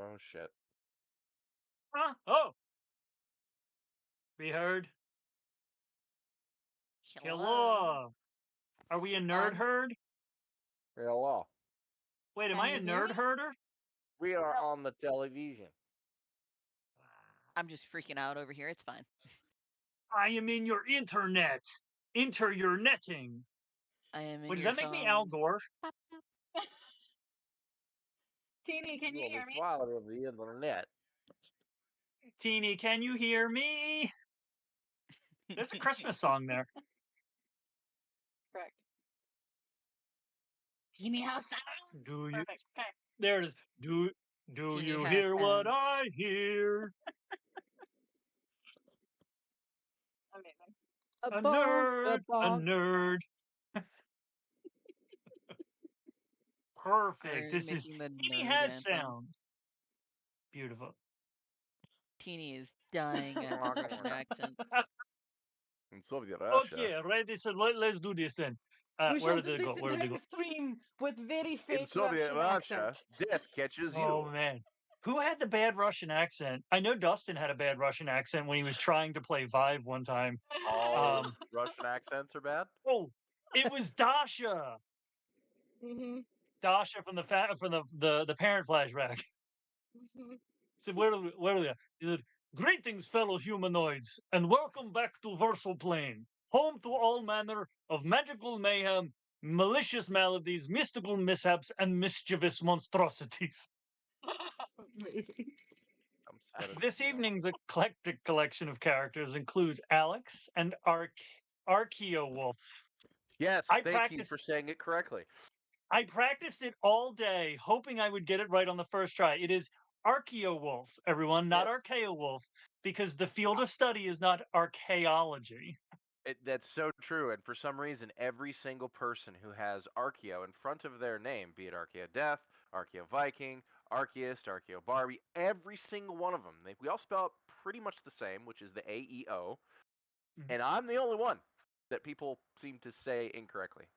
Oh shit. Oh, we heard. Hello. Are we a nerd herd? Hello. Wait, am Can I a you hear nerd me? herder? We are No. on the television. I'm just freaking out over here. It's fine. I am in your internet. Enter your netting. I am in Wait, does your that make me phone. Al Gore? Teeny, can you You're hear the me? father of the internet. Teeny, can you hear me? There's a Christmas song there. Correct. Teeny has sound. Do you? Perfect. Okay. There it is. Do Teeny you has hear what sound. I hear? Amazing. A nerd, a nerd. Perfect. We're This is making the Teeny nerd has anthem. sound. Beautiful. Teeny is dying at the Russian accent. In Soviet Russia. Okay, ready. So let's do this then. We Where shall did they do go? this Where did they in go? live stream with very In fake Soviet Russian Russia, accent. death catches you. Oh man, who had the bad Russian accent? I know Dustin had a bad Russian accent when he was trying to play Vive one time. All Russian accents are bad. Oh, it was Dasha. Mm-hmm. Dasha from the parent flashback. Mm-hmm. So where are we? He said, "Greetings, fellow humanoids, and welcome back to Versal Plane, home to all manner of magical mayhem, malicious maladies, mystical mishaps, and mischievous monstrosities." Amazing. This evening's eclectic collection of characters includes Alix and ArchaeoWolf. Yes, I thank you for saying it correctly. I practiced it all day, hoping I would get it right on the first try. It is ArchaeoWolf, everyone, not Yes. ArchaeoWolf, because the field of study is not archaeology. That's so true, and for some reason, every single person who has Archeo in front of their name, be it Archeo Death, Archeo Viking, Archeist, Archeo Barbie, every single one of them, we all spell it pretty much the same, which is the AEO, and I'm the only one that people seem to say incorrectly.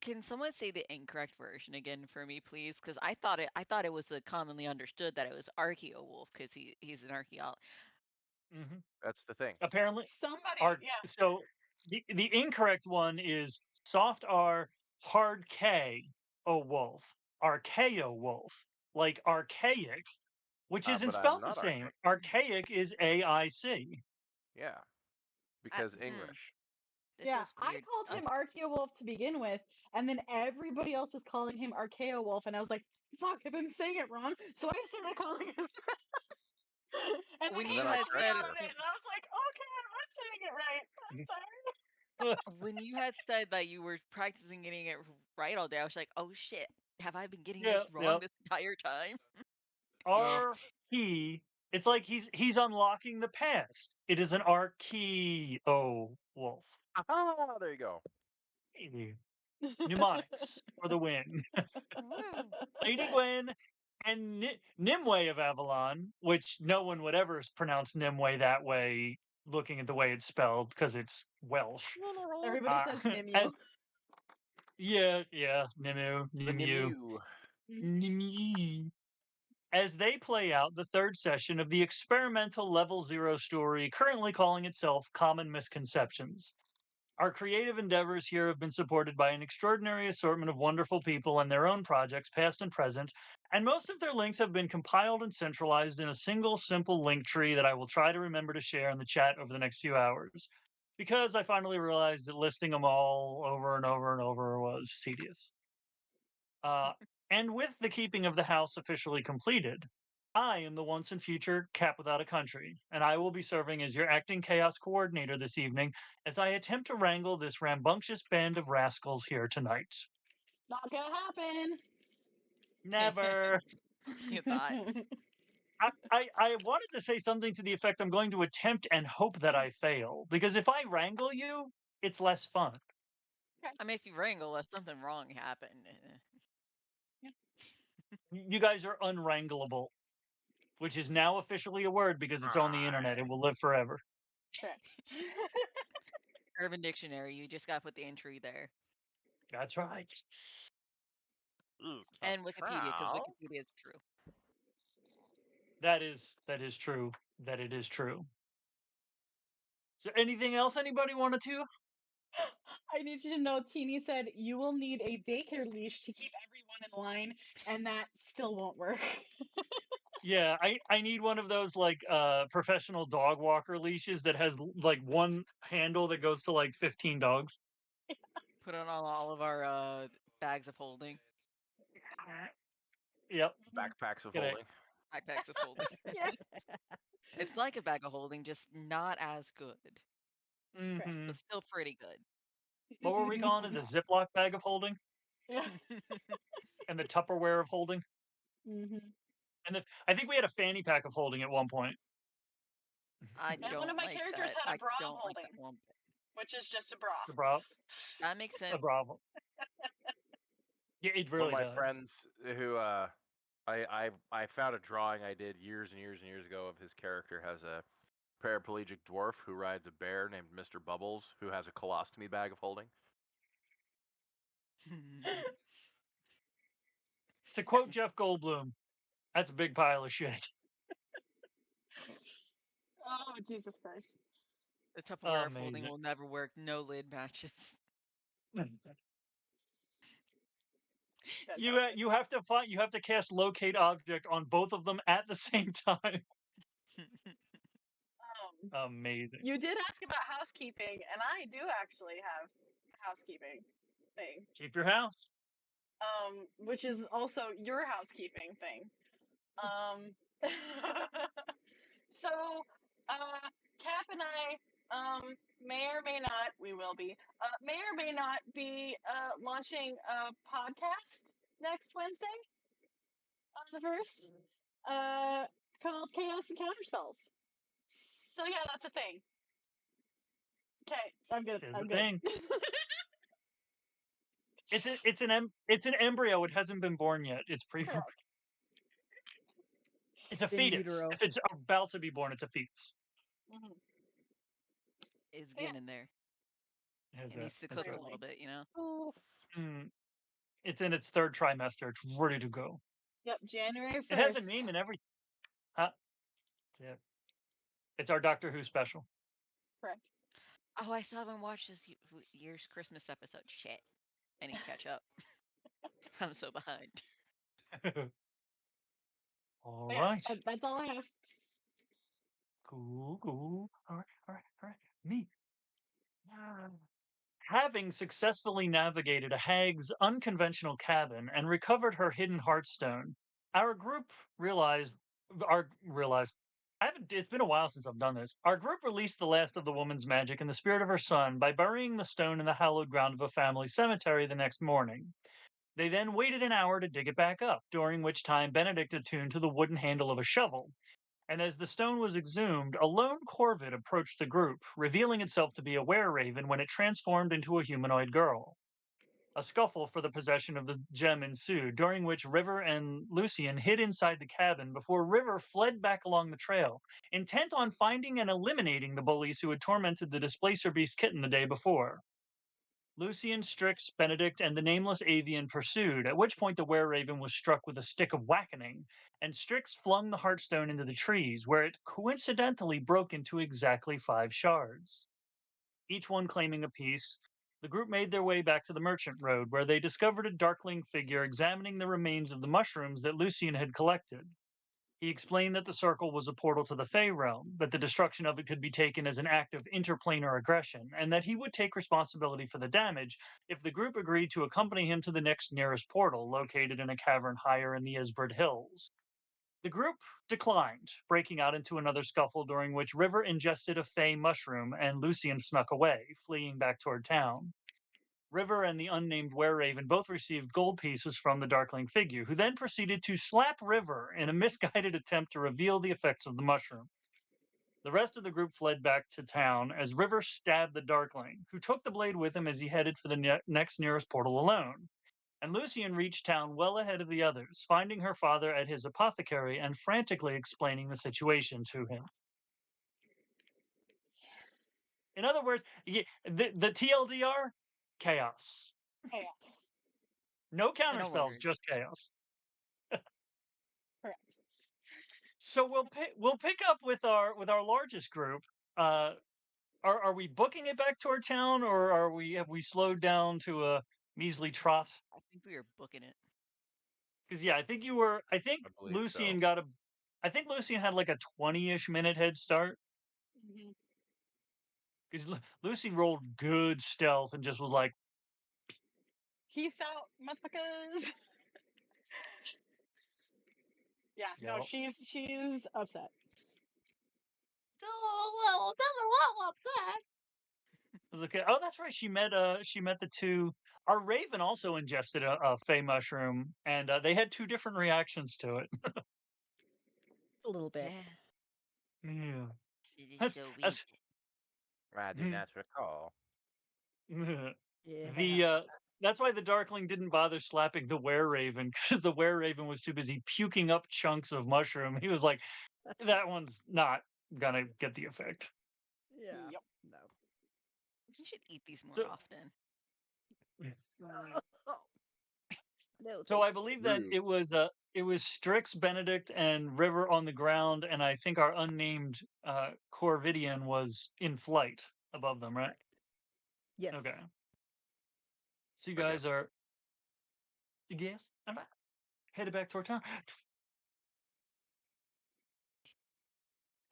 Can someone say the incorrect version again for me, please? Because I thought it was commonly understood that it was ArchaeoWolf because he's an archaeologist. Mm-hmm. That's the thing. Apparently, somebody. So the incorrect one is soft R, hard K, O wolf, ArchaeoWolf, like archaic, which isn't but I'm spelled the not same. Archaic is AIC. Yeah, because English. Yeah, I called him ArchaeoWolf to begin with, and then everybody else was calling him ArchaeoWolf, and I was like, "Fuck, I've been saying it wrong." So I started calling him. And then he called me out on it, and I was like, "Okay, I'm not saying it right. I'm sorry." When you had said that you were practicing getting it right all day, I was like, "Oh shit, have I been getting this wrong this entire time?" It's like he's unlocking the past. It is an Archaeo wolf. Oh, there you go. Mnemonics for the win. Lady Gwen and Nimue of Avalon, which no one would ever pronounce Nimue that way, looking at the way it's spelled, because it's Welsh. Everybody says Nimue. Nimue. As they play out the third session of the experimental Level 0 story, currently calling itself Common Misconceptions. Our creative endeavors here have been supported by an extraordinary assortment of wonderful people and their own projects, past and present, and most of their links have been compiled and centralized in a single simple link tree that I will try to remember to share in the chat over the next few hours, because I finally realized that listing them all over and over and over was tedious. And with the keeping of the house officially completed, I am the once and future Cap Without a Country, and I will be serving as your acting chaos coordinator this evening as I attempt to wrangle this rambunctious band of rascals here tonight. Not gonna happen. Never. You thought. I wanted to say something to the effect I'm going to attempt and hope that I fail, because if I wrangle you, it's less fun. I mean, if you wrangle, if something wrong happened. You guys are unwrangleable, which is now officially a word because it's on the internet. It will live forever. Urban Dictionary, you just got to put the entry there. That's right. And Wikipedia, because Wikipedia is true. That is true. That it is true. Is there anything else anybody wanted to? I need you to know, Teeny said you will need a daycare leash to keep everyone in line, and that still won't work. Yeah, I need one of those like professional dog walker leashes that has like one handle that goes to like 15 dogs. Put it on all of our bags of holding. Yep. Backpacks of Get it. holding. Backpacks of holding. Yeah. It's like a bag of holding, just not as good, Mm-hmm. but still pretty good. What were we calling it? The Ziploc bag of holding Yeah. and the Tupperware of holding. Mm-hmm. And I think we had a fanny pack of holding at one point. I And don't one of my like characters that. had a I bra don't like holding, that one. which is just a bra. The bra, That makes sense. the Bravo. Yeah, it One really of my does. friends who I found a drawing I did years and years and years ago of his character has a paraplegic dwarf who rides a bear named Mr. Bubbles who has a colostomy bag of holding. To quote Jeff Goldblum, that's a big pile of shit. Oh, Jesus Christ. The Tupperware of holding Amazing. will never work. No lid matches. You have to find, you have to cast locate object on both of them at the same time. Amazing. You did ask about housekeeping, and I do actually have a housekeeping thing. Keep your house. Which is also your housekeeping thing. So, Cap and I, may or may not, we will be, may or may not be launching a podcast next Wednesday on the verse, called Chaos and Counterspells. So yeah, that's a thing. Okay, I'm good. It is I'm a good. thing. It's an embryo. It hasn't been born yet. It's Correct. It's a In fetus. utero. If it's about to be born, it's a fetus. Mhm. Is Yeah. getting there. It needs to cook a little bit, you know? It's in its third trimester. It's ready to go. Yep, January 1st. It has a name and everything. Huh? Yeah. It's our Doctor Who special. Correct. Oh, I still haven't watched this year's Christmas episode. Shit. I need to catch up. I'm so behind. All Yeah, right. that's all I have. Cool. All right. Me. Having successfully navigated a hag's unconventional cabin and recovered her hidden heartstone, our group realized. It's been a while since I've done this. Our group released the last of the woman's magic in the spirit of her son by burying the stone in the hallowed ground of a family cemetery the next morning. They then waited an hour to dig it back up, during which time Benedict attuned to the wooden handle of a shovel. And as the stone was exhumed, a lone corvid approached the group, revealing itself to be a were-raven when it transformed into a humanoid girl. A scuffle for the possession of the gem ensued, during which River and Lucienne hid inside the cabin before River fled back along the trail, intent on finding and eliminating the bullies who had tormented the Displacer Beast kitten the day before. Lucienne, Strix, Benedict, and the nameless avian pursued, at which point the were-raven was struck with a stick of wackening, and Strix flung the heartstone into the trees, where it coincidentally broke into exactly 5 shards. Each one claiming a piece, the group made their way back to the Merchant Road, where they discovered a darkling figure examining the remains of the mushrooms that Lucienne had collected. He explained that the circle was a portal to the Fey realm, that the destruction of it could be taken as an act of interplanar aggression, and that he would take responsibility for the damage if the group agreed to accompany him to the next nearest portal, located in a cavern higher in the Isbrid Hills. The group declined, breaking out into another scuffle during which River ingested a Fey mushroom and Lucienne snuck away, fleeing back toward town. River and the unnamed were-raven both received gold pieces from the Darkling figure, who then proceeded to slap River in a misguided attempt to reveal the effects of the mushrooms. The rest of the group fled back to town as River stabbed the Darkling, who took the blade with him as he headed for the next nearest portal alone. And Lucienne reached town well ahead of the others, finding her father at his apothecary and frantically explaining the situation to him. In other words, the TLDR, chaos. Chaos. No counter don't spells, worry. just chaos. Correct. So we'll pick up with our largest group. Are we booking it back toward town, or have we slowed down to a measly trot? I think we were booking it. Because yeah, I think you were. I think I believe Lucienne so. got a. I think Lucienne had like a 20-ish minute head start. Mhm. Because Lucy rolled good stealth and just was like, Peace out, motherfuckers. Yeah, no, Yep. she's upset. "Oh, well, that's a lot upset." I was okay. Oh, that's right. She met the two. Our Raven also ingested a Fey mushroom, and they had two different reactions to it. A little bit. Yeah. Yeah. It is That's so weird. that's I do not recall. Yeah. the that's why the Darkling didn't bother slapping the Were Raven, because the Were Raven was too busy puking up chunks of mushroom. He was like, that one's not gonna get the effect. Yeah. Yep. No. You should eat these more So- often. No. So thank I you. believe that Rude. it was Strix, Benedict, and River on the ground, and I think our unnamed Corvidian was in flight above them, right? Correct. Yes. Okay. So you I guys guess. are, yes, all right. Headed back toward town.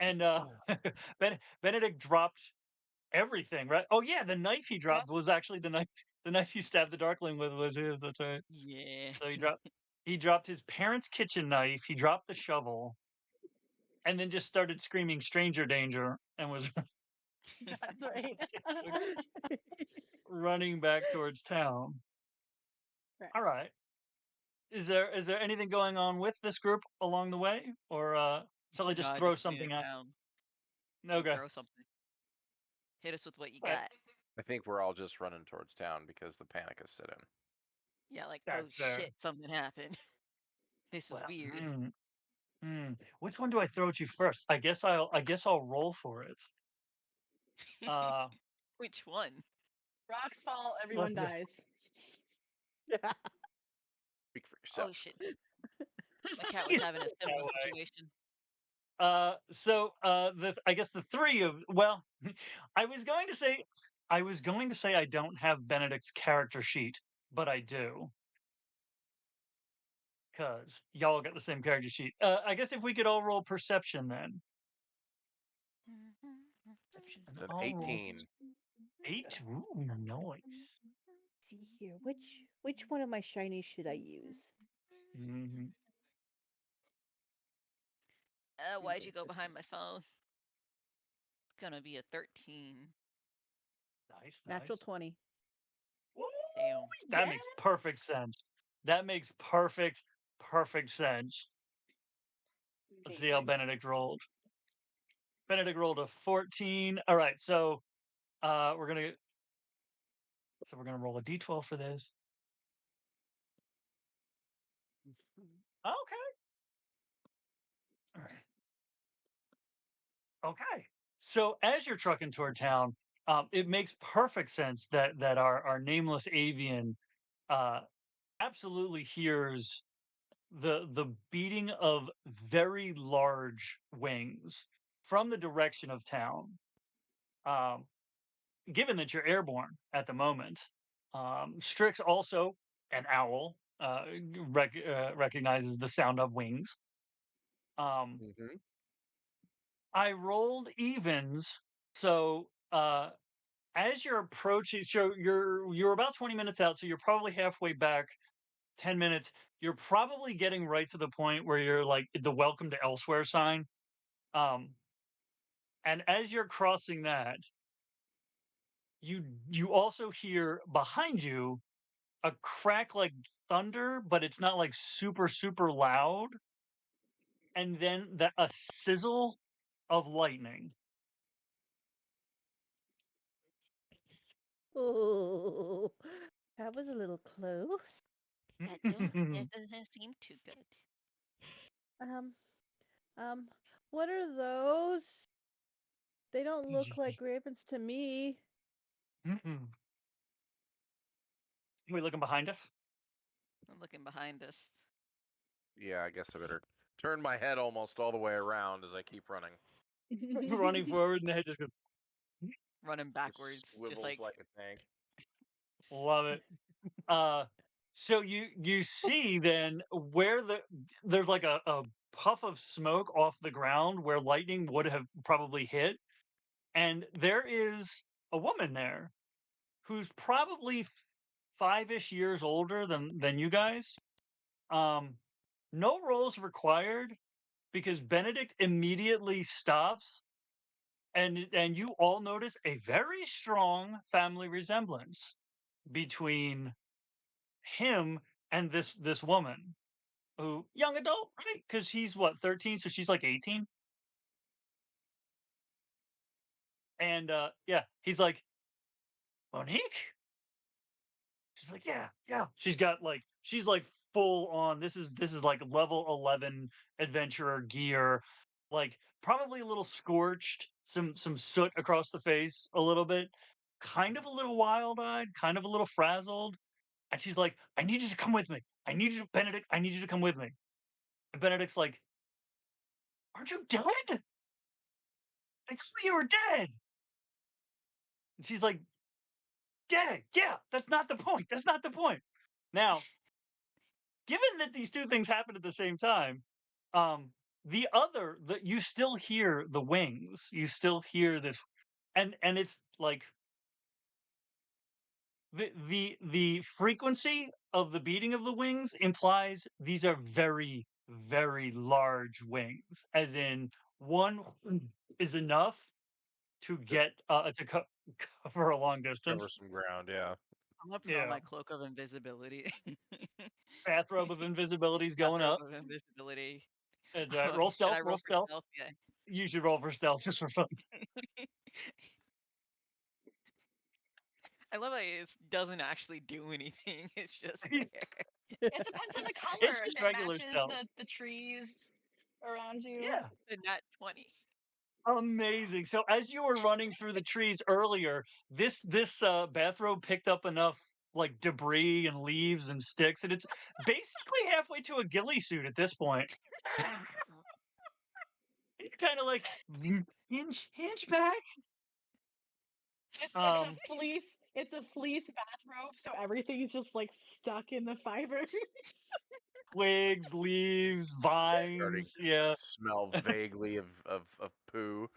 And Benedict dropped everything, right? Oh yeah, the knife he dropped was actually the knife he stabbed the Darkling with was his. That's right. Yeah. So he dropped his parents' kitchen knife. He dropped the shovel, and then just started screaming "Stranger danger" and was That's right. running back towards town. Right. All right. Is there anything going on with this group along the way, or shall I just No, throw just something near at? town. Okay. Throw something. Hit us with what you Right. got. I think we're all just running towards town because the panic is set in. Yeah, like, oh That's fair. shit, something happened. This was Well, weird. which one do I throw at you first? I guess I'll roll for it. Uh, Which one? Rocks fall, everyone let's see. dies. Speak for yourself. Oh shit. My cat was having a similar way. situation. I guess the three of I was going to say I don't have Benedict's character sheet, but I do. Cause y'all got the same character sheet. I guess if we could all roll perception then. Perception. It's an All roll 18. 8. Ooh, nice. See here. Which one of my shinies should I use? Mhm. Why'd you go behind my phone? It's gonna be a 13. Nice, Natural nice. 20. Woo, Damn. that makes perfect sense. That makes perfect sense. Let's see how Benedict rolled. Benedict rolled a 14. All right, so we're gonna roll a d12 for this. Okay. Okay. So as you're trucking toward town, it makes perfect sense that our nameless avian absolutely hears the beating of very large wings from the direction of town. Given that you're airborne at the moment, Strix also an owl recognizes the sound of wings. Mm-hmm. I rolled evens, so as you're approaching, so you're about 20 minutes out, so you're probably halfway back. 10 minutes. You're probably getting right to the point where you're like the welcome to elsewhere sign. And as you're crossing that, you also hear behind you a crack like thunder, but it's not like super loud. And then a sizzle of lightning. Oh, that was a little close. That doesn't seem too good. Um, what are those? They don't look like ravens to me. We looking behind us? I'm looking behind us. Yeah, I guess I better turn my head almost all the way around as I keep running. Running forward, and the head just goes. Running Just backwards, swivels just like a tank. Love it. So you see then where there's like a puff of smoke off the ground where lightning would have probably hit, and there is a woman there who's probably 5-ish years older than you guys. No rolls required because Benedict immediately stops, and you all notice a very strong family resemblance between him and this woman, who young adult, right? Because he's what, 13, so she's like 18. And yeah, he's like, Monique. She's like, yeah. She's like full on. This is like level 11 adventurer gear, like probably a little scorched, some soot across the face, a little bit, kind of a little wild eyed, kind of a little frazzled. And she's like, I need you to come with me. Benedict, I need you to come with me. And Benedict's like, aren't you dead? They told me you were dead. And she's like, dead. Yeah, that's not the point. That's not the point. Now, given that these two things happen at the same time, you still hear the wings. You still hear this, and it's like the frequency of the beating of the wings implies these are very, very large wings, as in one is enough to get cover a long distance. Cover some ground, yeah. I'm gonna put on my cloak of invisibility. Bathrobe of invisibility is going up. Bathrobe of invisibility. Roll Should stealth. I roll for stealth? Yeah. You should roll for stealth just for fun. I love how it doesn't actually do anything. It's just there. It depends on the color. It's If just it regular matches stealth. the trees around you. Yeah. A nat 20. Amazing. So as you were running through the trees earlier, this bathrobe picked up enough like debris and leaves and sticks, and it's basically halfway to a ghillie suit at this point. It's kind of like hinge back. It's a fleece. It's a fleece bathrobe, so everything's just like stuck in the fibers. Twigs, leaves, Starting vines. to Yeah. smell vaguely of poo.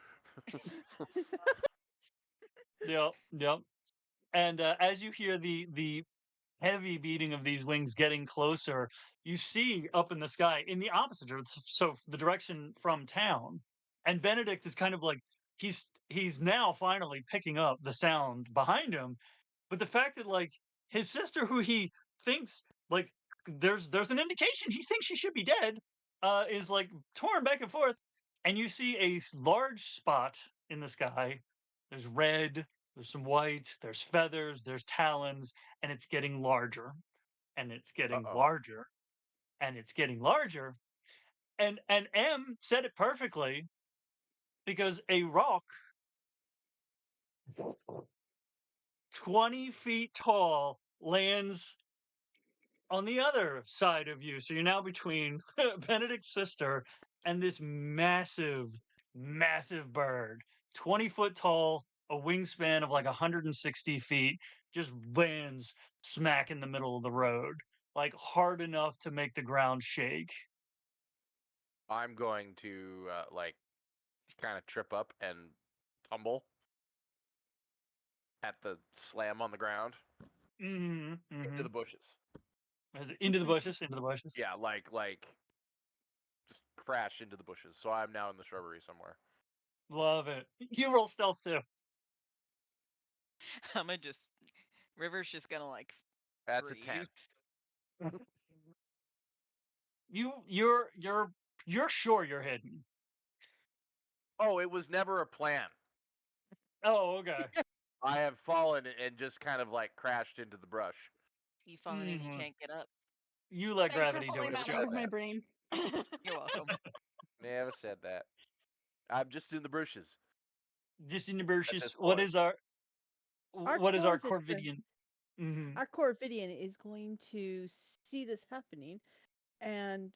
Yep. And as you hear the heavy beating of these wings getting closer, you see up in the sky in the opposite direction, so the direction from town. And Benedict is kind of like he's now finally picking up the sound behind him, but the fact that like his sister, who he thinks like there's an indication he thinks she should be dead, is like torn back and forth, and you see a large spot in the sky. There's red, there's some white, there's feathers, there's talons, and it's getting larger, and it's getting larger, and it's getting larger. And M said it perfectly, because a rock 20 feet tall lands on the other side of you. So you're now between Benedict's sister and this massive, massive bird, 20-foot tall, a wingspan of like 160 feet, just lands smack in the middle of the road, like hard enough to make the ground shake. I'm going to like kind of trip up and tumble at the slam on the ground into the bushes. Into the bushes, into the bushes. Yeah, like just crash into the bushes. So I'm now in the shrubbery somewhere. Love it. You roll stealth too. I'm gonna just River's just gonna like. That's freeze. a 10. You're sure you're hidden. Oh, it was never a plan. Oh, okay. I have fallen and just kind of like crashed into the brush. You fallen and you can't get up. You let Thanks gravity for do pulling its that out job. of my brain. You're welcome. Never said that. I'm just in the bushes. Just in the bushes. this What point. is our Our Corvidian? Mhm. Our Corvidian is going to see this happening and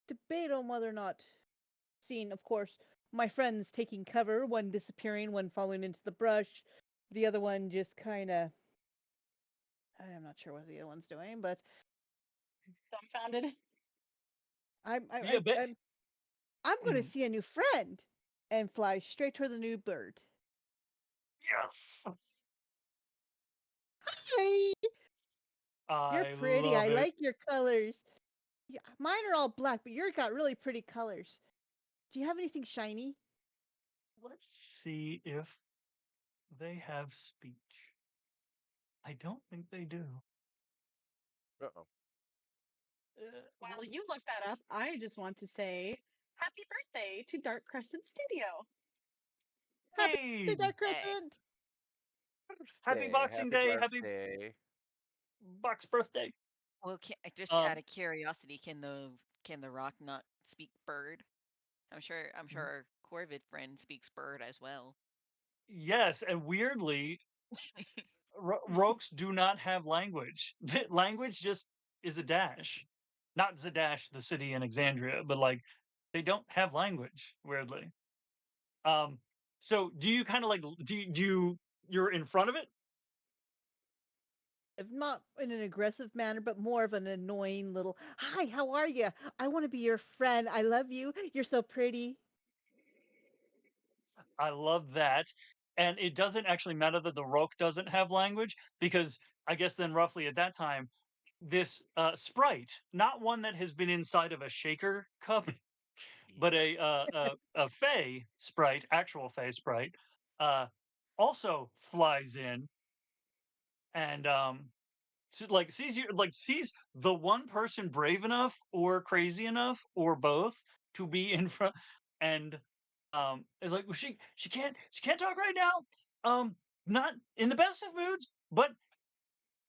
debate on whether or not seeing, of course, my friends taking cover, one disappearing, one falling into the brush, the other one just kind of. I'm not sure what the other one's doing, but Dumbfounded. I'm I, Yeah, I, I'm going to Mhm. see a new friend and fly straight toward the new bird. Yes. Hi, you're I pretty. I love it. like your colors. Yeah, mine are all black, but yours got really pretty colors. Do you have anything shiny? Let's see if they have speech. I don't think they do. Uh-oh. While you look that up, I just want to say happy birthday to Dark Crescent Studio. Happy Hey! Dark Hey. Crescent! Happy Boxing Day! Happy birthday. Box birthday! Well, just out of curiosity, can the rock not speak bird? I'm sure our Corvid friend speaks bird as well. Yes, and weirdly, Rokes do not have language. Language just is a dash. Not Zadash, the city in Exandria, but like they don't have language, weirdly. So do you kind of like you're in front of it? If not in an aggressive manner, but more of an annoying little, hi, how are you? I want to be your friend. I love you. You're so pretty. I love that. And it doesn't actually matter that the Roke doesn't have language, because I guess then roughly at that time, this sprite, not one that has been inside of a shaker cup, but a Fey sprite, actual Fey sprite, also flies in and sees you, like sees the one person brave enough or crazy enough or both to be in front, and is like, well, she can't talk right now, not in the best of moods, but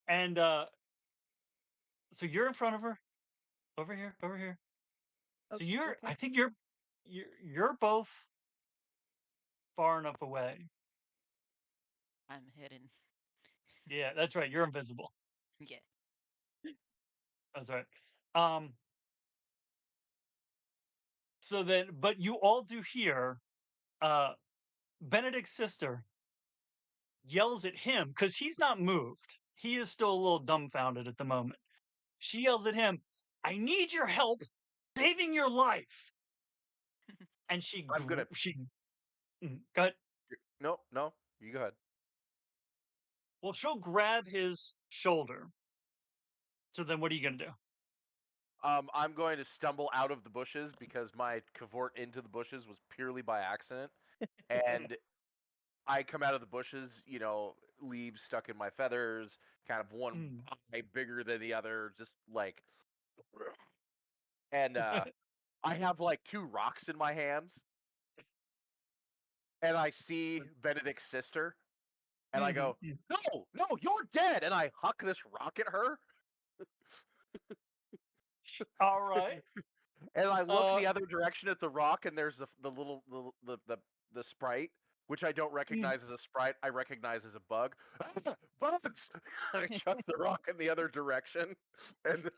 and so you're in front of her, over here, so you're, Okay. I think you're both far enough away. I'm hidden. Yeah, that's right, you're invisible. Yeah. That's right. So then, but you all do hear Benedict's sister yells at him because he's not moved. He is still a little dumbfounded at the moment. She yells at him, I need your help saving your life. And I'm gonna. go ahead. No, you go ahead. Well, she'll grab his shoulder. So then what are you going to do? I'm going to stumble out of the bushes because my cavort into the bushes was purely by accident, and I come out of the bushes, leaves stuck in my feathers, kind of one eye bigger than the other, just like, and I have like two rocks in my hands, and I see Benedict's sister, and I go, no, you're dead, and I huck this rock at her. All right. And I look the other direction at the rock, and there's the little the sprite, which I don't recognize as a sprite. I recognize as a bug. Bugs! I chuck the rock in the other direction, and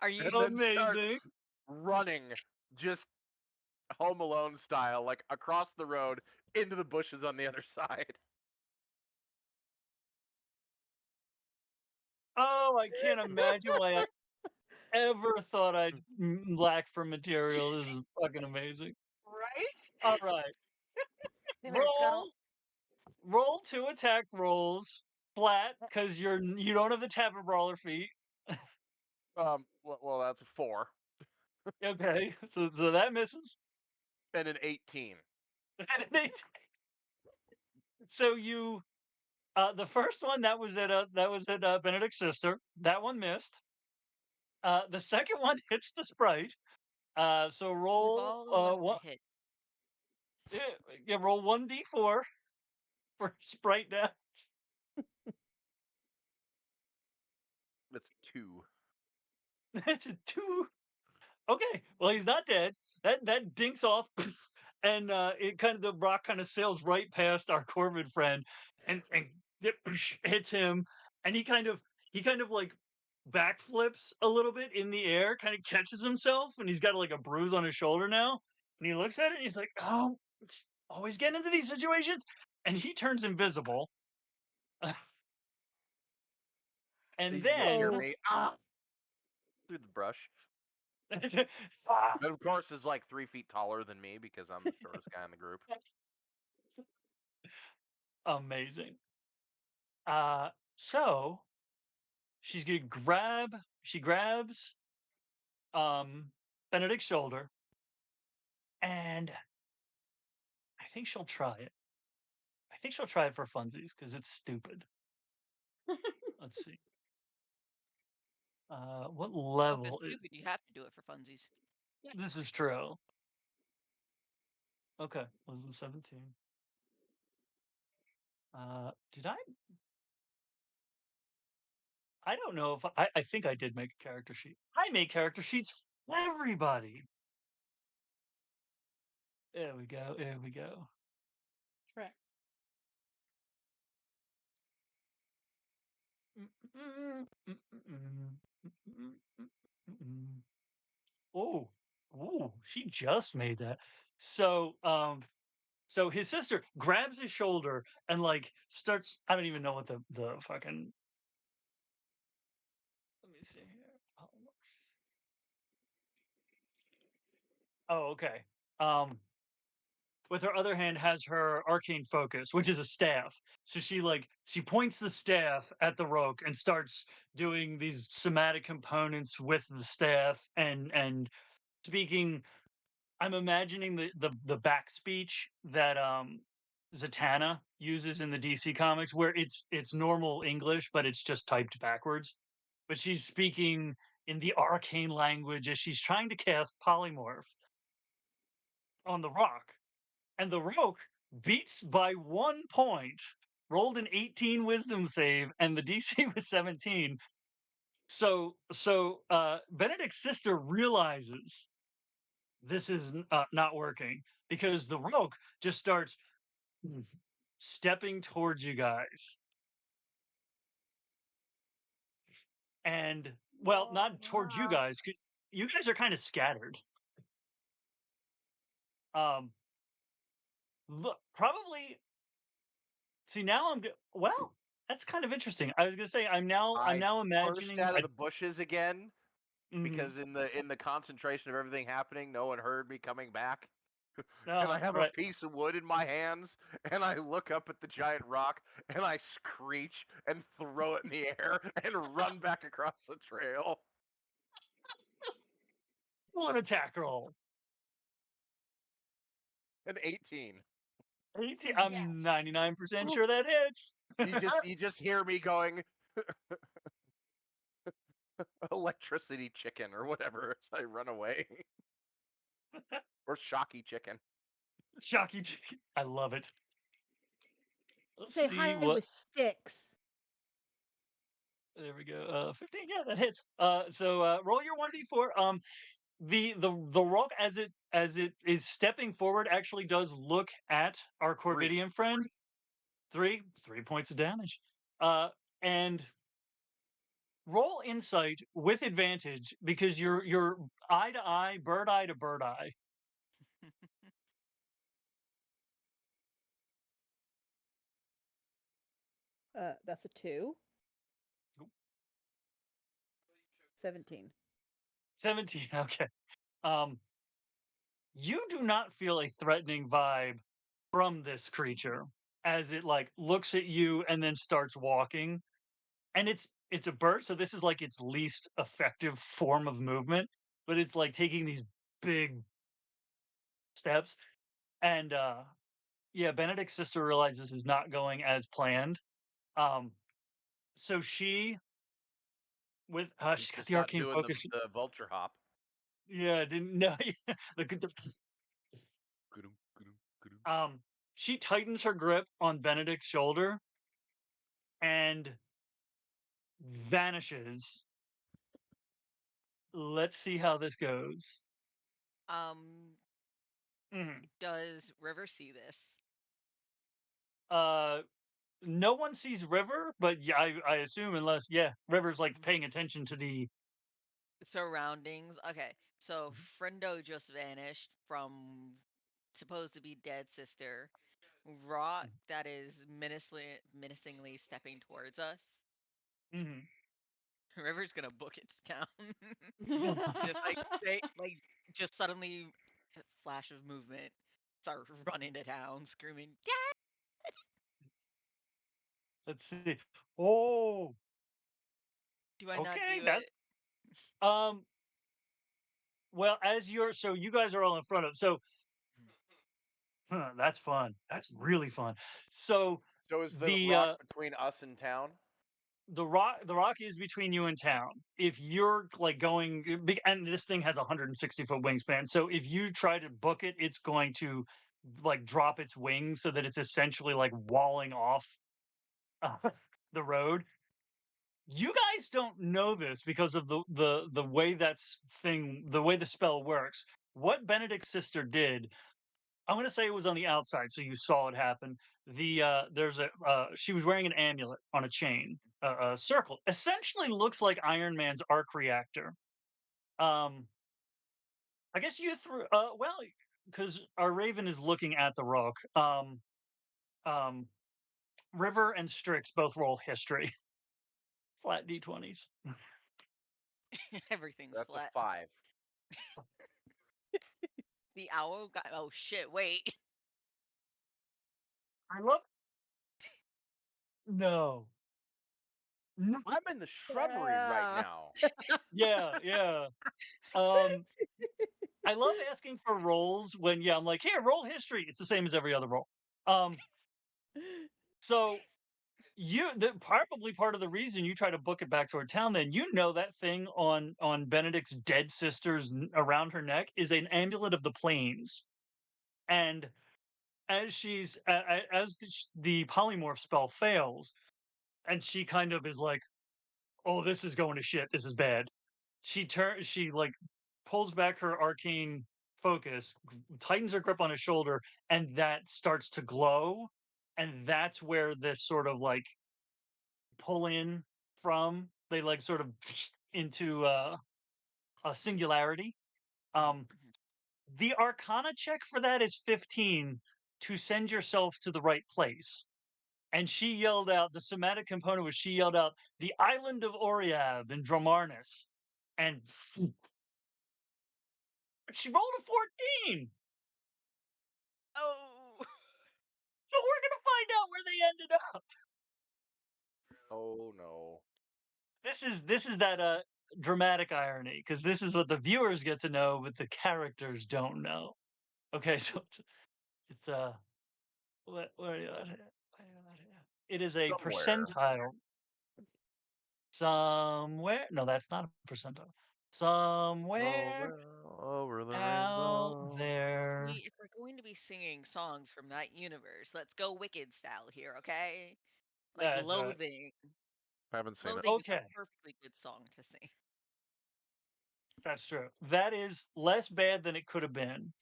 Are you and then start amazing? running, just Home Alone style, like across the road into the bushes on the other side. Oh, I can't imagine why I ever thought I'd lack for material. This is fucking amazing. Right? All right. Roll 2 attack rolls flat because you don't have the Tavern Brawler feat. Well, that's a 4 Okay, so that misses. and an 18. So you, the first one that was at Benedict's sister. That one missed. The second one hits the sprite. So roll one hit? yeah, roll 1d4 for sprite death. That's 2. That's a 2. Okay, well he's not dead. That dinks off, and it kind of, the rock kind of sails right past our Corvid friend, and hits him, and he kind of like backflips a little bit in the air, kind of catches himself, and he's got like a bruise on his shoulder now. And he looks at it and he's like, "Oh, it's always getting into these situations." And he turns invisible. And You then hear me through the brush. Ah! But of course, is like 3 feet taller than me because I'm the shortest guy in the group. Amazing. So she's gonna she grabs Benedict's shoulder, and I think she'll try it. I think she'll try it for funsies because it's stupid. Let's see. What Well, if it's level is stupid, you have to do it for funsies. this? Is true. Okay, wisdom 17. Did I don't know if I think I did make a character sheet. I make character sheets for everybody. There we go. There we go. Correct. Oh, ooh, she just made that. So, so his sister grabs his shoulder and like starts. I don't even know what the fucking. Let me see here. Oh, okay. With her other hand has her arcane focus, which is a staff. So she points the staff at the rogue and starts doing these somatic components with the staff and speaking. I'm imagining the back speech that Zatanna uses in the DC comics, where it's normal English, but it's just typed backwards. But she's speaking in the arcane language as she's trying to cast polymorph on the rock. And the rogue beats by 1 point, rolled an 18 wisdom save, and the DC was 17. So Benedict's sister realizes this is not working because the rogue just starts stepping towards you guys. And well, not towards you guys. You guys are kind of scattered. Look, probably. See, now well, that's kind of interesting. I was gonna say I'm now Burst imagining. out of the bushes again Mhm. because in the concentration of everything happening, no one heard me coming back. No, And I have right. a piece of wood in my hands, and I look up at the giant rock, and I screech and throw it in the air and run back across the trail. Full an attack roll. An 18. 18. I'm Yes. 99% sure that hits. You just hear me going electricity chicken or whatever as I run away. Or shocky chicken. Shocky chicken. I love it. Let's Say see hi what. with sticks. There we go. 15. Yeah, that hits. So roll your 1d4. The rock as it is stepping forward actually does look at our Corvidian friend. 3 points of damage. And roll insight with advantage because you're eye to eye, bird eye to bird eye. That's a 2. Nope. 17. 17. Okay. You do not feel a threatening vibe from this creature as it like looks at you and then starts walking. And it's a bird, so this is like its least effective form of movement, but it's like taking these big steps. And yeah, Benedict's sister realizes this is not going as planned. So she with she's got Just the not arcane doing focus. the vulture hop. Yeah, didn't know. She tightens her grip on Benedict's shoulder and vanishes. Let's see how this goes. Mhm. Does River see this? no one sees River, but yeah, I assume unless River's like paying attention to the surroundings. Okay, so Friendo just vanished from supposed to be dead sister. Rock that is menacingly stepping towards us. Mhm. River's gonna book it to town. Just just suddenly flash of movement, start running to town, screaming, "Yeah!" Let's see. Oh, Do I not okay, do that's it? um. Well, so you guys are all in front of that's fun. That's really fun. So So is the the rock between us and town? the rock is between you and town. If you're like going, and this thing has 160-foot wingspan, so if you try to book it, it's going to like drop its wings so that it's essentially like walling off the road. You guys don't know this because of the way the way the spell works. What Benedict's sister did, I'm going to say it was on the outside, so you saw it happen. She was wearing an amulet on a chain, a circle. Essentially, looks like Iron Man's arc reactor. I guess you threw because our Raven is looking at the rock. River and Strix both roll history, flat d20s. Everything's That's flat. a 5. The owl got. Oh shit! Wait. I love. No. No. I'm in the shrubbery right now. Yeah. I love asking for rolls when I'm like, here, roll history. It's the same as every other roll. So probably part of the reason you try to book it back to her town, then that thing on Benedict's dead sister's around her neck is an amulet of the plains, and as she's as the polymorph spell fails, and she kind of is like, oh, this is going to shit. This is bad. She like pulls back her arcane focus, tightens her grip on his shoulder, and that starts to glow. And that's where this sort of like pull in from. They like sort of into a singularity. The Arcana check for that is 15 to send yourself to the right place. And she yelled out, the somatic component was she yelled out, the island of Oriab in Dromarnis. And she rolled a 14. Oh. So we're going to find out where they ended up. Oh no. This is that dramatic irony, because this is what the viewers get to know, but the characters don't know. Okay, so it's what it is a percentile somewhere. No, that's not a percentile. Somewhere over the out rainbow. there. If we're going to be singing songs from that universe, let's go Wicked style here, okay? Like That's right. Loathing. I haven't seen Loathing it. is a perfectly good song to sing. That's true. That is less bad than it could have been.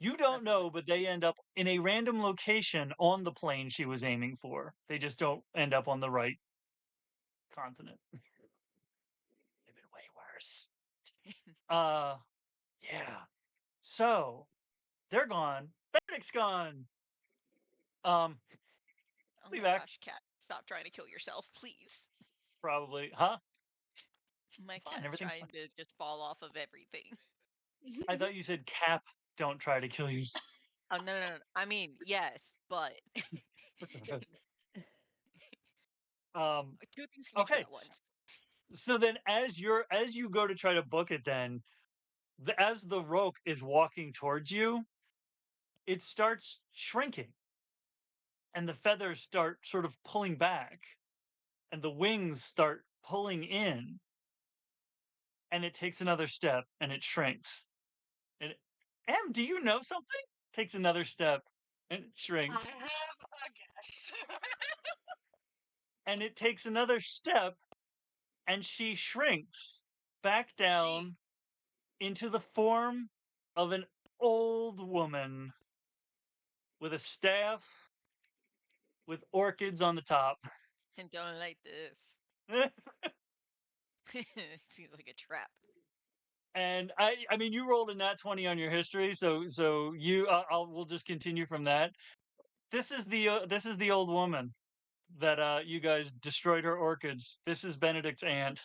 You don't know, but they end up in a random location on the plane she was aiming for. They just don't end up on the right continent. They've been way worse. Yeah. So they're gone. Benedict's gone. Oh be my back. gosh, cat, stop trying to kill yourself, please. Probably, huh? My Fine, cat's trying fine. to just fall off of everything. I thought you said Cap, don't try to kill you. Oh no. I mean, yes, but two things can be true Okay. at once. So then as you go to try to book it, then as the rope is walking towards you, it starts shrinking. And the feathers start sort of pulling back. And the wings start pulling in. And it takes another step and it shrinks. And Em, do you know something? Takes another step and it shrinks. I have a guess. And it takes another step and she shrinks back down into the form of an old woman with a staff with orchids on the top. I don't like this. Seems like a trap. And I mean, you rolled a nat 20 on your history, so you, we'll just continue from that. This is the old woman that you guys destroyed her orchids. This is Benedict's aunt.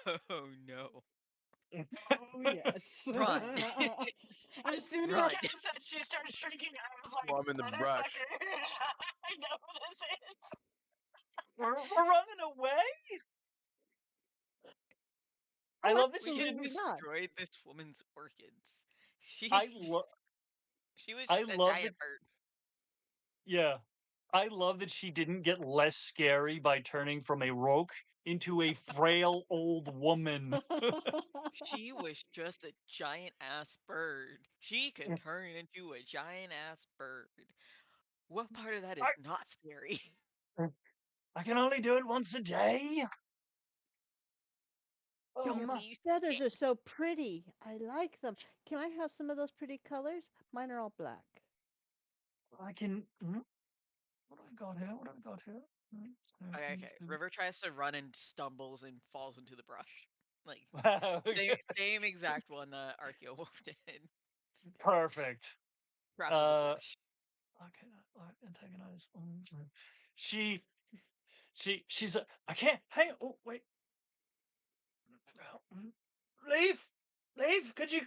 Oh no. Oh yes. Run. As soon as Run. Kat said she started shrinking, I was like, Well, I'm in the brush. "Motherfucker." I know who this is. We're running away. I love that We she just didn't. not. destroyed this woman's orchids. She I was I just a love that. giant bird. Yeah, I love that she didn't get less scary by turning from a rogue into a frail old woman. She was just a giant ass bird. She could turn into a giant ass bird. What part of that is not scary? I can only do it once a day. Your Holy feathers shit. are so pretty. I like them. Can I have some of those pretty colors? Mine are all black. I can. What do I got here? What do I got here? Okay. River tries to run and stumbles and falls into the brush. Like Okay. same exact one that ArchaeoWolf did. Perfect. Trapped in the brush. Okay. Antagonize. She's. I can't. Hang on. Oh wait. Leaf. Could you?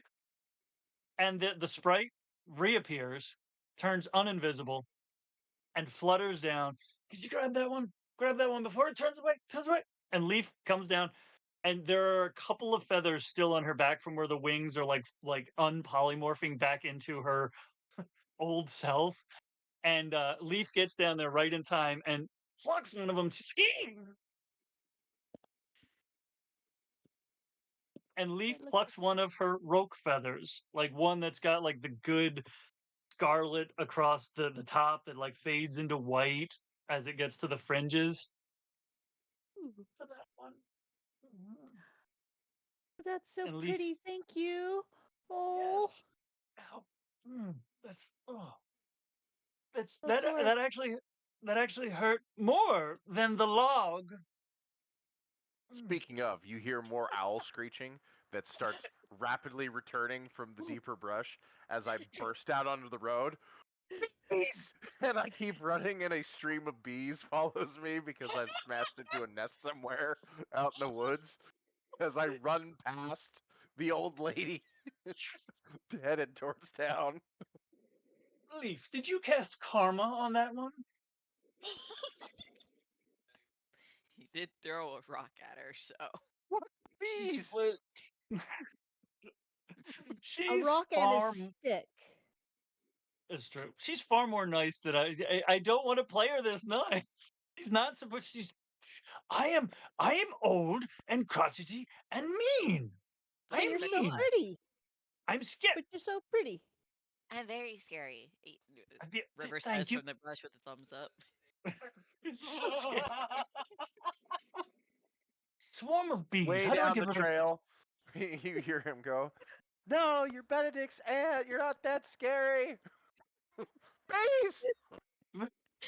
And the sprite reappears, turns uninvisible, and flutters down. Could you grab that one? Grab that one before it turns away. And Leaf comes down, and there are a couple of feathers still on her back from where the wings are like unpolymorphing back into her old self. And Leaf gets down there right in time and plucks one of them. And Leaf plucks one of her roke feathers, like one that's got like the good scarlet across the top that like fades into white as it gets to the fringes. To that one. That's so And pretty. Thank you. Oh, yes. Ow. That's so sorry. that actually hurt more than the log. Speaking of, you hear more owl screeching that starts rapidly returning from the deeper brush as I burst out onto the road. Bees! And I keep running, and a stream of bees follows me because I've smashed into a nest somewhere out in the woods. As I run past the old lady headed towards town. Leaf, did you cast karma on that one? He did throw a rock at her, so What bees? A rock and a stick. It's true. She's far more nice than I don't want to play her this nice. She's not supposed. I am old and crotchety and mean. But I'm you're mean. so pretty. I'm scared. But you're so pretty. I'm very scary. River Thank says you. from the brush with a thumbs up. So scary. Swarm of bees. Way How do I down get the rid of trail, you hear him go, "No, you're Benedict's aunt. You're not that scary." Bees!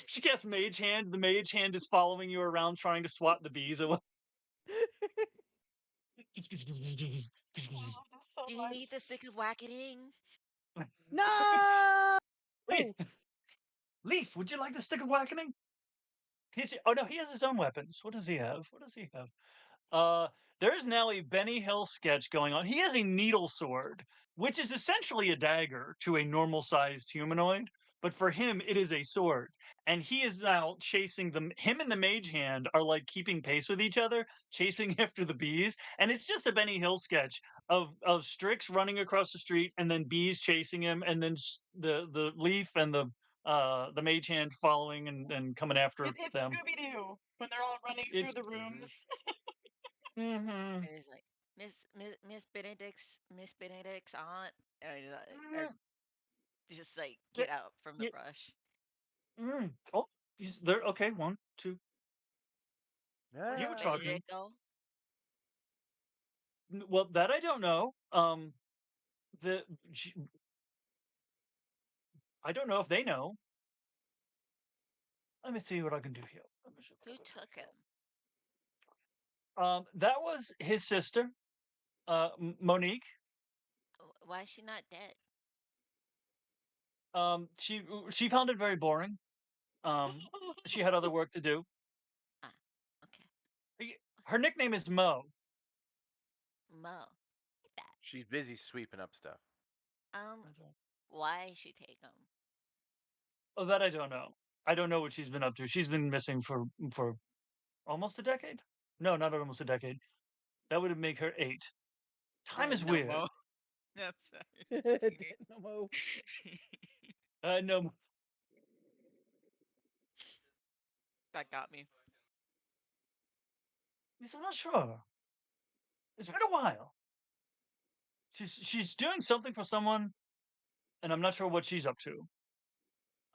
She casts Mage Hand. The Mage Hand is following you around trying to swat the bees away. Do you need the stick of whacketing? No! Leaf, would you like the stick of whackening? Oh no, he has his own weapons. What does he have? There is now a Benny Hill sketch going on. He has a needle sword, which is essentially a dagger to a normal-sized humanoid, but for him, it is a sword. And he is now chasing them. Him and the Mage Hand are like keeping pace with each other, chasing after the bees. And it's just a Benny Hill sketch of Strix running across the street, and then bees chasing him, and then the Leaf and the Mage Hand following and coming after It's them. Scooby-Doo when they're all running through the rooms. There's like Miss Benedict's aunt, or just like get out from the brush. Oh, they're okay. 1, 2. Where You were did talking. Benedict go? Well, that I don't know. I don't know if they know. Let me see what I can do here. Who took him? That was his sister, Monique. Why is she not dead? She found it very boring. She had other work to do. Ah, okay. Her nickname is Mo. Mo. Like that. She's busy sweeping up stuff. Why she take him? Oh, that I don't know. I don't know what she's been up to. She's been missing for almost a decade. No, not almost a decade. That would make her 8. Time is weird. Mo. Dynamo. No. That got me. Yes, I'm not sure. It's been a while. She's doing something for someone, and I'm not sure what she's up to.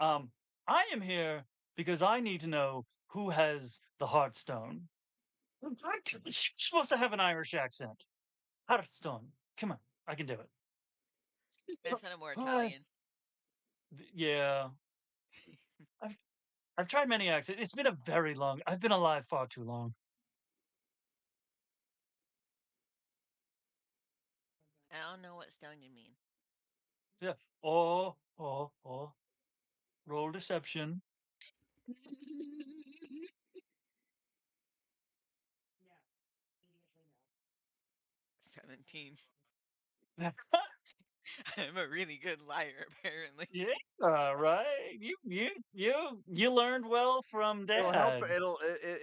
I am here because I need to know who has the Heartstone. She's supposed to have an Irish accent. Heartstone. Come on, I can do it. That sounded more Who has- Italian. Yeah. I've tried many accents. It's been a very long. I've been alive far too long. I don't know what stone you mean. Yeah. Oh. Roll deception. 17. I'm a really good liar, apparently. Yeah, right. You learned well from Dad.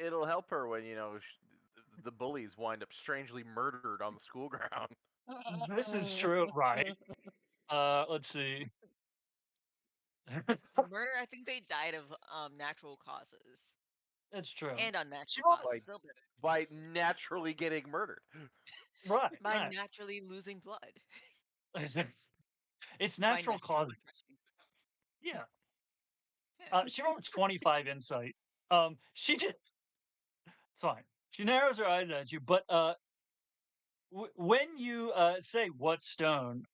It'll help her when the bullies wind up strangely murdered on the school ground. This is true, right? Let's see. Murder, I think they died of natural causes. That's true. And unnatural causes. By naturally getting murdered. Right. By right. naturally losing blood. It's natural causes. Yeah. She rolled a 25 insight. She did. It's fine. She narrows her eyes at you, but when you say what stone,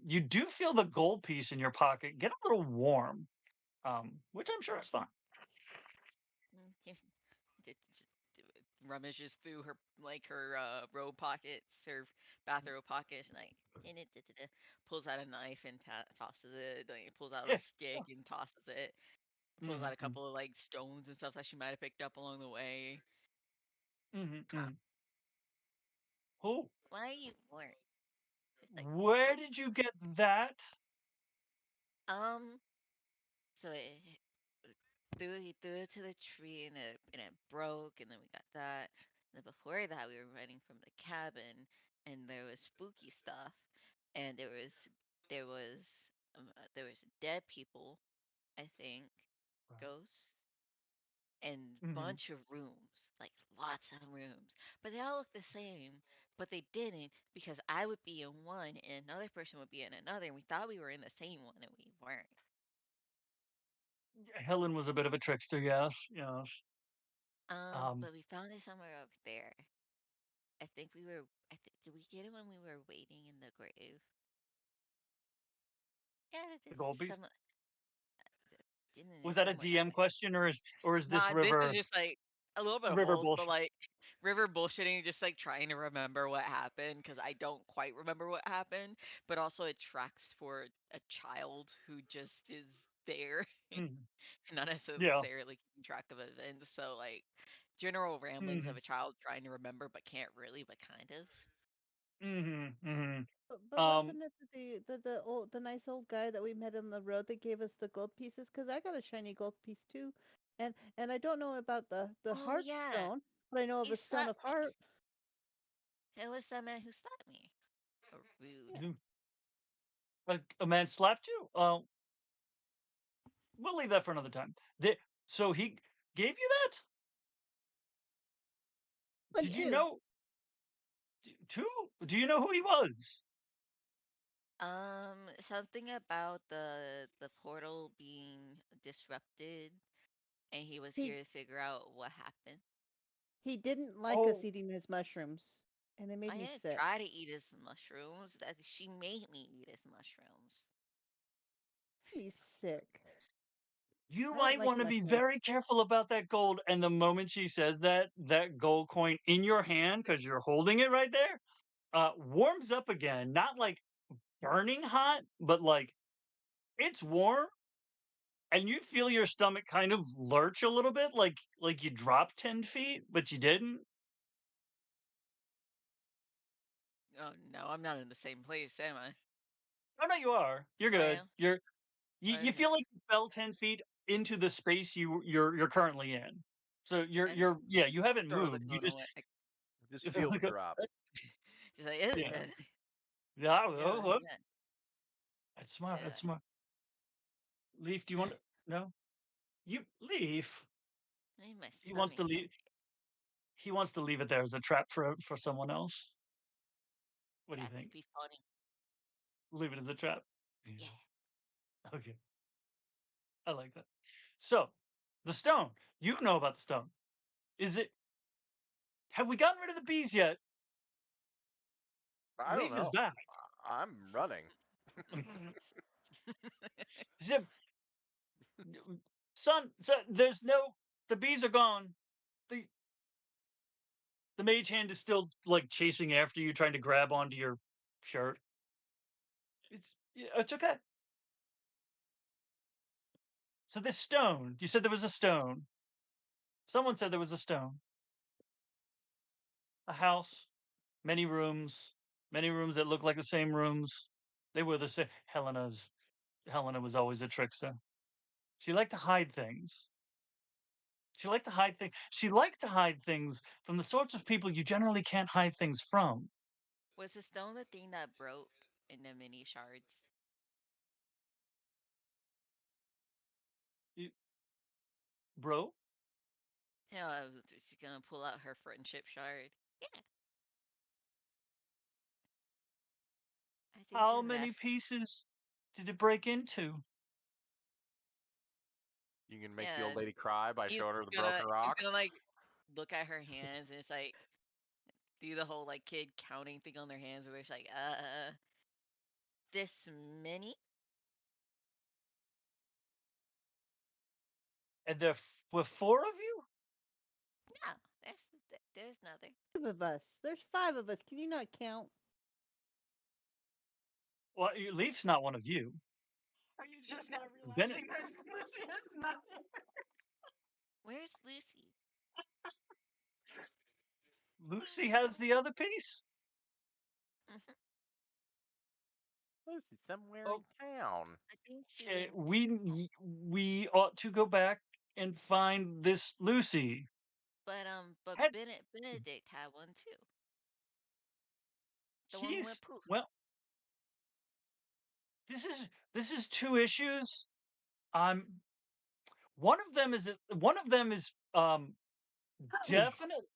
you do feel the gold piece in your pocket get a little warm, which I'm sure is fine. Rummages through her robe pockets, her bathrobe pockets, and pulls out a knife and tosses it. Pulls out a stick and tosses it. Pulls out a couple of stones and stuff that she might have picked up along the way. Oh. Why are you bored? Where did you get that? So he threw it to the tree and it broke, and then we got that. And then before that, we were running from the cabin, and there was spooky stuff, and there was dead people, I think, ghosts, and bunch of rooms, lots of rooms, but they all look the same. But they didn't, because I would be in one and another person would be in another, and we thought we were in the same one, and we weren't. Helen was a bit of a trickster, yes. But we found it somewhere up there. I think we were. Did we get it when we were waiting in the grave? Yeah, The gold piece. Didn't Was that a DM question, or is this River? This is just a little bit of River both, bullshit. but River bullshitting, just trying to remember what happened, because I don't quite remember what happened, but also it tracks for a child who just is there, not necessarily keeping track of events. So general ramblings of a child trying to remember but can't really, but kind of. But wasn't it the nice old guy that we met on the road that gave us the gold pieces? Because I got a shiny gold piece too, and I don't know about the heart stone, but I know of a stone of heart. It was the man who slapped me. Rude. A man slapped you? We'll leave that for another time. So he gave you that? Did you know? Two? Do you know who he was? Something about the portal being disrupted, and he was here to figure out what happened. He didn't like us eating his mushrooms, and it made me sick. I didn't try to eat his mushrooms. She made me eat his mushrooms. He's sick. You I might don't like want to be mushrooms. very careful about that gold. And the moment she says that gold coin in your hand, because you're holding it right there, warms up again. Not like burning hot, but like it's warm. And you feel your stomach kind of lurch a little bit, like you dropped 10 feet, but you didn't. Oh no, I'm not in the same place, am I? Oh no, you are. You're I good. am. You feel like you fell 10 feet into the space you're currently in. So you're yeah, you haven't Throw the moved. You cone just away. Just feel the like a- drop. She's like, yeah. "Ugh." Yeah, Yeah, oh, whoops. yeah, That's smart. yeah. That's smart. Leaf, do you want to no? You Leaf. Maybe my He wants stomach. to leave he wants to leave it there as a trap for someone else. What do you That think? could be funny. Leave it as a trap. Yeah. Okay. I like that. So, the stone. You know about the stone. Is it have we gotten rid of the bees yet? I don't Leaf is know. back. I'm running. Zip, son, there's no the bees are gone. The the mage hand is still like chasing after you, trying to grab onto your shirt. It's okay. So this stone, you said there was a stone. Someone said there was a stone. A house, many rooms that look like the same rooms. They were the same. Helena was always a trickster. She liked to hide things. She liked to hide things. She liked to hide things from the sorts of people you generally can't hide things from. Was the stone the thing that broke in the mini shards? You, bro, Yeah, she's gonna pull out her friendship shard. Yeah, I think how she's many left. pieces did it break into? You can make the Yeah, old lady cry by he's showing her the gonna broken he's rock. gonna like look at her hands and it's like do the whole like kid counting thing on their hands where it's like this many. And there were four of you? No, there's nothing. 5 of us. There's 5 of us. Can you not count? Well, Leaf's not one of you. Are you just now Then realizing that Lucienne's not here? Where's Lucy? Lucy has the other piece. Mhm. Lucy's somewhere Oh, in town. I think she okay, went. we ought to go back and find this Lucy. But Had Benedict had one too. The one who he's went poof. well. This is two issues. I'm one of them is definite.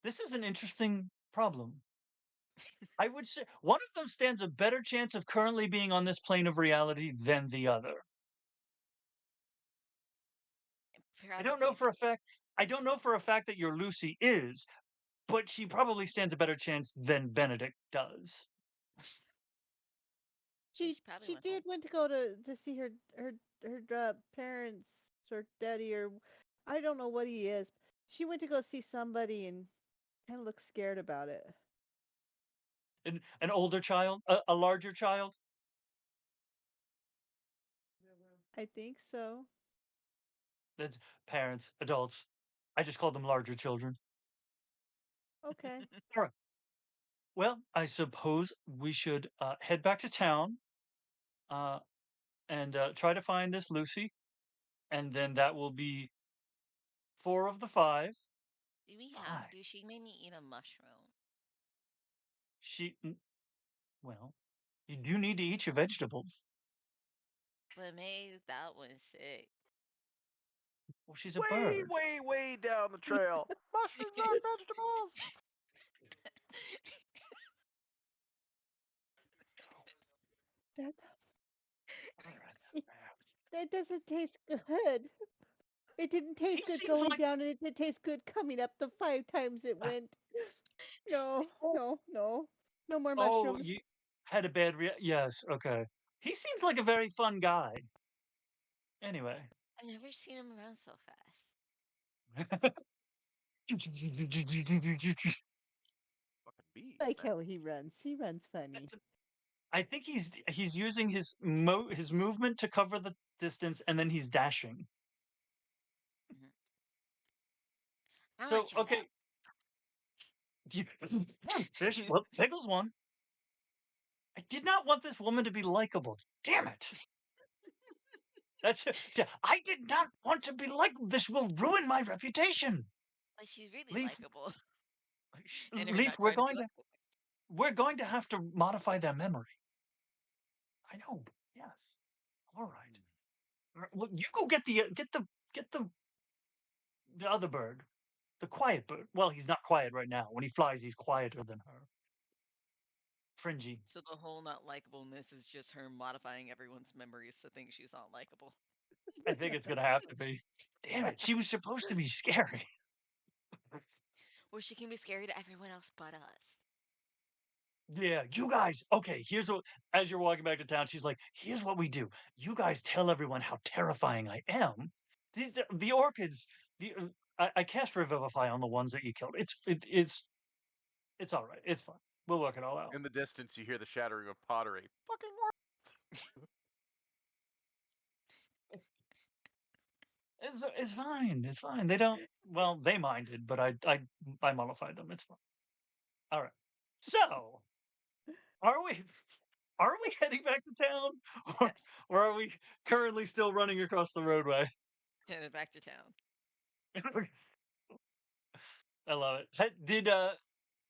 This is an interesting problem. I would say one of them stands a better chance of currently being on this plane of reality than the other. I don't know Probably. for a fact. I don't know for a fact that your Lucy is, but she probably stands a better chance than Benedict does. She probably she went did home. went to go to see her parents or daddy or I don't know what he is. She went to go see somebody and kind of looked scared about it. An older child, a larger child. I think so. That's parents, adults. I just call them larger children. Okay. All right. Well, I suppose we should head back to town uh, and try to find this Lucy, and then that will be 4 of the 5. Do we have 5. to? She made me eat a mushroom. She, well, you do need to eat your vegetables. But it made that one sick. Well, she's a bird. Way down the trail. Mushrooms aren't vegetables. That that doesn't taste good. It didn't He taste good seems going like down, and it did taste good coming up the 5 times it went. No, oh, no, no, no more oh, mushrooms. you had a bad yes, okay. He seems like a very fun guy. Anyway. I've never seen him run so fast. Fucking bees. Like man. how he runs. He runs funny. I think he's using his movement to cover the distance, and then he's dashing. I So want your okay, fish. Well, Pickles won. I did not want this woman to be likable. Damn it! I did not want to be likable. This will ruin my reputation. Like, she's really Leaf, likable. And her Leaf, not trying to be likable. we're going to have to modify their memory. I know. Yes. All right. Look, you go get the other bird, the quiet bird. Well, he's not quiet right now. When he flies, he's quieter than her. Fringy. So the whole not likableness is just her modifying everyone's memories to think she's not likable. I think it's gonna have to be. Damn it! She was supposed to be scary. Well, she can be scary to everyone else but us. Yeah, you guys. Okay, here's what. As you're walking back to town, she's like, "Here's what we do. You guys tell everyone how terrifying I am. The orchids. I cast Revivify on the ones that you killed. It's all right. It's fine. We'll work it all out." In the distance, you hear the shattering of pottery. Fucking what? It's fine. It's fine. They don't. Well, they minded, but I mollified them. It's fine. All right. So, are we heading back to town, or, Yes. or are we currently still running across the roadway? Headed back to town. I love it.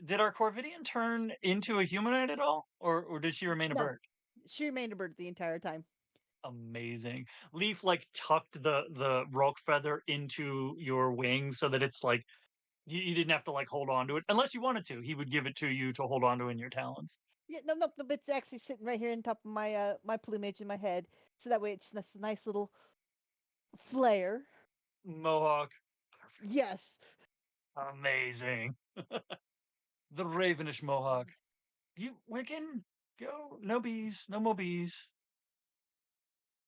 Did our Corvidian turn into a humanoid at all, or did she remain a No. bird? She remained a bird the entire time. Amazing. Leaf like tucked the rock feather into your wing so that it's like you didn't have to like hold on to it unless you wanted to. He would give it to you to hold on to in your talons. Yeah, no, it's actually sitting right here on top of my my plumage in my head, so that way it's just a nice little flare. Mohawk. Perfect. Yes. Amazing. The ravenish mohawk. You Wiccan, go. No bees, no more bees.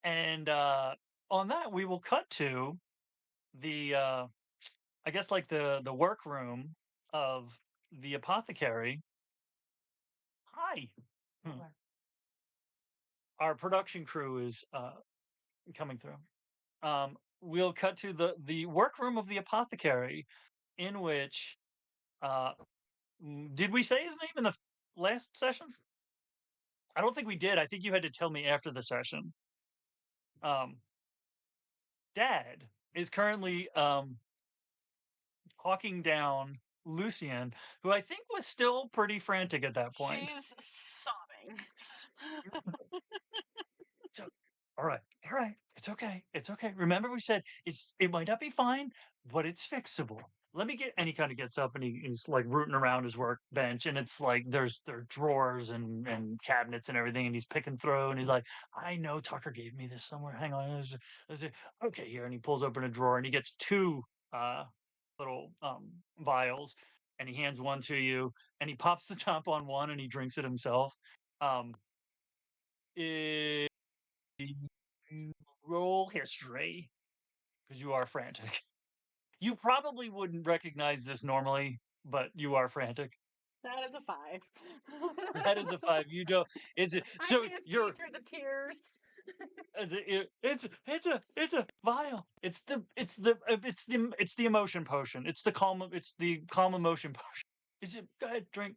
And on that, we will cut to the I guess like the workroom of the apothecary. Hi. Our production crew is coming through. We'll cut to the workroom of the apothecary, in which did we say his name in the last session? I don't think we did. I think you had to tell me after the session. Dad is currently hawking down Lucienne, who I think was still pretty frantic at that point. She's sobbing. So, all right, it's okay. Remember, we said it might not be fine, but it's fixable. Let me get. And he kind of gets up and he's like rooting around his workbench, and it's like there are drawers and cabinets and everything, and he's picking through, and he's like, I know Tucker gave me this somewhere. Hang on, okay here, and he pulls open a drawer and he gets two little vials, and he hands one to you, and he pops the top on one and he drinks it himself. Roll history because you are frantic. You probably wouldn't recognize this normally, but you are frantic. That is a 5. That is a 5. You don't. So I can't you're. see through the tears. It's a vial. It's the emotion potion. It's the calm emotion potion. Is it? Go ahead, drink.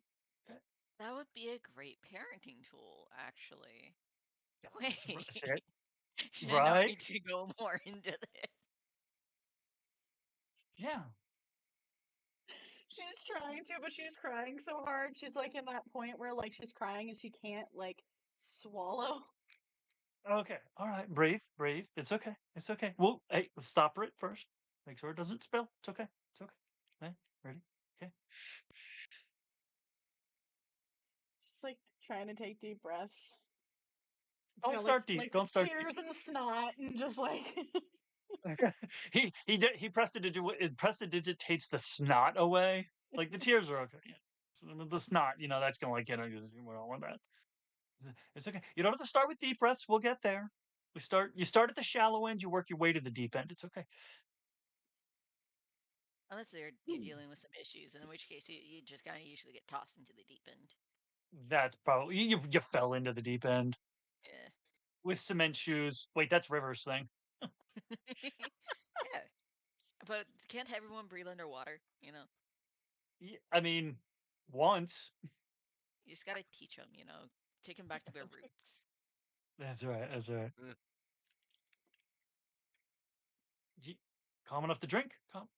That would be a great parenting tool, actually. Wait. Should I need to go more into this? Yeah. She's trying to, but she's crying so hard. She's like in that point where like she's crying and she can't like swallow. Okay. All right. Breathe. It's okay. Well, hey, stop it first. Make sure it doesn't spill. It's okay. Okay. Ready? Okay. She's like trying to take deep breaths. Don't start deep. Like Don't start tears and snot and just like. he prestidigitates the snot away. Like the tears are okay. So the snot, that's gonna like we don't want that. It's okay. You don't have to start with deep breaths. We'll get there. You start at the shallow end. You work your way to the deep end. It's okay. Unless you're dealing with some issues, in which case you just kind of usually get tossed into the deep end. That's probably you fell into the deep end Yeah. with cement shoes. Wait, that's River's thing. Yeah. But can't everyone breathe underwater? You know, I mean, once. you just gotta teach them. You know, take them back to their roots. That's right. That's right. Mm. Calm enough to drink. Calm.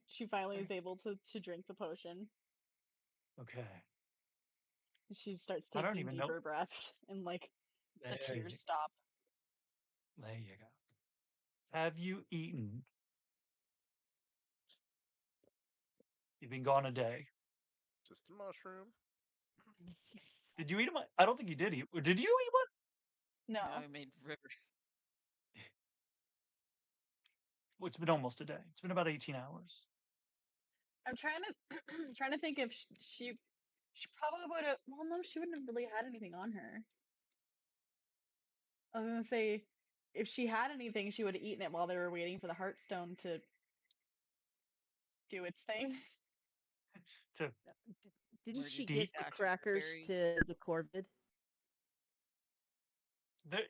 She finally is able to drink the potion. Okay. She starts I don't taking even know. deeper breaths, and like the There you, tears stop. there you go. Have you eaten? You've been gone a day. Just a mushroom. Did you eat them? I don't think you did eat. Did you eat one? No, I made River. Well, it's been almost a day. It's been about 18 hours. I'm trying to trying to think if she probably would have. Well, no, she wouldn't have really had anything on her. I was gonna say, if she had anything, she would have eaten it while they were waiting for the Heartstone to do its thing. To Didn't Where'd she you get eat the that? crackers Berry? to the corvid?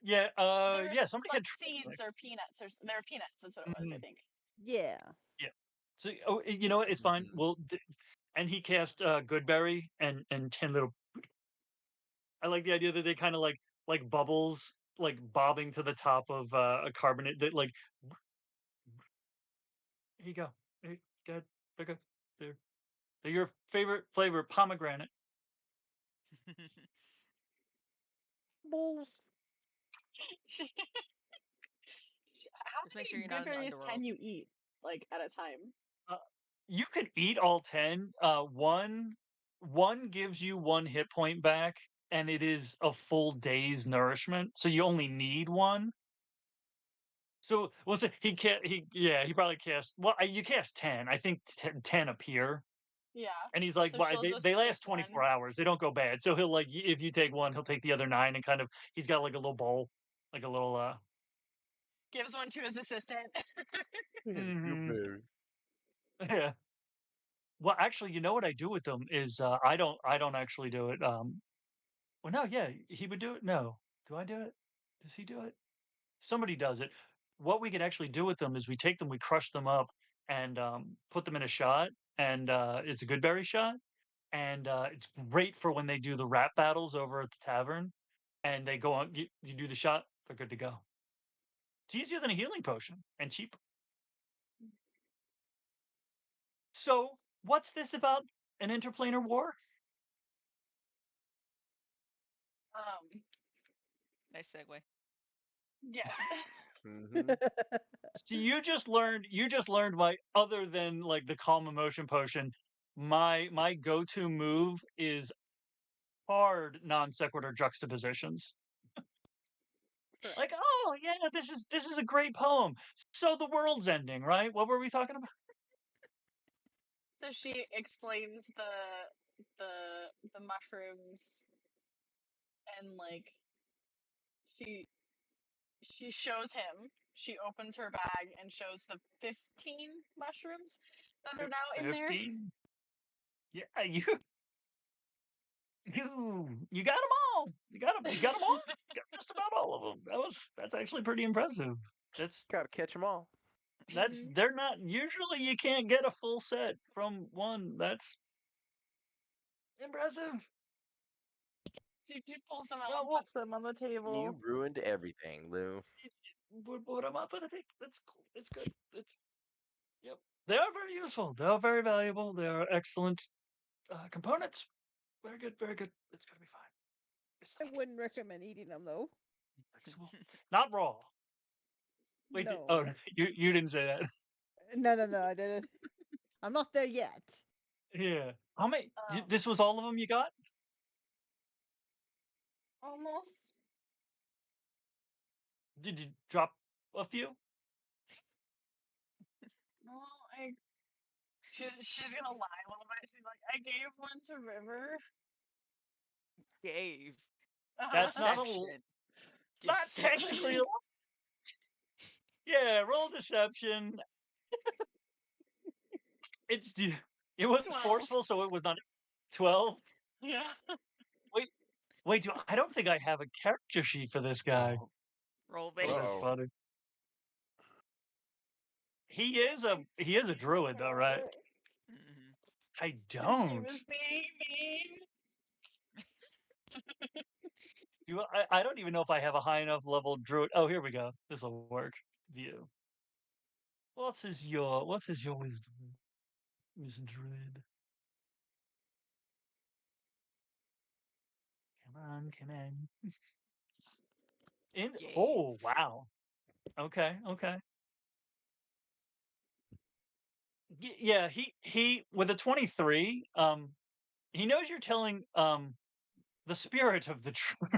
yeah, There yeah. was Somebody like had seeds or peanuts, or there were peanuts. That's what it was, I think. Yeah. Yeah. So, you know what? It's fine. Mhm. Well, and he cast Goodberry and 10 little. I like the idea that they kind of like bubbles like bobbing to the top of a carbonate that like. Here you go. Hey, good. They're good. They're your favorite flavor, pomegranate. Bulls. How Just make sure many you're not good in the berries underworld. can you eat, like, at a time? Uh, you can eat all 10. One gives you 1 hit point back, and it is a full day's nourishment. So you only need one. So we'll say he can't. He probably cast. Well, you cast 10. I think 10 appear. Yeah. And he's like, So well, she'll just they take last 24 one. hours. They don't go bad. So he'll like, if you take one, he'll take the other 9 and kind of, he's got like a little bowl, like a little, Gives one to his assistant. Here's mhm. blueberry. Yeah. Well, actually, you know what I do with them is I don't actually do it. Well, no, yeah, he would do it. No, do I do it? Does he do it? Somebody does it. What we could actually do with them is we take them, we crush them up, and put them in a shot, and it's a good berry shot, and it's great for when they do the rap battles over at the tavern, and they go on. You do the shot, they're good to go. It's easier than a healing potion and cheaper. So, what's this about an interplanar war? Nice segue. Yeah. Mhm. So you just learned my other than like the calm emotion potion, my go-to move is hard non sequitur juxtapositions. Like, oh yeah, this is a great poem. So the world's ending, right? What were we talking about? So she explains the mushrooms, and like she she shows him. She opens her bag and shows the 15 mushrooms that are now in there. 15. Yeah, you got them all. You got them. You got them all. You got just about all of them. That's actually pretty impressive. That's Gotta catch them all. Mhm. they're not usually you can't get a full set from one. That's impressive. She pulls them out Well, and puts them on the table. You ruined everything, Lou. put them up, but I think that's cool. It's good. It's yep. They are very useful. They are very valuable. They are excellent components. Very good. Very good. It's gonna be fine. It's I not wouldn't recommend eating them though. fixable. Not raw. Wait. No. You didn't say that. No, I didn't. I'm not there yet. Yeah. How many? Um, This was all of them you got? Almost. Did you drop a few? No, she's gonna lie a little bit. She's like, I gave one to River. Gave. That's not a. Deception. Not technically. Yeah, roll deception. It was 12. forceful, so it was not 12. Yeah. Wait, I don't think I have a character sheet for this guy. Roll Oh, that's Uh-oh. funny. He is a druid though, right? Mhm. I She don't. was being mean. I don't even know if I have a high enough level druid. Oh, here we go. This will work. View. What is your wisdom, Miss Druid? Come on. Gave. Oh, wow. Okay. Yeah, he with a 23, he knows you're telling the spirit of the truth.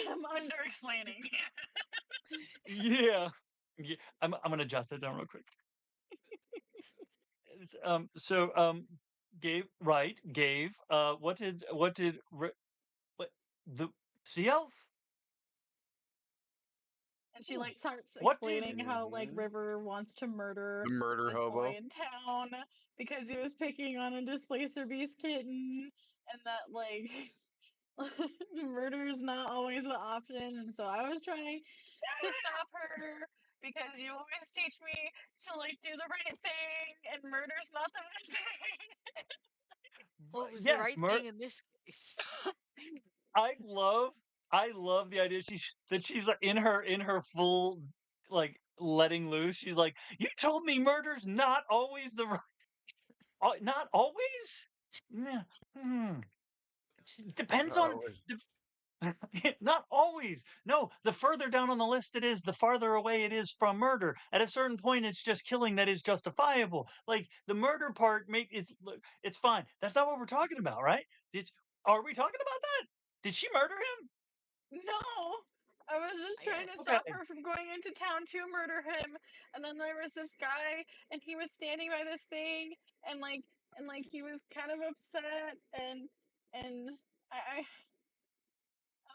I'm under-explaining. Yeah. I'm gonna jot that down real quick. Gave what the sea elf? And she like starts What did explaining how like River wants to murder The murder this hobo. boy in town because he was picking on a displacer beast kitten, and that like murder is not always the option. And so I was trying to stop her because you always teach me to like do the right thing, and murder's not the right thing. What was the yes, right thing in this case? I love the idea she's like in her full like letting loose. She's like, you told me murder's not always the right, not always. Nah, Depends Not on always. not always. No, the further down on the list it is, the farther away it is from murder. At a certain point, it's just killing that is justifiable. Like the murder part, it's fine. That's not what we're talking about, right? Are we talking about that? Did she murder him? No, I was just trying to stop her from going into town to murder him. And then there was this guy, and he was standing by this thing, and like he was kind of upset, and I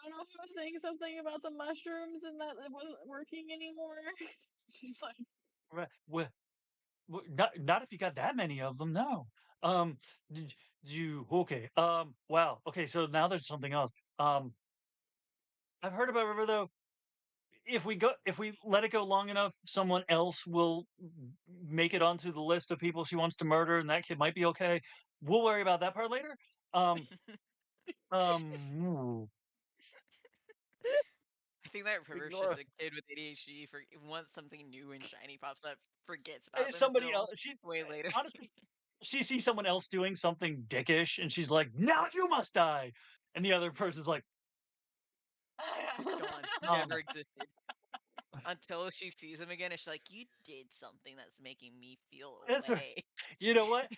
don't know if he was saying something about the mushrooms and that it wasn't working anymore. She's like, Right. Well, not if you got that many of them. No. Did you? Okay. Wow. Okay. So now there's something else. I've heard about River though. If we let it go long enough, someone else will make it onto the list of people she wants to murder, and that kid might be okay. We'll worry about that part later. Ooh. I think that River's Ignore- just a kid with ADHD. For once something new and shiny pops up, forgets about them Somebody until else. She way later. honestly, she sees someone else doing something dickish, and she's like, "Now you must die," and the other person's like, Gone. Never existed. Until she sees him again, and she's like, "You did something that's making me feel That's right. away." You know what?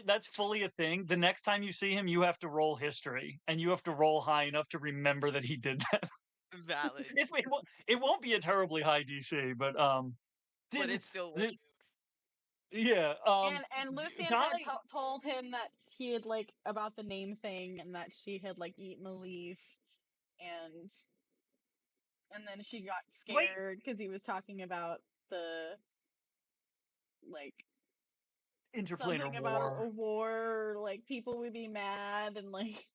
That's fully a thing. The next time you see him, you have to roll history, and you have to roll high enough to remember that he did that. Valid. It won't be a terribly high DC, but But it still did- works. yeah. and Lucienne Guy, had told him that he had like about the name thing, and that she had like eaten a leaf, and then she got Wait. scared because he was talking about the like interplanar something about war. a war, like people would be mad, and like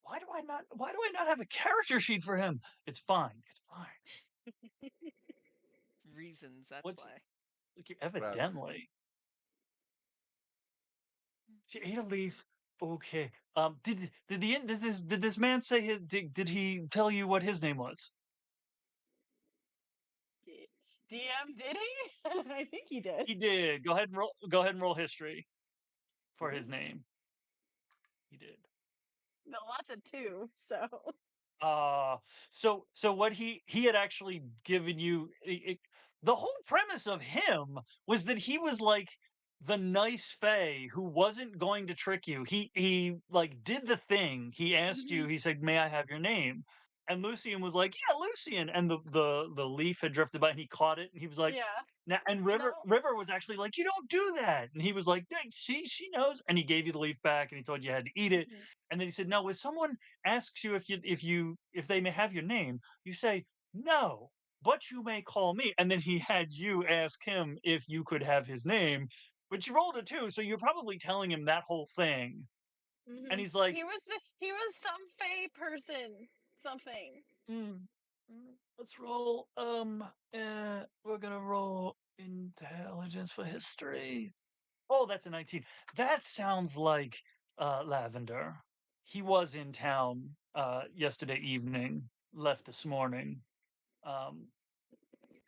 Why do I not have a character sheet for him? It's fine. Reasons, that's What's why. evidently she ate a leaf. Okay. Did this man say did he tell you what his name was? DM did he? I think he did. He did. Go ahead and roll history for his name. He did. No, lots of two. So So what he had actually given you the whole premise of him was that he was like the nice fae who wasn't going to trick you. He like did the thing. He asked you, he said, "May I have your name?" And Lucienne was like, "Yeah, Lucienne," and the leaf had drifted by, and he caught it, and he was like, Yeah. "Now." And River was actually like, "You don't do that," and he was like, "Hey, see, she knows," and he gave you the leaf back, and he told you had to eat it, and then he said, "No, if someone asks you if they may have your name, you say no, but you may call me," and then he had you ask him if you could have his name, but you rolled a 2, so you're probably telling him that whole thing, and he's like, he was some fae person, something. Let's roll. We're gonna roll intelligence for history. Oh, that's a 19. That sounds like Lavender. He was in town yesterday evening. Left this morning. Um,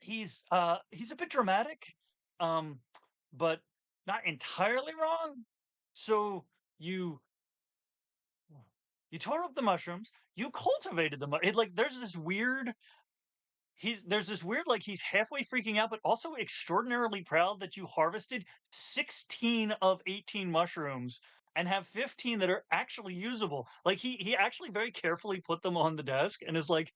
he's a bit dramatic, but not entirely wrong. So you tore up the mushrooms. You cultivated them. There's this weird like he's halfway freaking out, but also extraordinarily proud that you harvested 16 of 18 mushrooms and have 15 that are actually usable. Like he actually very carefully put them on the desk and is like,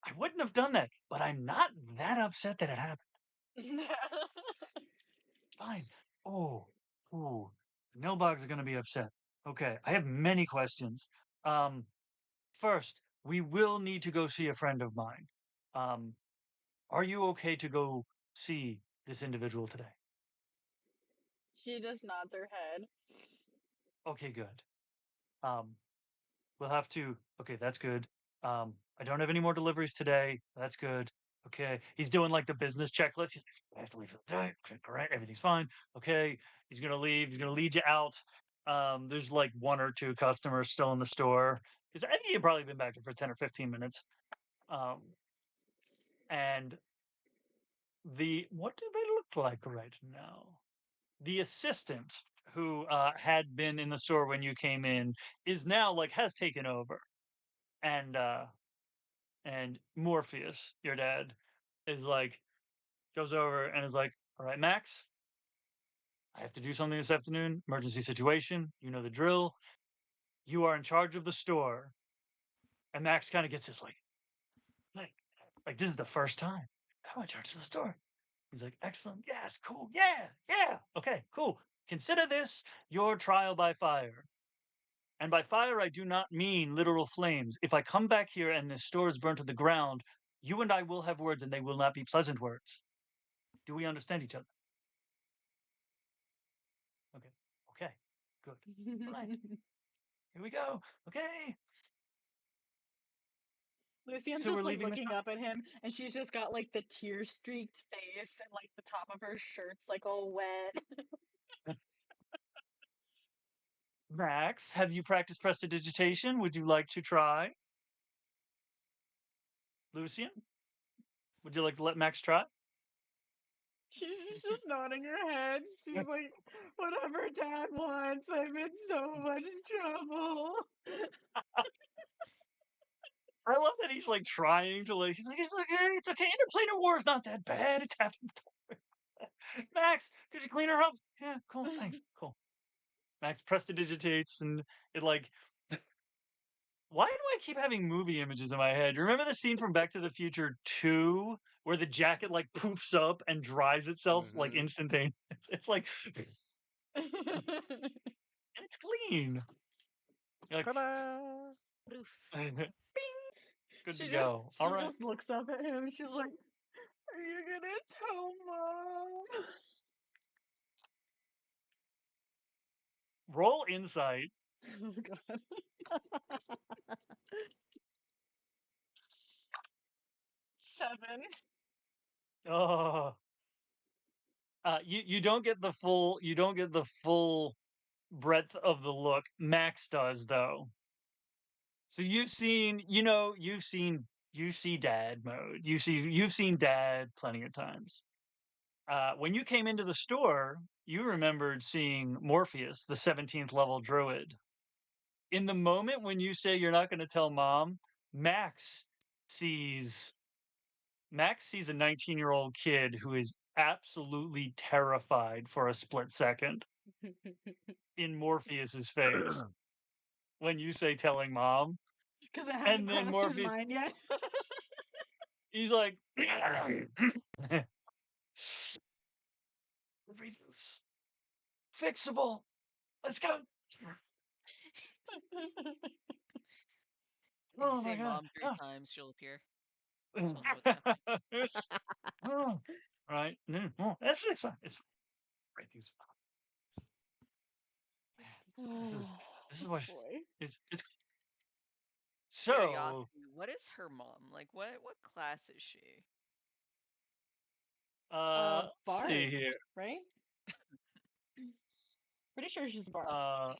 I wouldn't have done that, but I'm not that upset that it happened. Fine. Oh, the Nilbogs are gonna be upset. Okay, I have many questions. First, we will need to go see a friend of mine. Are you okay to go see this individual today? She just nods her head. Okay, good. We'll have to. Okay, that's good. I don't have any more deliveries today. That's good. Okay, he's doing like the business checklist. He's like, I have to leave for the day. Okay, great, everything's fine. Okay, he's gonna leave. He's gonna lead you out. There's like 1 or 2 customers still in the store because I think he'd probably been back there for 10 or 15 minutes. And what do they look like right now? The assistant who had been in the store when you came in is now like has taken over, and Morpheus, your dad, is like goes over and is like, "All right, Max, I have to do something this afternoon. Emergency situation. You know the drill. You are in charge of the store." And Max kind of gets this like, like this is the first time I'm in charge of the store. He's like, "Excellent. Yes, cool. Yeah. Okay, cool. Consider this your trial by fire. And by fire, I do not mean literal flames. If I come back here and this store is burnt to the ground, you and I will have words and they will not be pleasant words. Do we understand each other?" Okay, good. Right. Here we go. Okay. Lucienne's So we're just like leaving this. looking up at him, and she's just got like the tear streaked face, and like the top of her shirt's like all wet. Max, have you practiced prestidigitation? Would you like to try? Lucienne, would you like to let Max try? She's just nodding her head. She's like, whatever Dad wants. I'm in so much trouble. I love that he's like trying to like. He's like, it's okay. Interplanar war is not that bad. It's happened. Max, could you clean her up? Yeah, cool. Thanks. Cool. Max prestidigitates and it like. Why do I keep having movie images in my head? Remember the scene from Back to the Future 2 where the jacket like poofs up and dries itself like instantaneously? It's like, and it's clean. You're like, good to go. She All right. just looks up at him. She's like, "Are you gonna tell Mom?" Roll insight. Oh God. 7. Oh. You don't get the full breadth of the look. Max does though. So you've seen, you see dad mode. You've seen dad plenty of times. When you came into the store, you remembered seeing Morpheus, the 17th level druid. In the moment when you say you're not going to tell Mom, Max sees a 19-year-old kid who is absolutely terrified for a split second in Morpheus's face when you say telling Mom. Because it hadn't crossed Morpheus, his mind yet. he's like, everything's fixable. Let's go. If you Oh say my god. mom 3 times, she'll appear. Right. No, that's fine. It's fine. Everything's fine. This is what it's so. Curiosity, what is her mom? Like, what class is she? Let's Bard, see here. right? Pretty sure she's a bard.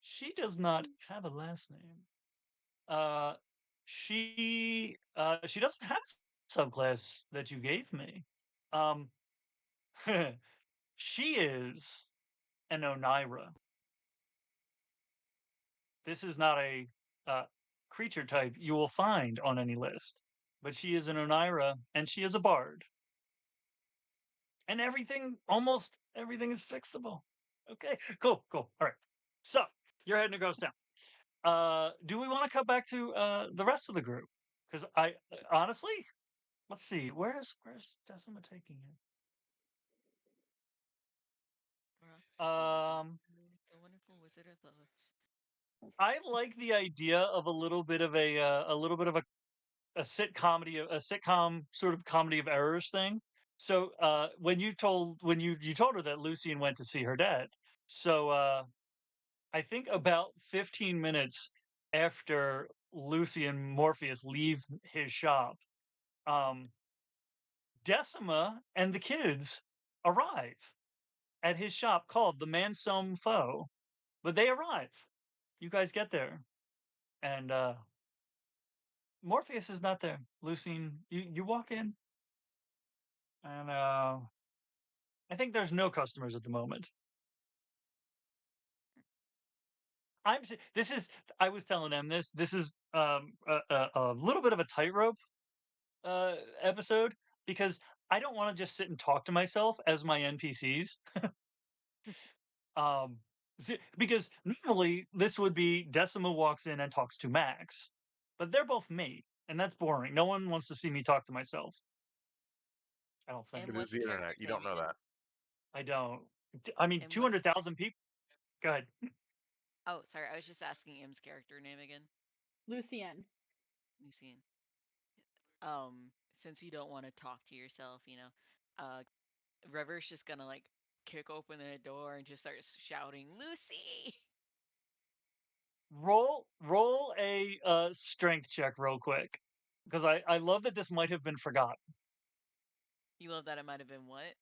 She does not have a last name. She doesn't have a subclass that you gave me. She is an Onira. This is not a creature type you will find on any list, but she is an Onira and she is a bard. And almost everything is fixable. Okay, cool. All right. So you're heading to Ghost Town. Do we want to cut back to the rest of the group? Because I honestly, let's see, where's Decima taking it? The Wonderful Wizard of Oz. I like the idea of a little bit of a sitcom sort of comedy of errors thing. So when you told her that Lucienne went to see her dad, so I think about 15 minutes after Lucy and Morpheus leave his shop, Decima and the kids arrive at his shop called the Mansom Foe. But they arrive. You guys get there. And Morpheus is not there. Lucienne, you walk in. And I think there's no customers at the moment. I was telling them this is a little bit of a tightrope episode because I don't want to just sit and talk to myself as my NPCs. Because normally this would be Decima walks in and talks to Max, but they're both me, and that's boring. No one wants to see me talk to myself. I don't think. It is the internet. You don't know that. I don't. I mean, 200,000 people. Go ahead. Oh, sorry. I was just asking Im's character name again. Lucienne. Since you don't want to talk to yourself, River's just gonna like kick open the door and just start shouting, "Lucy!" Roll a strength check real quick, because I love that this might have been forgotten. You love that it might have been what?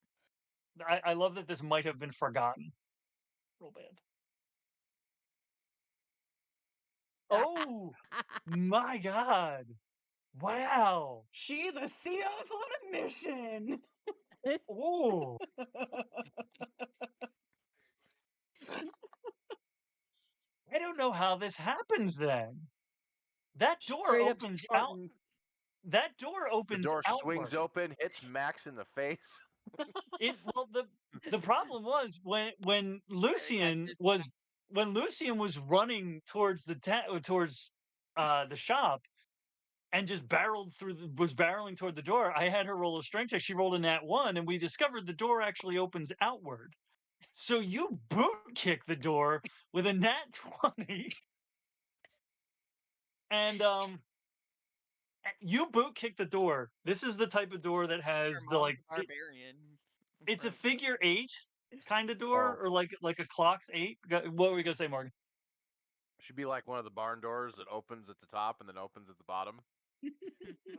I love that this might have been forgotten. Roll bad. Oh my god! Wow! She's a thief on a mission. Oh. I don't know how this happens then. That door opens out. That door opens. The door outward. swings open, hits Max in the face. The problem was when Lucienne was running towards the shop and just was barreling toward the door. I had her roll a strength check. She rolled a nat 1, and we discovered the door actually opens outward. So you boot kick the door with a nat 20, and you boot kick the door. This is the type of door that has the barbarian. It's a figure 8 kind of door, or like a clock's 8. What were we gonna say, Morgan? Should be like one of the barn doors that opens at the top and then opens at the bottom.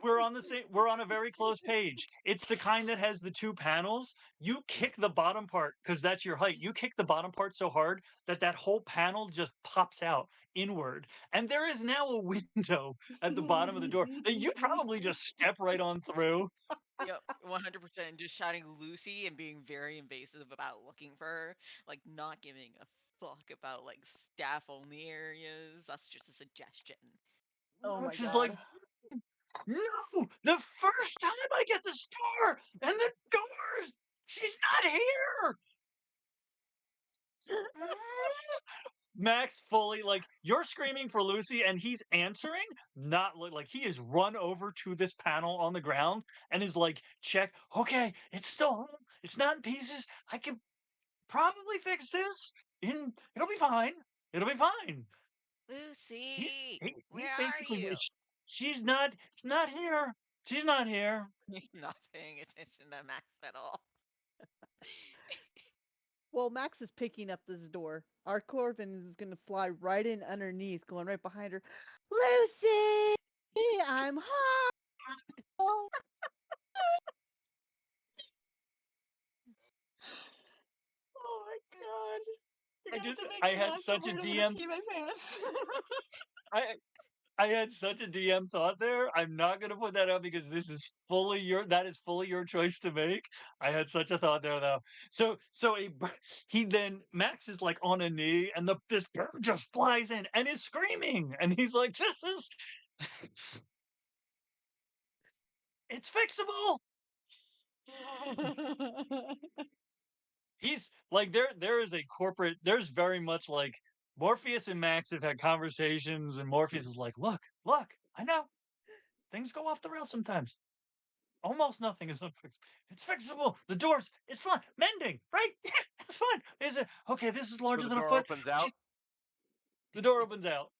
We're on a very close page. It's the kind that has the 2 panels. You kick the bottom part because that's your height. You kick the bottom part so hard that whole panel just pops out inward, and there is now a window at the bottom of the door that you probably just step right on through. Yep, 100%. Just shouting Lucy and being very invasive about looking for her, like not giving a fuck about like staff only areas. That's just a suggestion. Oh my god! She's like, no, the first time I get the store and the doors, she's not here. Max fully like you're screaming for Lucy and he's answering, not like he is run over to this panel on the ground and is like, check, okay, it's still home, it's not in pieces. I can probably fix this. It'll be fine. It'll be fine. Lucy, He's where are basically you? she's not here. She's not here. He's not paying attention to Max at all. Well, Max is picking up this door. Our Corvin is gonna fly right in underneath, going right behind her. Lucy, I'm home. Oh my god! You're gonna have to make I me had laugh so such a hard I'm gonna DM. pee my pants. I had such a DM thought there. I'm not gonna put that up because this is fully your choice to make. I had such a thought there though. So he then Max is like on a knee and this bird just flies in and is screaming and he's like, this is it's fixable. He's like there is a corporate there's very much like Morpheus and Max have had conversations and Morpheus is like, look, I know things go off the rails sometimes. Almost nothing is unfixable. It's fixable. The doors, it's fine. Mending, right? It's fine. Is it okay? This is larger So the than a door foot. opens out. The door opens out.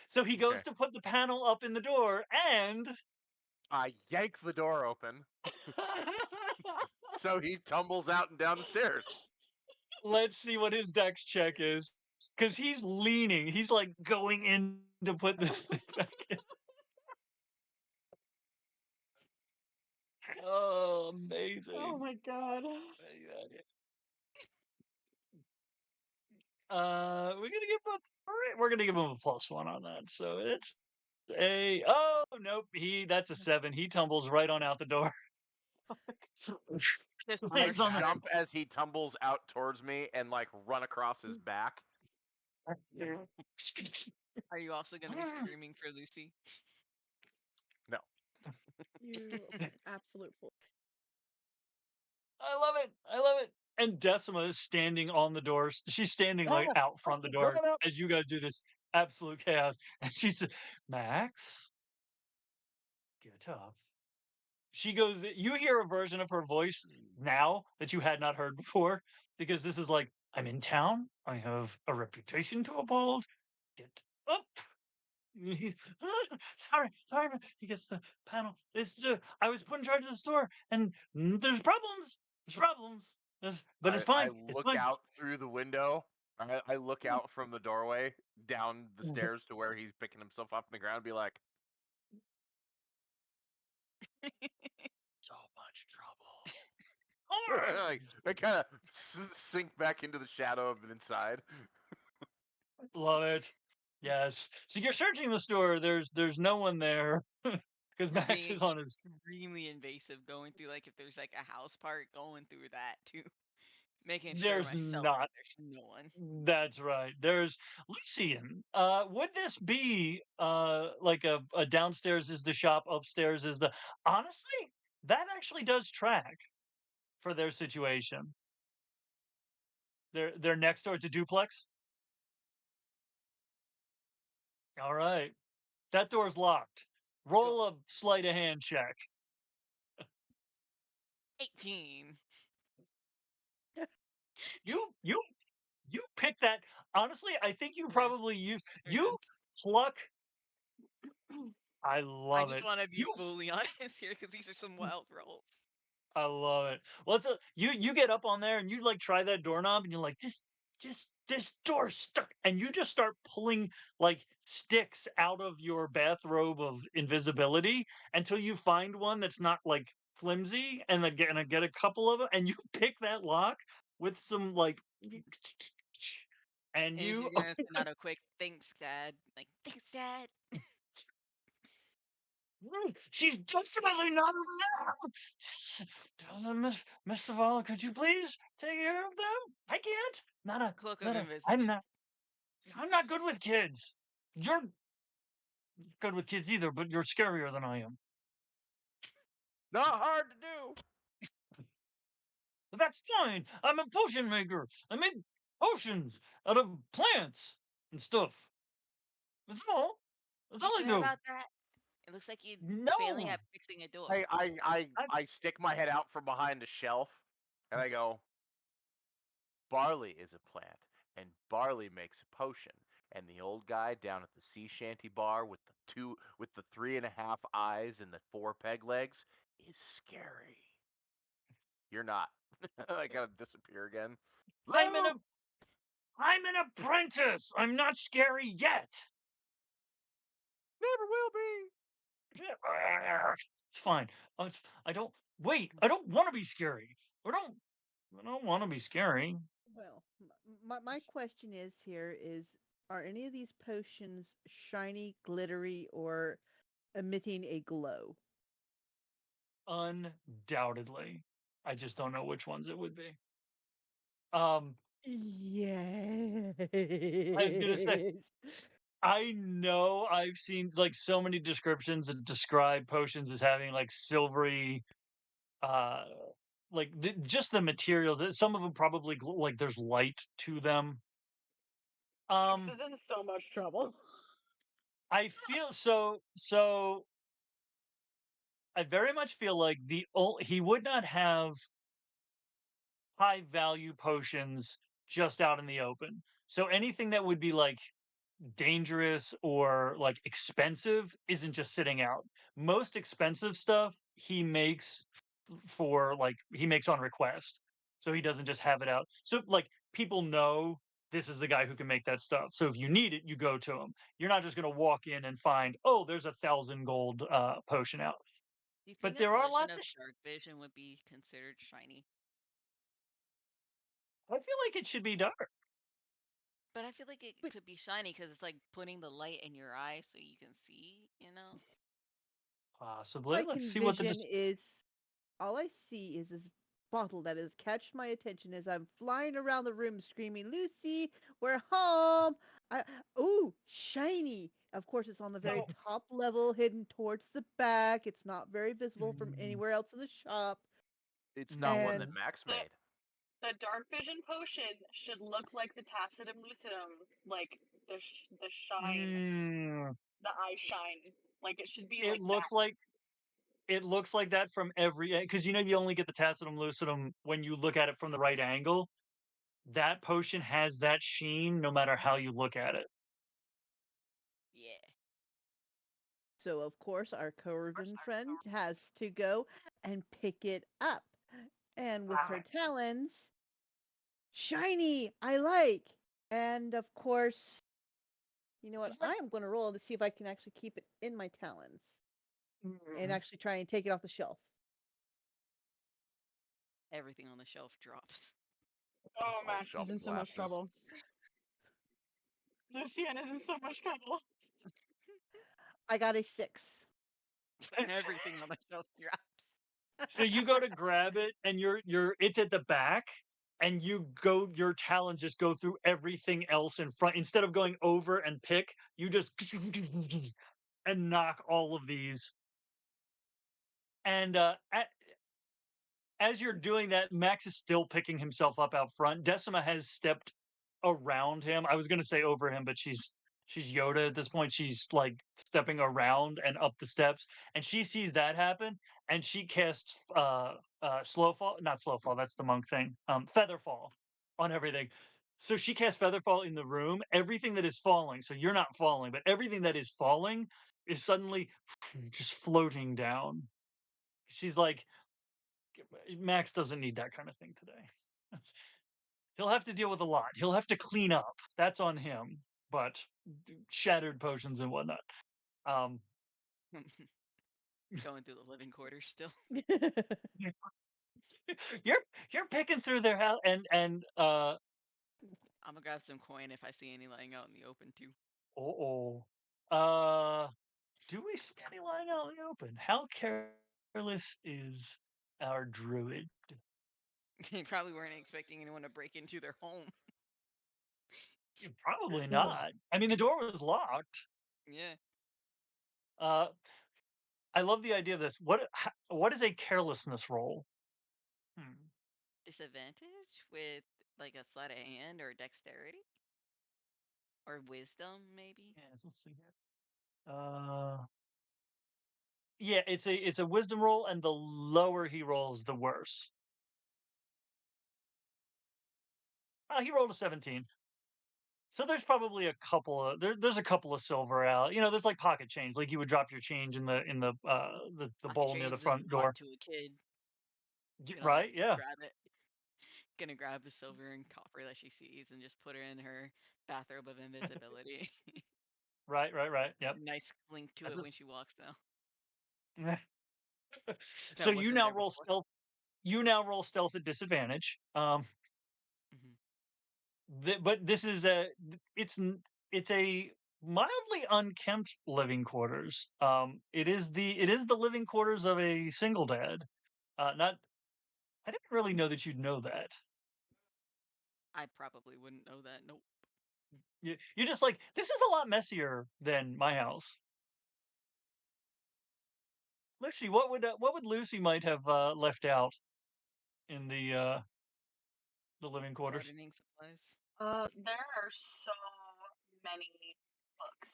So he goes Okay. to put the panel up in the door, and I yank the door open, so he tumbles out and down the stairs. let's see what his dex check is. Because he's leaning. He's like going in to put this thing back in. Oh, amazing. Oh my god. We're gonna give him a +1 on that. So it's nope, that's a 7. He tumbles right on out the door. Just I Legs on the- jump as he tumbles out towards me and like run across his back. Are you also gonna be screaming for Lucy? No. You absolute fool. I love it. And Decima is standing on the doors. She's standing like out front the door as you guys do this absolute chaos. And she said, Max, get up. She goes, you hear a version of her voice now that you had not heard before, because this is like, I'm in town. I have a reputation to uphold. Get up. Sorry. He gets the panel. I was put in charge of the store, and there's problems. But it's fine. I look out through the window. I look out from the doorway down the stairs to where he's picking himself up from the ground and be like, so much trouble. Like, I kind of sink back into the shadow of the inside. Love it. Yes. So you're searching the store. There's no one there because Max Being is on his. extremely invasive, going through like if there's like a house part, going through that too, making sure There's myself not. there's no one. That's right. There's Lucienne. Would this be like a downstairs is the shop, upstairs is the honestly, that actually does track for their situation. They're next door to duplex. All right. That door's locked. Roll a sleight of hand check. 18. You pick that. Honestly, I think you probably you pluck. I love it. I just want to be fully honest here because these are some wild rolls. I love it. Well, you get up on there and you like try that doorknob and you're like this door's stuck, and you just start pulling like sticks out of your bathrobe of invisibility until you find one that's not like flimsy, and then get a couple of them, and you pick that lock with some like, and you She's gonna send out a quick thanks, Dad. Like thanks, Dad. She's definitely not over there. Miss Savala, could you please take care of them? I can't. Cloak of invisibility. I'm not good with kids. You're good with kids either, but you're scarier than I am. Not hard to do. That's fine. I'm a potion maker. I make potions out of plants. and stuff. That's all. That's all I Sure do. about that? It looks like you're failing No. at fixing a door. I stick my head out from behind a shelf, and I go, barley is a plant, and barley makes a potion. And the old guy down at the sea shanty bar with the 3.5 eyes and the 4 peg legs is scary. You're not. I gotta disappear again. I'm Luke! an apprentice. I'm not scary yet. Never will be. It's fine. I don't want to be scary. I don't want to be scary. Well, my question is here is, are any of these potions shiny, glittery, or emitting a glow? Undoubtedly. I just don't know which ones it would be. Yes. I was gonna say, I know I've seen like so many descriptions that describe potions as having like silvery, uh, like just the materials. Some of them probably like there's light to them. Max is in so much trouble. I feel so. I very much feel like he would not have high value potions just out in the open. So anything that would be like dangerous or like expensive isn't just sitting out. Most expensive stuff he makes he makes on request. So he doesn't just have it out. So like people know this is the guy who can make that stuff. So if you need it, you go to him. You're not just going to walk in and find, oh, there's 1,000 gold potion out. Do you But think a there are potion lots of of. dark vision would be considered shiny? I feel like it should be dark. But I feel like it could be shiny because it's like putting the light in your eye so you can see, you know? Possibly. I Let's can see what the. vision is, all I see is this bottle that has catched my attention as I'm flying around the room screaming, "Lucy, we're home!" Ooh, shiny. Of course, it's on the very So- top level, hidden towards the back. It's not very visible from anywhere else in the shop. It's not one that And Max made. The dark vision potion should look like the tacitum lucidum, like the shine, Mm, the eye shine. Like it should be it like looks that. like it looks like that from every because you only get the tacitum lucidum when you look at it from the right angle. That potion has that sheen no matter how you look at it. Yeah. so, of course, our Corvin friend has to go and pick it up. And with her talons, shiny, I like. And of course, you know what? It's like- I'm going to roll to see if I can actually keep it in my talons and Mm, actually try and take it off the shelf. Everything on the shelf drops. Oh, Oh, Max shelf is in so much collapses. trouble. Lucienne is in so much trouble. I got a 6. Everything on the shelf drops. so you go to grab it and it's at the back and your talons just go through everything else in front instead of going over and pick, you just and knock all of these. And as you're doing that, Max is still picking himself up out front. Decima has stepped around him. I was going to say over him, but she's Yoda at this point. She's like stepping around and up the steps, and she sees that happen, and she casts slow fall, not slow fall. That's the monk thing. Feather fall on everything. So she casts feather fall in the room. Everything that is falling. So you're not falling, but everything that is falling is suddenly just floating down. She's like, Max doesn't need that kind of thing today. He'll have to deal with a lot. He'll have to clean up. That's on him. But shattered potions and whatnot. Going through the living quarters still. You're picking through their house and I'm gonna grab some coin if I see any lying out in the open too. do we see any lying out in the open? How careless is our druid? They probably weren't expecting anyone to break into their home. Probably not. I mean, the door was locked. Yeah. I love the idea of this. What is a carelessness roll? Disadvantage with like a sleight of hand or dexterity? Or wisdom, maybe? Yes, let's see here. Yeah, it's a wisdom roll, and the lower he rolls, the worse. He rolled a 17. So there's probably a couple of there's a couple of silver out. You know, there's like pocket change. Like you would drop your change in the bowl near the front door. To a kid. Right? Yeah. Grab it. Gonna grab the silver and copper that she sees and just put her in her bathrobe of invisibility. Right. Yep. Nice link to it when she walks now. So you now roll stealth. You now roll stealth at disadvantage. But this is it's a mildly unkempt living quarters. It is the living quarters of a single dad. Not I didn't really know that you'd know that. I probably wouldn't know that. Nope. You're just like, this is a lot messier than my house. Lucy, what would Lucy might have left out in the living quarters? Gardening supplies. There are so many books.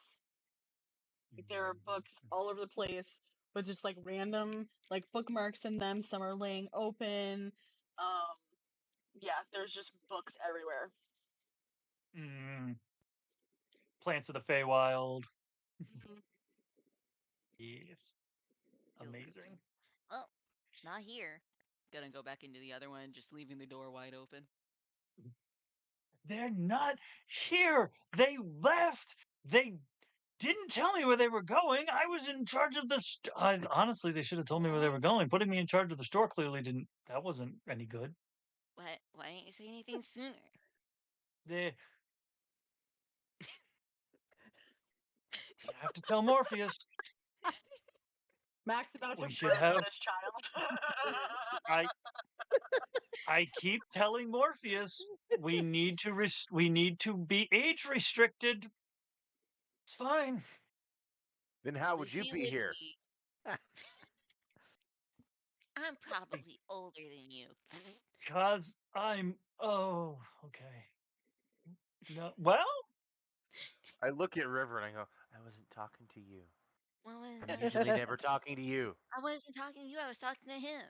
Like, there are books all over the place with just like random like bookmarks in them. Some are laying open. Yeah, there's just books everywhere. Plants of the Feywild. Mhm. Yes. Amazing. Oh, not here. Gonna go back into the other one, just leaving the door wide open. They're not here. They left. They didn't tell me where they were going. I was in charge of the honestly, they should have told me where they were going. Putting me in charge of the store clearly didn't. That wasn't any good. Why didn't you say anything sooner? They. You have to tell Morpheus. Max about We to should burn have. this child. I keep telling Morpheus we need to be age restricted. It's fine. Then how would you be here? I'm probably older than you. Cause I'm. Oh, okay. No, well. I look at River and I go, I wasn't talking to you. Well, I'm usually never talking to you. I wasn't talking to you. I was talking to him.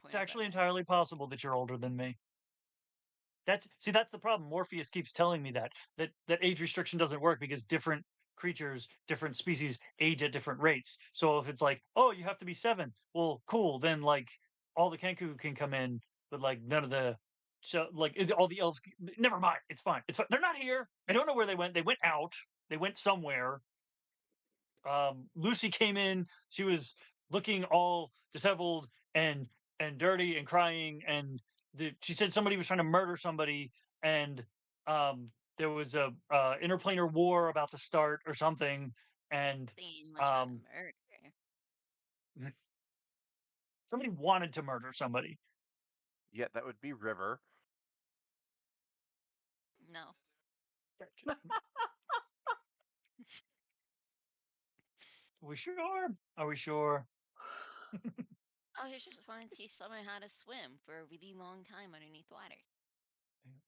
It's actually entirely possible that you're older than me. That's the problem. Morpheus keeps telling me that age restriction doesn't work because different creatures, different species age at different rates. So if it's like, oh, you have to be 7, well, cool. Then like all the Kenku can come in, but like none of the all the elves. Never mind. It's fine. It's fine. They're not here. I don't know where they went. They went out. They went somewhere. Lucy came in. She was looking all disheveled and dirty and crying, and she said somebody was trying to murder somebody, and there was a interplanar war about to start or something, and somebody wanted to murder somebody. Yeah, that would be River. No. Are we sure? Are we sure? I was just wanting to teach someone how to swim for a really long time underneath water.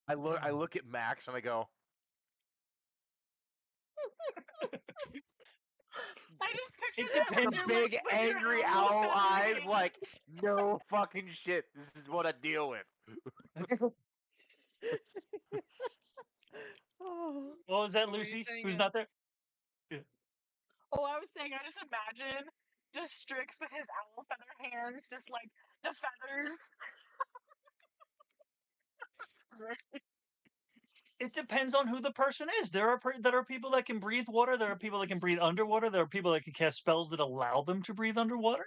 I look at Max and I go. I just It picture depends. The big angry owl eyes, like, no fucking shit. This is what I deal with. What was that, Lucy? Who's not there? Yeah. Oh, I was saying, I just imagine just Strix with his owl feather hands, just like the feathers. It depends on who the person is. There are people that can breathe water. There are people that can breathe underwater. There are people that can cast spells that allow them to breathe underwater.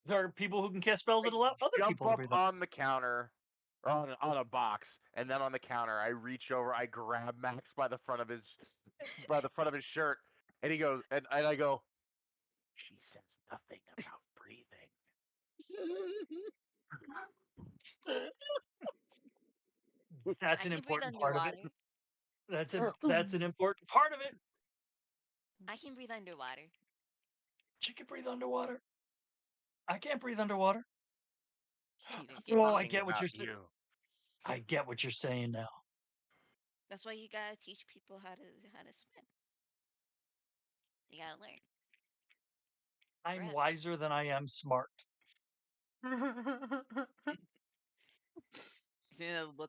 There are people who can cast spells that allow other people to breathe. Jump up on the counter, on a box, and then on the counter, I reach over, I grab Max by the front of his shirt, and he goes, and I go. She says nothing about breathing. That's an important part of it. That's an important part of it. I can breathe underwater. She can breathe underwater. I can't breathe underwater. Oh, I get what you're saying. I get what you're saying now. That's why you gotta teach people how to swim. You gotta learn. I'm Forever. wiser than I am smart. Look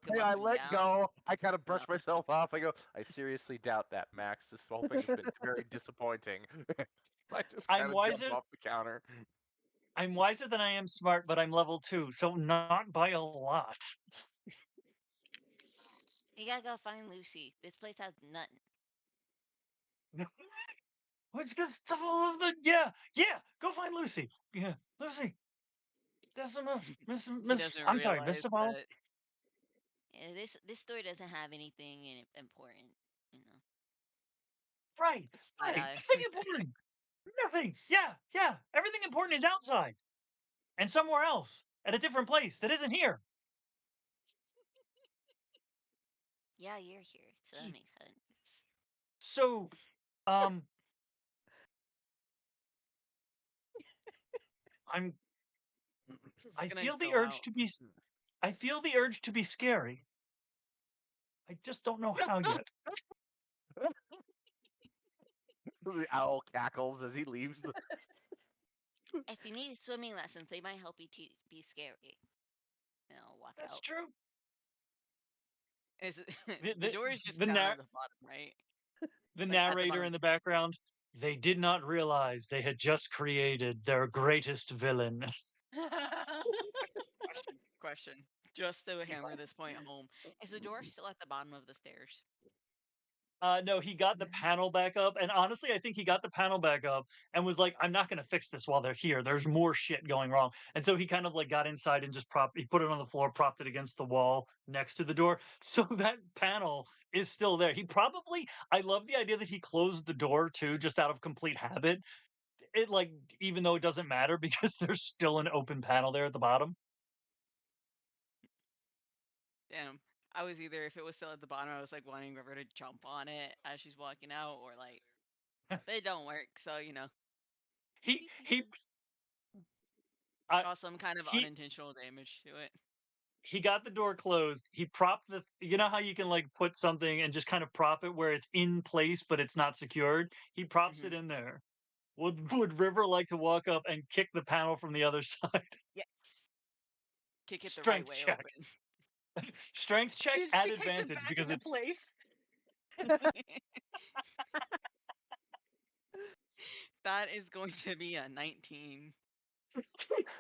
him Hey, up I and let down. go. I kind of brush No. myself off. I go, I seriously doubt that, Max. This whole thing has been very disappointing. I just I'm kind of jump wiser. off the counter. I'm wiser than I am smart, but I'm level 2, so not by a lot. You gotta go find Lucy. This place has nothing. What's just yeah, go find Lucy. Yeah, Lucy. Decima, Miss, She doesn't I'm sorry, realize Miss Sabal. that this story doesn't have anything important. You know, Right, it's right. side-eye. Nothing important. Nothing. Yeah. Everything important is outside and somewhere else at a different place that isn't here. Yeah, you're here, so that makes sense. So, I'm. I Gonna feel the go urge out. to be. I feel the urge to be scary. I just don't know how yet. The owl cackles as he leaves the. If you need swimming lessons, they might help you to be scary. Walk That's out. true. The door is just the down at the bottom, right? The Like, at the narrator bottom. in the background. They did not realize they had just created their greatest villain. Question. Just to hammer this point home, is the door still at the bottom of the stairs? No, he got the panel back up, and honestly, I think he got the panel back up and was like, "I'm not going to fix this while they're here. There's more shit going wrong." And so he kind of like got inside and just he put it on the floor, propped it against the wall next to the door, so that panel is still there. He probably, I love the idea that he closed the door too, just out of complete habit. It like, even though it doesn't matter because there's still an open panel there at the bottom. Damn. I was either, if it was still at the bottom, I was like wanting River to jump on it as she's walking out, or like, they don't work, so He cause some kind of unintentional damage to it. He got the door closed. He propped you know how you can like put something and just kind of prop it where it's in place but it's not secured? He props it in there. Would River like to walk up and kick the panel from the other side? Yes. Kick it the right Strength way check. open. Strength check She at kicked it advantage back because into it's place. That is going to be a 19.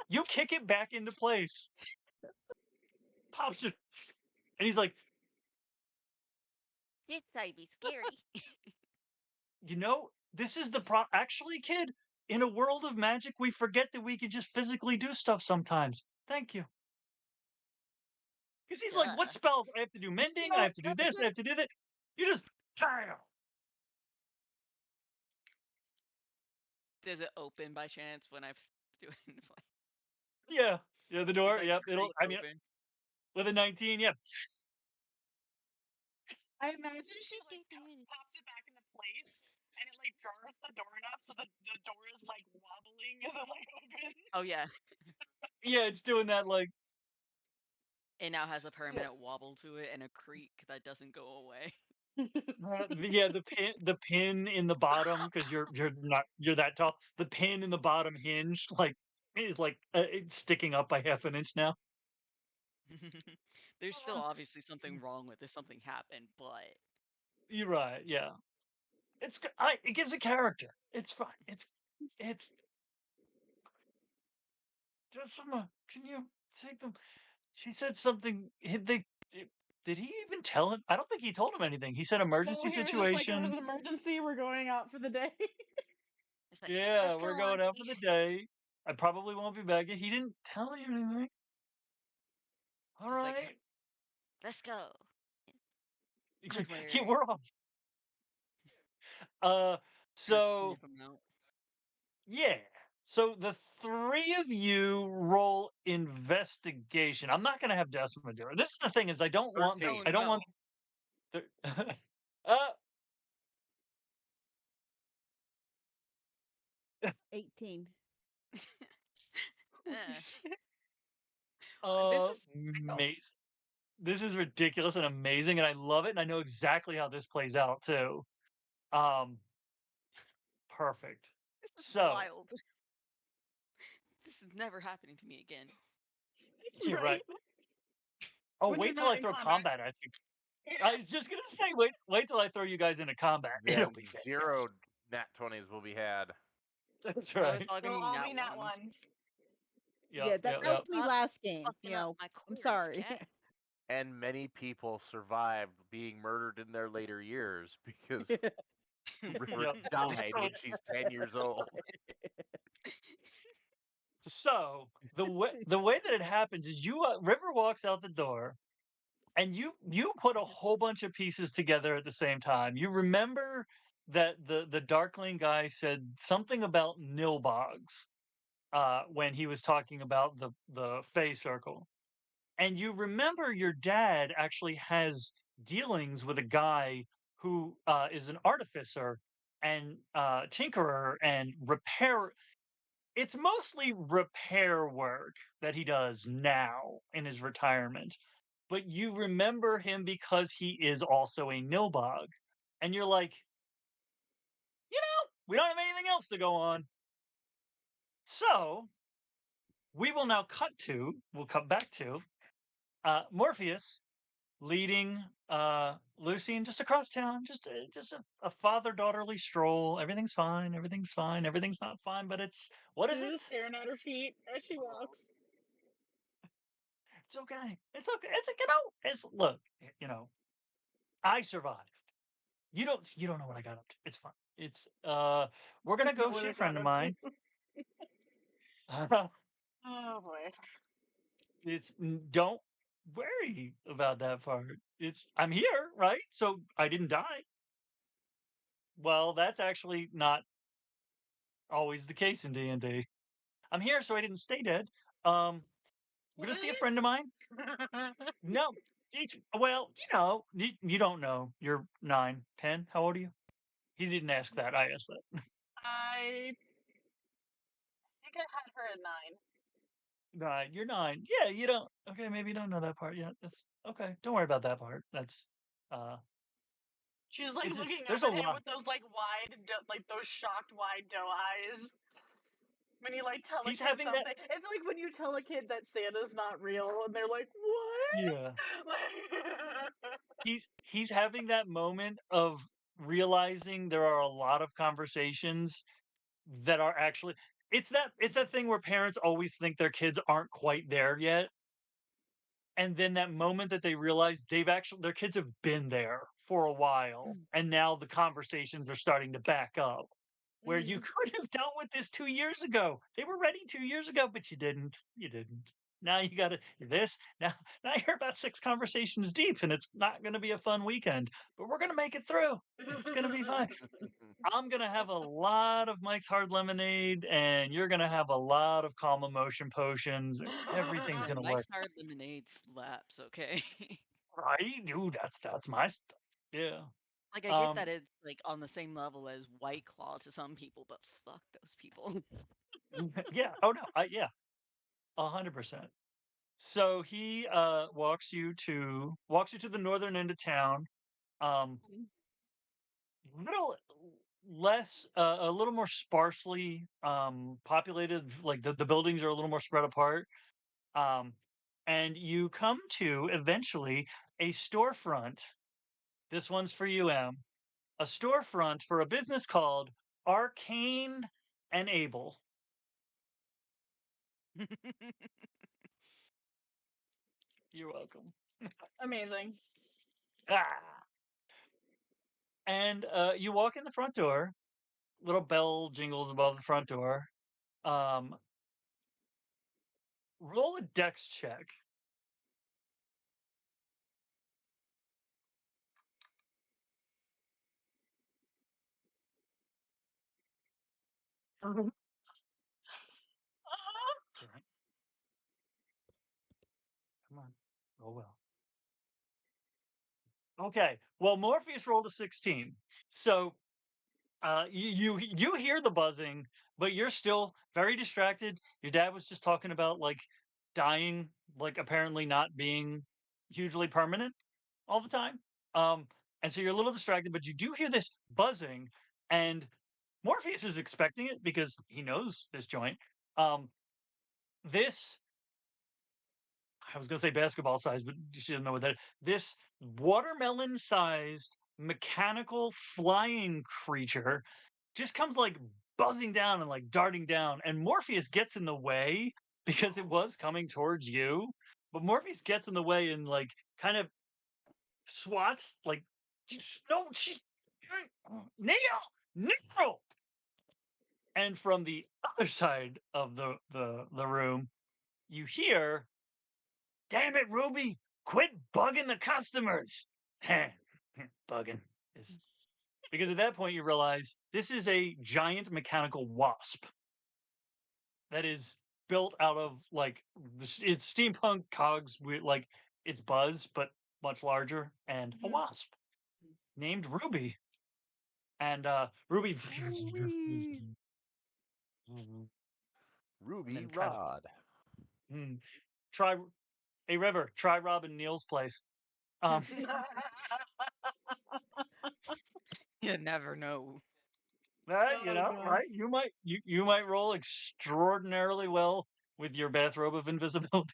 You kick it back into place. Pops it. And he's like, This might be scary. this is the actually, kid, in a world of magic, we forget that we can just physically do stuff sometimes. Thank you. Because he's like, what spells? I have to do mending. I have to do this. I have to do that. You just Does it open by chance when I'm doing Yeah, the door. like, Yep, it'll. I mean, open. with a 19, yep. I imagine she like pops it back into place, and it like jars the door enough so that the door is like wobbling as it like opens. Oh yeah. Yeah, it's doing that like. It now has a permanent wobble to it and a creak that doesn't go away. Yeah, the pin in the bottom, because you're that tall. The pin in the bottom hinge like is like it's sticking up by half an inch now. There's still obviously something wrong with this. Something happened, but You're right. Yeah, it gives a character. It's fine. It's just can you take them? She said something. Did he even tell him? I don't think he told him anything. He said emergency situation. There's an emergency. We're going out for the day. it's like, Yeah, we're going out for the day. I probably won't be back. He didn't tell you anything. All right. Like, let's go. Yeah, we're off. So yeah. So the three of you roll investigation. I'm not gonna have Decima do it. This is the thing is I don't 13. want I don't want. uh 18. This is amazing. This is ridiculous and amazing, and I love it, and I know exactly how this plays out too. Perfect. This is So wild. This is never happening to me again. you're right. Oh, When you're wait till not I in throw combat. combat at you. I was just gonna say, wait till I throw you guys into combat. Then It'll be zero nat 20s will be had. That's Oh, right. it's all gonna They'll be all nat be nat ones. ones. Yeah, that Yep. was me Stop last game. fucking up my I'm chords, sorry. cat. And many people survived being murdered in their later years because River Yep. died when she's 10 years old. So the way that it happens is River walks out the door, and you put a whole bunch of pieces together at the same time. You remember that the Darkling guy said something about Nilbogs when he was talking about the Fey Circle, and you remember your dad actually has dealings with a guy who is an artificer and tinkerer and repair. It's mostly repair work that he does now in his retirement, but you remember him because he is also a Nilbog, and you're like, we don't have anything else to go on, so we'll cut back to Morpheus leading Lucienne just across town, just a father-daughterly stroll. Everything's fine. Everything's fine. Everything's not fine, but it's what is She's it? just staring at her feet as she walks. It's okay. It's okay. It's look. I survived. You don't know what I got up to. It's fine. It's we're gonna go What see I a friend got of up to. mine. Oh boy. It's don't worry about that part. I'm here, right? So I didn't die. Well, that's actually not always the case in D&D. I'm here, so I didn't stay dead. I'm gonna see a friend of mine. No, well, you don't know. You're 9, 10. How old are you? He didn't ask that. I asked that. I think I had her at 9. 9. You're 9. Yeah, you don't. Okay, maybe you don't know that part yet. That's okay. Don't worry about that part. That's She's like looking there's up a at him lot. with those like like those shocked wide doe eyes. When you like tell a He's kid having something, that. it's like when you tell a kid that Santa's not real, and they're like, "What?" Yeah. He's having that moment of realizing there are a lot of conversations that are actually it's that thing where parents always think their kids aren't quite there yet, and then that moment that they realize their kids have been there for a while, and now the conversations are starting to back up, where you could have dealt with this 2 years ago. They were ready 2 years ago, but you didn't. Now you got to this. Now you're about 6 conversations deep, and it's not going to be a fun weekend, but we're going to make it through. It's going to be fine. I'm going to have a lot of Mike's Hard Lemonade, and you're going to have a lot of calm emotion potions. Everything's going to work. Mike's Hard Lemonade slaps, okay? Right? Dude, that's my stuff. Yeah. Like, I get that it's, like, on the same level as White Claw to some people, but fuck those people. Yeah. Oh, no. Yeah. 100%. So he walks you to the northern end of town. Little less, a little more sparsely populated. Like the buildings are a little more spread apart. And you come to eventually a storefront. This one's for you, Em. A storefront for a business called Arcane and Able. You're welcome. Amazing. And you walk in the front door. Little bell jingles above the front door. Roll a dex check. Okay. Come on, roll well. Okay, well, Morpheus rolled a 16. So you hear the buzzing, but you're still very distracted. Your dad was just talking about like dying, like apparently not being hugely permanent all the time. And so you're a little distracted, but you do hear this buzzing, and Morpheus is expecting it because he knows this joint. This, I was going to say basketball size, but you should know what that is. This watermelon sized mechanical flying creature just comes like buzzing down and like darting down, and Morpheus gets in the way because it was coming towards you, but Morpheus gets in the way and like kind of swats like, no, Neil, and from the other side of the room, you hear, "Damn it, Ruby, quit bugging the customers." Bugging is because at that point you realize this is a giant mechanical wasp that is built out of like it's steampunk cogs with like it's Buzz but much larger, and a wasp named Ruby. And Ruby and Ruby then kind of Rod. try a river, try robbing Neil's place. Um, You never know. right, Oh, God. right? You might roll extraordinarily well with your bathrobe of invisibility.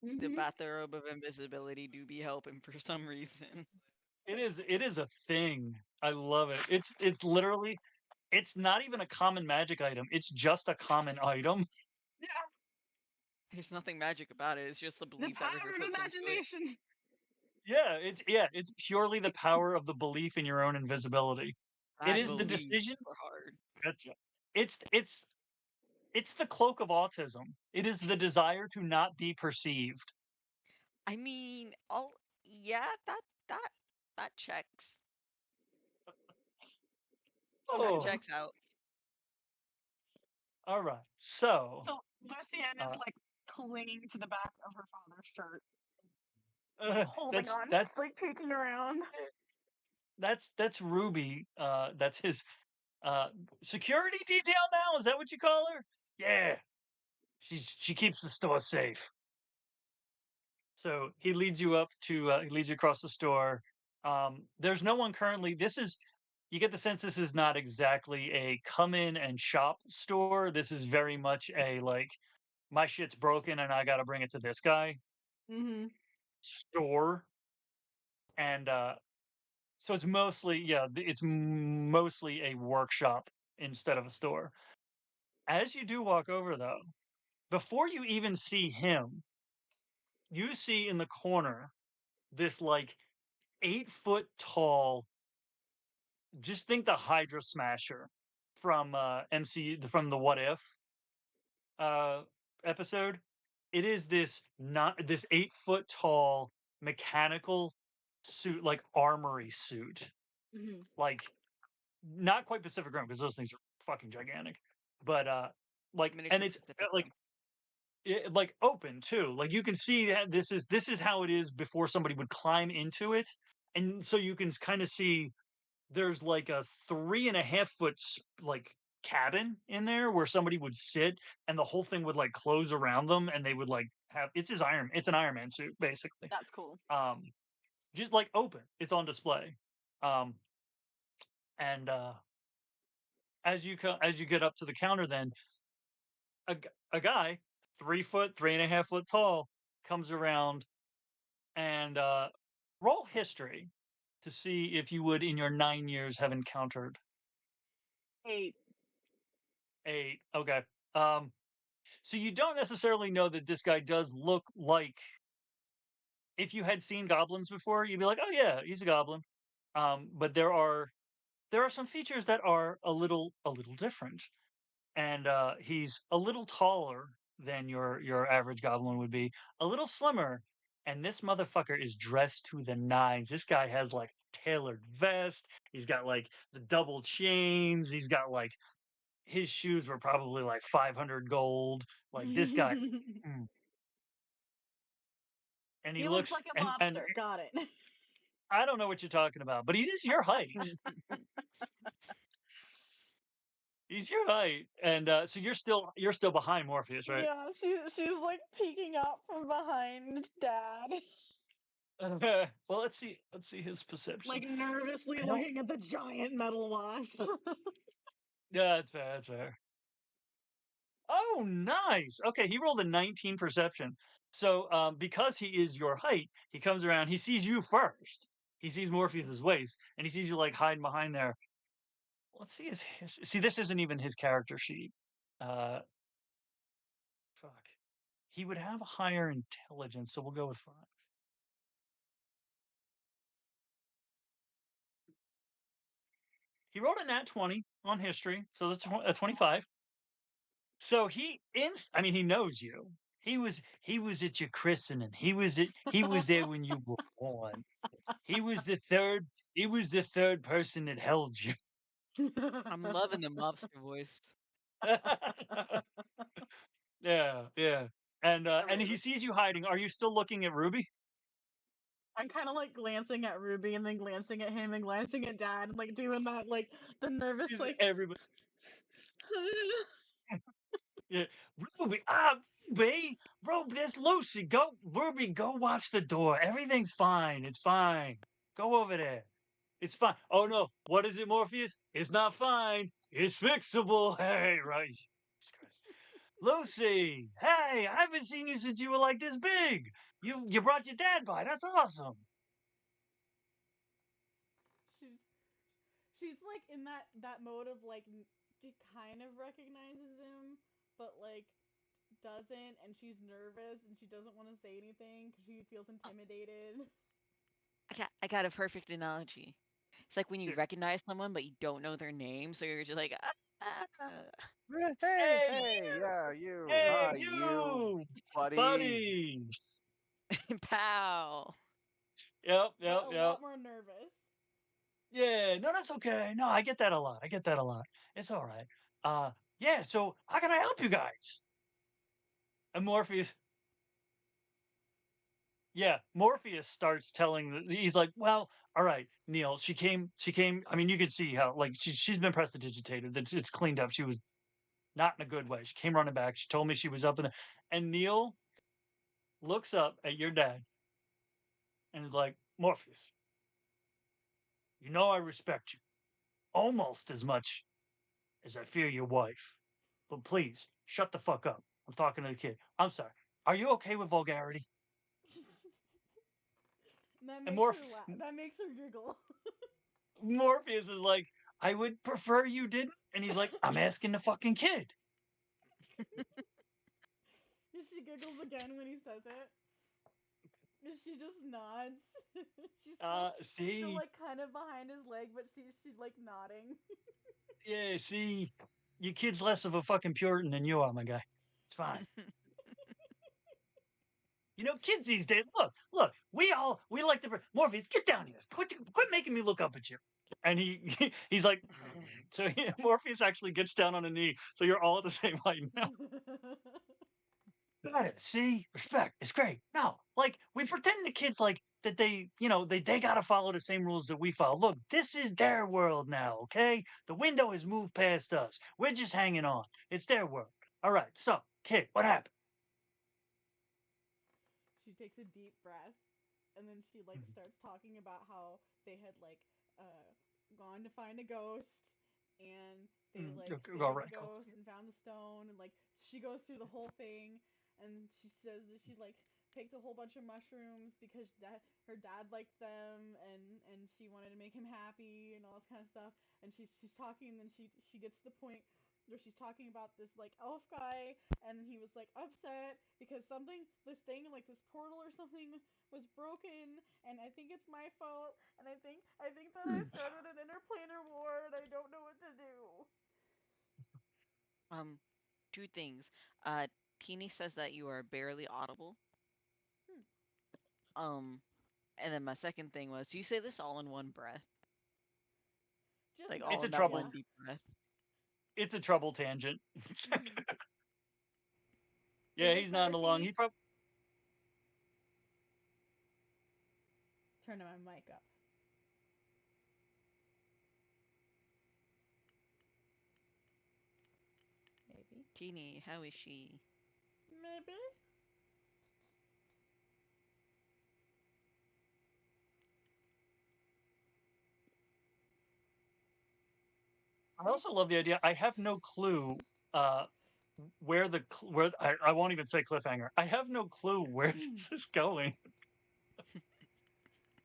The Mhm. bathrobe of invisibility do be helping for some reason. It is a thing. I love it. It's literally it's not even a common magic item. It's just a common item. Yeah, There's nothing magic about it. It's just the the belief that River power of puts into it. imagination. It's purely the power of the belief in your own invisibility. It That is the belief decision. super hard. That's it's the cloak of autism. It is the desire to not be perceived. I mean, all yeah, that that checks. That Oh, checks out. all right. So, So Lucienne is uh, like clinging to the back of her father's shirt, holding that's on, that's like peeking around. that's Ruby. That's his uh security detail now. Is that what you call her? Yeah, she keeps the store safe. So he leads you up to he leads you across the store. There's no one currently. This is you get the sense this is not exactly a come in and shop store. This is very much a like my shit's broken and I got to bring it to this guy Mm-hmm. store. And so it's mostly it's mostly a workshop instead of a store. As you do walk over though, before you even see him, you see in the corner this like 8 foot tall, just think the Hydra Smasher from from the What If uh episode. It is this not this 8 foot tall mechanical suit, like armory suit, Mm-hmm. like not quite Pacific Rim because those things are fucking gigantic, but like and Miniature it's Pacific like Rim. like open too. Like you can see that this is how it is before somebody would climb into it, and so you can kind of see there's like a 3.5 foot like cabin in there where somebody would sit, and the whole thing would like close around them, and they would like have it's an Iron Man suit basically. That's cool. Just like open, it's on display. Um, and as you get up to the counter, then a guy 3 foot 3.5 foot tall comes around and roll history to see if you would in your 9 years have encountered 8. okay. um so you don't necessarily know that this guy does look like, if you had seen goblins before you'd be like, oh yeah, he's a goblin. But there are some features that are a little different, and he's a little taller than your average goblin would be, a little slimmer, and this motherfucker is dressed to the nines. This guy has like tailored vest. He's got like the double chains. He's got like his shoes were probably like 500 gold. Like this guy, mm. And he He looks looks like a and mobster. Got it. I don't know what you're talking about, but he is your height. He's your height, and so you're still behind Morpheus, right? Yeah, she's like peeking out from behind Dad. Well, let's see his perception. Like nervously looking at the giant metal wasp. Yeah, that's fair. That's fair. Oh, nice. Okay, he rolled a 19 perception. So, because he is your height, he comes around. He sees you first. He sees Morpheus's waist, and he sees you like hiding behind there. Let's see his history. See, this isn't even his character sheet. Fuck. He would have a higher intelligence, so we'll go with 5. He rolled a nat 20 on history, so that's a 25. So I mean, he knows you. He was at your christening. He was there when you were born. He was the third person that held you. I'm loving the mobster voice. Yeah. And he sees you hiding. Are you still looking at Ruby? I'm kind of like glancing at Ruby and then glancing at him and glancing at Dad, and like doing that, like the nervous, like Everybody. Yeah, Ruby, Ruby, there's Lucy. Ruby, go watch the door. Everything's fine. It's fine. Go over there. It's fine. Oh no, what is it, Morpheus? It's not fine. It's fixable. Hey, right. Jesus Christ. Lucy, hey, I haven't seen you since you were like this big. You brought your dad by. That's awesome. she's like in that mode of like she kind of recognizes him, but like doesn't, and she's nervous and she doesn't want to say anything because she feels intimidated. I got a perfect analogy. It's like when you Dude. recognize someone but you don't know their name, so you're just like, Hey, yeah, you. Hi, you, buddy. buddies. pow. Yep. But a lot more nervous. Yeah, no, that's okay. No, I get that a lot. It's all right. Yeah, so how can I help you guys? And Morpheus. Yeah, Morpheus starts telling. He's like, "Well, all right, Neil. She came. I mean, you can see how like she's been prestidigitated. It's cleaned up. She was not in a good way. She came running back. She told me she was up in the." And Neil looks up at your dad and is like, "Morpheus, you know I respect you almost as much as I fear your wife. But please, shut the fuck up. I'm talking to the kid. I'm sorry. Are you okay with vulgarity?" That And makes her laugh. That makes her giggle. Morpheus is like, "I would prefer you didn't." And he's like, "I'm asking the fucking kid." She giggles again when he says it. She just nods. she's still See, like kind of behind his leg, but she's like nodding. yeah, see, your kid's less of a fucking Puritan than you are, my guy. It's fine. You know, kids these days. Look. We like to. Morpheus, get down here. Quit making me look up at you. And he's like, so Morpheus actually gets down on a knee. So you're all at the same height now. Got it. See, respect. It's great. No, like we pretend the kids like that they gotta follow the same rules that we follow. Look, this is their world now. Okay, the window has moved past us. We're just hanging on. It's their world. All right. So, kid, what happened? She takes a deep breath, and then she like starts talking about how they had like gone to find a ghost, and they like scared the ghost and found the stone, and like she goes through the whole thing, and she says that she like picked a whole bunch of mushrooms because that her dad liked them, and she wanted to make him happy and all this kind of stuff, and she's talking, and then she gets to the point where she's talking about this like elf guy, and he was like upset because this thing like this portal or something was broken, and I think it's my fault, and I think that I started an interplanar war, and I don't know what to do. Two things. Teeny says that you are barely audible. And then my second thing was, do you say this all in one breath? Just Like no, all in that trouble. one deep breath. It's a trouble tangent. Yeah, he's not along. He probably turning my mic up. Maybe. Teeny, how is she? Maybe. I also love the idea. I have no clue where I won't even say cliffhanger. I have no clue where this is going.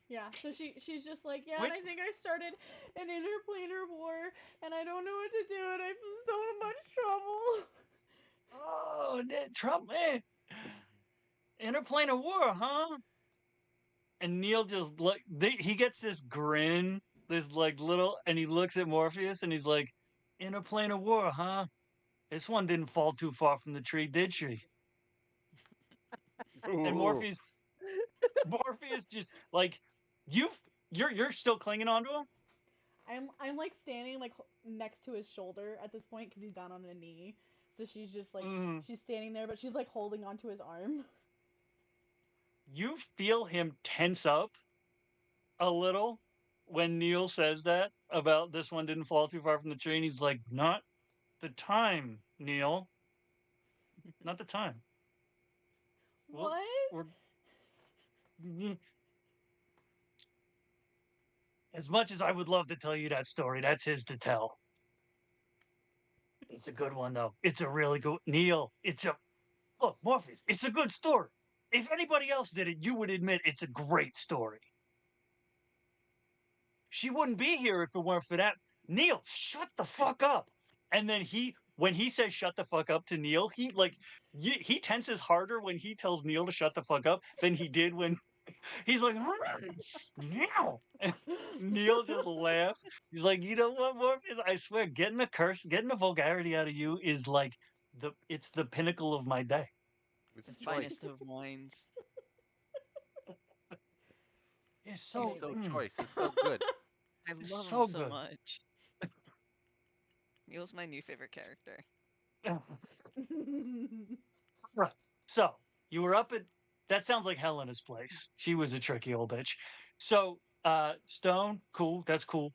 Yeah, so she's just like, yeah, Wait. and I think I started an interplanar war, and I don't know what to do, and I'm in so much trouble. Oh, Trump, man. Interplanar war, huh? And Neil just he gets this grin, this like little, and he looks at Morpheus and he's like, interplanar war, huh? This one didn't fall too far from the tree, did she? And Ooh. Morpheus just like, you're still clinging onto him? I'm like standing like next to his shoulder at this point because he's down on a knee. So she's just like she's standing there, but she's like holding onto his arm. You feel him tense up a little when Neil says that about this one didn't fall too far from the tree. And he's like, not the time, Neil. Not the time. What? As much as I would love to tell you that story, that's his to tell. It's a good one, though. It's a really good Neil. Look, Morpheus. It's a good story. If anybody else did it, you would admit it's a great story. She wouldn't be here if it weren't for that. Neil, shut the fuck up. And then when he says shut the fuck up to Neil, he tenses harder when he tells Neil to shut the fuck up than he did when he's like, Neil. And Neil just laughs. He's like, you know what, Morpheus? I swear, getting the vulgarity out of you is like it's the pinnacle of my day. It's The choice. finest of wines. It's so choice. It's so good. I love so him so good. much. Neil's my new favorite character. Right. So you were up at that sounds like Helena's place. She was a tricky old bitch. So stone, cool, that's cool.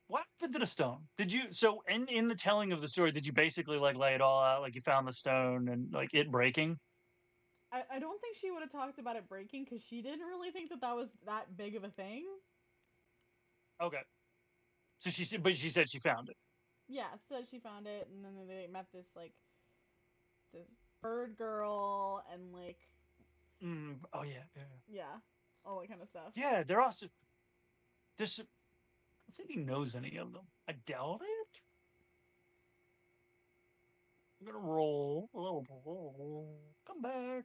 What happened to the stone? Did you in the telling of the story, did you basically like lay it all out, like you found the stone and like it breaking? I don't think she would have talked about it breaking because she didn't really think that was that big of a thing. Okay. So she said she found it. Yeah, said she found it, and then they met this bird girl and like. Oh yeah. Yeah, all that kind of stuff. Yeah, they're also. I don't think he knows any of them. I doubt it. I'm gonna roll a little. Come back.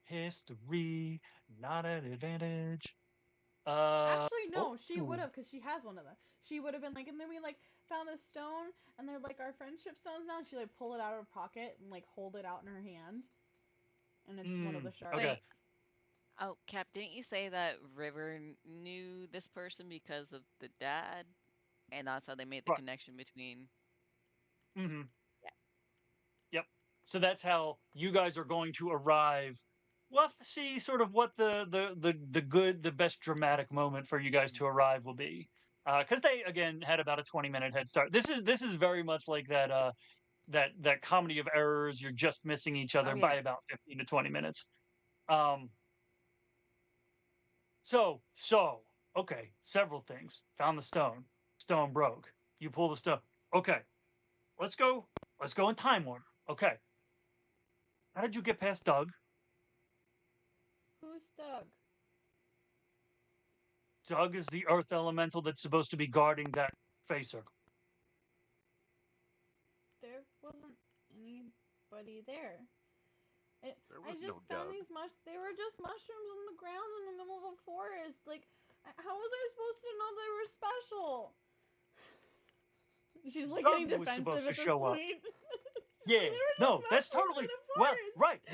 History, not an advantage. Actually, no, she would have, because she has one of them. She would have been like, and then we like found this stone, and they're like our friendship stones now. And she like pull it out of her pocket and like hold it out in her hand, and it's one of the shards. Okay. Wait. Oh, Cap, didn't you say that River knew this person because of the dad? And that's how they made the connection between. Mm-hmm. Yeah. Yep. So that's how you guys are going to arrive. We'll have to see sort of what the best dramatic moment for you guys to arrive will be, because they again had about a 20-minute head start. This is very much like that comedy of errors. You're just missing each other by about 15 to 20 minutes. So okay, several things. Found the stone. Stone broke. You pull the stone. Okay, let's go in time order. Okay. How did you get past Doug? Who's Doug? Doug is the earth elemental that's supposed to be guarding that face circle. There wasn't anybody there. There was I just no found Doug. these they were just mushrooms on the ground in the middle of a forest. Like, how was I supposed to know they were special? She's like Doug getting was defensive supposed to at this show up. point. Yeah, no, that's totally right.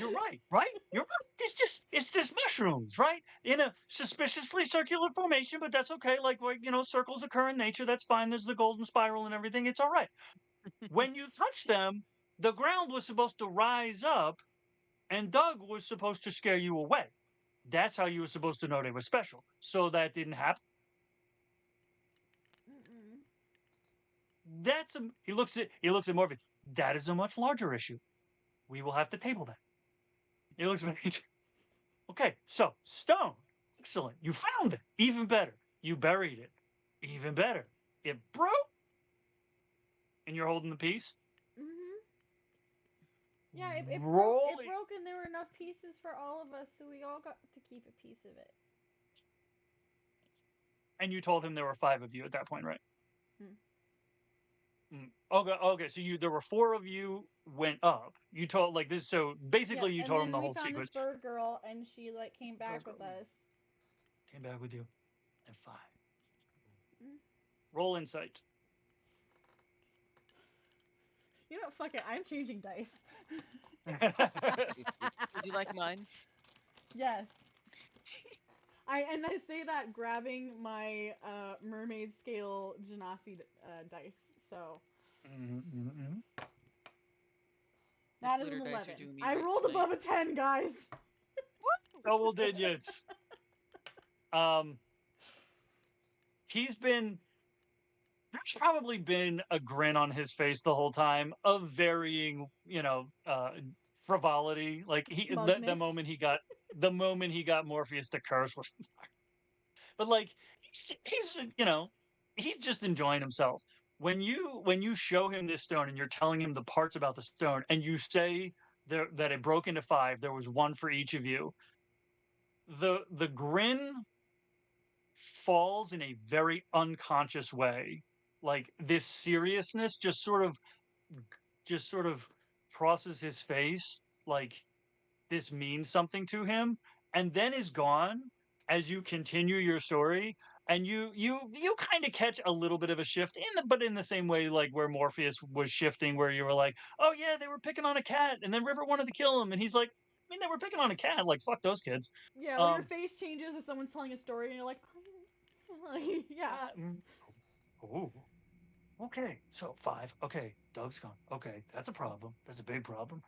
You're right. You're right. It's just mushrooms, right? In a suspiciously circular formation, but that's okay. Like circles occur in nature. That's fine. There's the golden spiral and everything. It's all right. When you touch them, the ground was supposed to rise up, and Doug was supposed to scare you away. That's how you were supposed to know they were special. So that didn't happen. He looks at Morpheus. That is a much larger issue. We will have to table that. He looks at me. Okay, so stone. Excellent. You found it. Even better. You buried it. Even better. It broke. And you're holding the piece? Mm-hmm. Yeah, it Roll broke. It broke, and there were enough pieces for all of us, so we all got to keep a piece of it. And you told him there were 5 of you at that point, right? Hmm. Okay. So there were 4 of you went up. You told like this. So basically, Yep, you and told him then the we whole found sequence. this bird girl, and she like came back with us. Came back with you, and 5. Mm. Roll insight. You know, fuck it. I'm changing dice. Would you like mine? Yes. I say that grabbing my mermaid scale Genasi dice. So that is an 11. I rolled above a 10, guys. Double digits. There's probably been a grin on his face the whole time of varying, frivolity. Like the moment he got Morpheus to curse was, but like he's just enjoying himself. When you show him this stone and you're telling him the parts about the stone and you say that it broke into 5, there was 1 for each of you. The grin falls in a very unconscious way. Like this seriousness just sort of crosses his face, like this means something to him, and then is gone as you continue your story. And you kind of catch a little bit of a shift but in the same way like where Morpheus was shifting, where you were like, oh yeah, they were picking on a cat and then River wanted to kill him, and he's like, I mean, they were picking on a cat, like fuck those kids. Yeah, where your face changes if someone's telling a story and you're like, yeah. Oh, okay. So 5. Okay, Doug's gone. Okay, that's a problem. That's a big problem.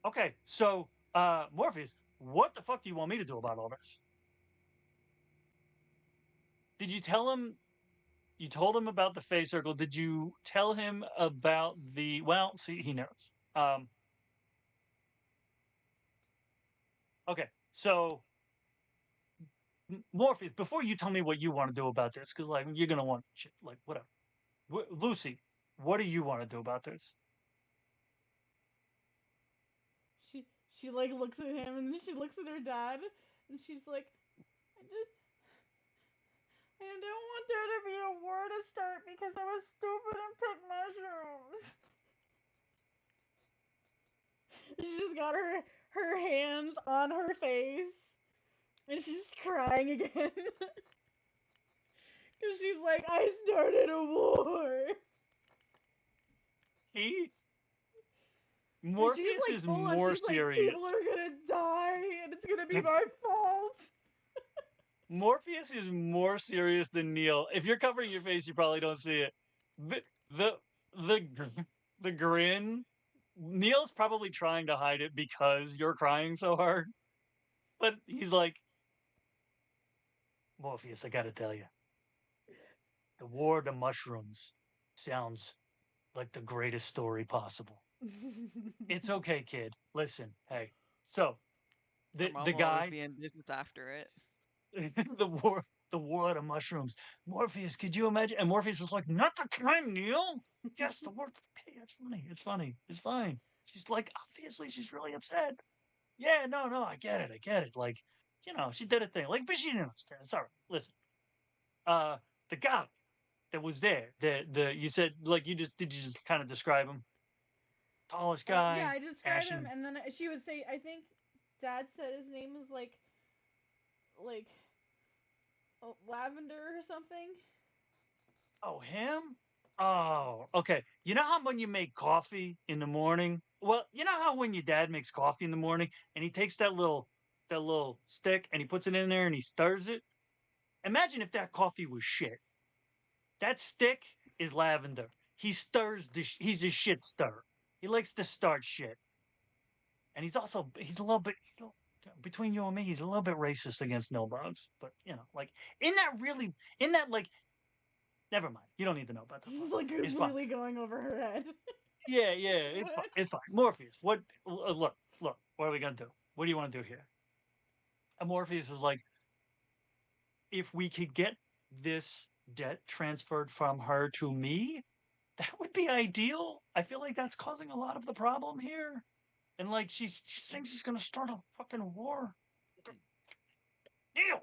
Okay, so Morpheus, what the fuck do you want me to do about all this? Did you tell him? You told him about the phase circle. Did you tell him about the? Well, see, he knows. Okay, so Morpheus, before you tell me what you want to do about this, because like you're gonna want shit, like whatever. Lucy, what do you want to do about this? She like looks at him and then she looks at her dad and she's like, I don't want there to be a war to start because I was stupid and picked mushrooms. She just got her hands on her face and she's crying again. Because she's like, I started a war. Morpheus is more serious. People are gonna die and it's gonna be my fault. Morpheus is more serious than Neil. If you're covering your face, you probably don't see it. The grin. Neil's probably trying to hide it because you're crying so hard. But he's like, Morpheus, I gotta tell you, the War of the Mushrooms sounds like the greatest story possible. It's okay, kid. Listen, hey. So the guy always be in business after it. the war of the mushrooms. Morpheus, could you imagine? And Morpheus was like, not the time, Neil. Yes, the war. Okay, it's funny. It's funny. It's fine. She's like, obviously, she's really upset. Yeah, no, I get it. Like, she did a thing. Like, but she didn't understand. It's all right. Listen, the guy that was there, you said, like, did you just kind of describe him? Tallish guy. Yeah, I described him, and then she would say, I think Dad said his name was like Lavender or something. Oh, him? Oh, okay. You know how when you make coffee in the morning? Well, you know how when your dad makes coffee in the morning and he takes that little stick and he puts it in there and he stirs it? Imagine if that coffee was shit. That stick is lavender. He stirs he's a shit stirrer. He likes to start shit. And he's a little bit, between you and me, he's a little bit racist against no-bugs. But, like, never mind. You don't need to know about that. He's like completely going over her head. Yeah, it's fine. It's fine. Morpheus, what? Look. What are we gonna do? What do you want to do here? And Morpheus is like, if we could get this debt transferred from her to me, that would be ideal. I feel like that's causing a lot of the problem here. And like she thinks she's gonna start a fucking war. Neil!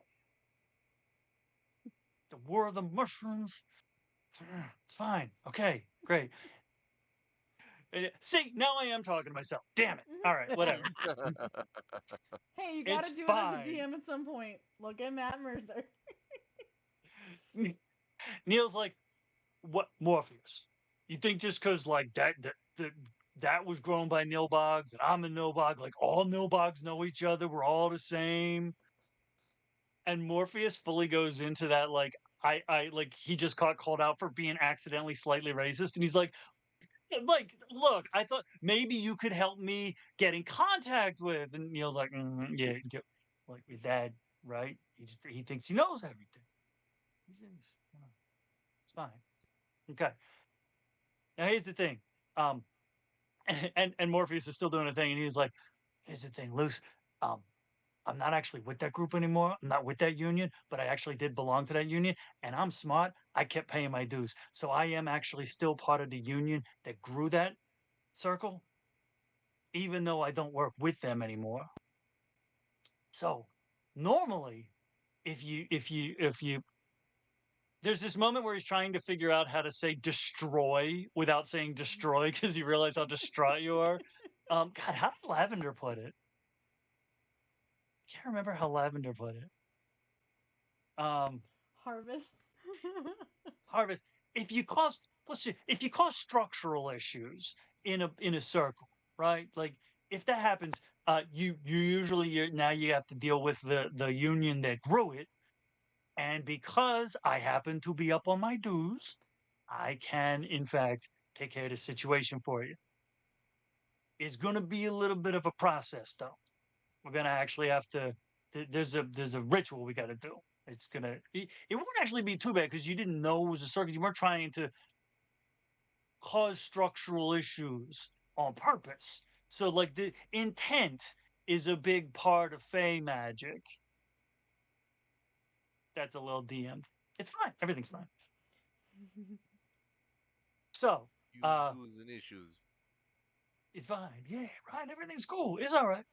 The war of the mushrooms. It's fine. Okay, great. See, now I am talking to myself. Damn it. All right, whatever. Hey, you gotta It's do fine. it as a DM at some point. Look at Matt Mercer. Neil's like, what, Morpheus? You think just because like that was grown by Nilbogs and I'm a Nilbog, like all Nilbogs know each other, we're all the same. And Morpheus fully goes into that like I like he just got called out for being accidentally slightly racist, and he's like, look, I thought maybe you could help me get in contact with. And Neil's like, yeah, like with Dad, right? He thinks he knows everything. It's fine. Okay. Now here's the thing. And Morpheus is still doing a thing, and he's like, here's the thing, Luce. I'm not actually with that group anymore. I'm not with that union, but I actually did belong to that union, and I'm smart. I kept paying my dues, so I am actually still part of the union that grew that circle, even though I don't work with them anymore. So normally, if you there's this moment where he's trying to figure out how to say destroy without saying destroy because he realized how distraught you are. God, how did Lavender put it? I can't remember how Lavender put it. Harvest. Harvest. If you cause structural issues in a circle, right? Like if that happens, you usually now you have to deal with the union that grew it. And because I happen to be up on my dues, I can, in fact, take care of the situation for you. It's going to be a little bit of a process, though. We're going to actually have to. There's a ritual we got to do. It's gonna. It won't actually be too bad because you didn't know it was a circus. You weren't trying to cause structural issues on purpose. So, like the intent is a big part of Fey magic. That's a little DM. It's fine. Everything's fine. So, Issues and issues. it's fine. Yeah, right. Everything's cool. It's all right.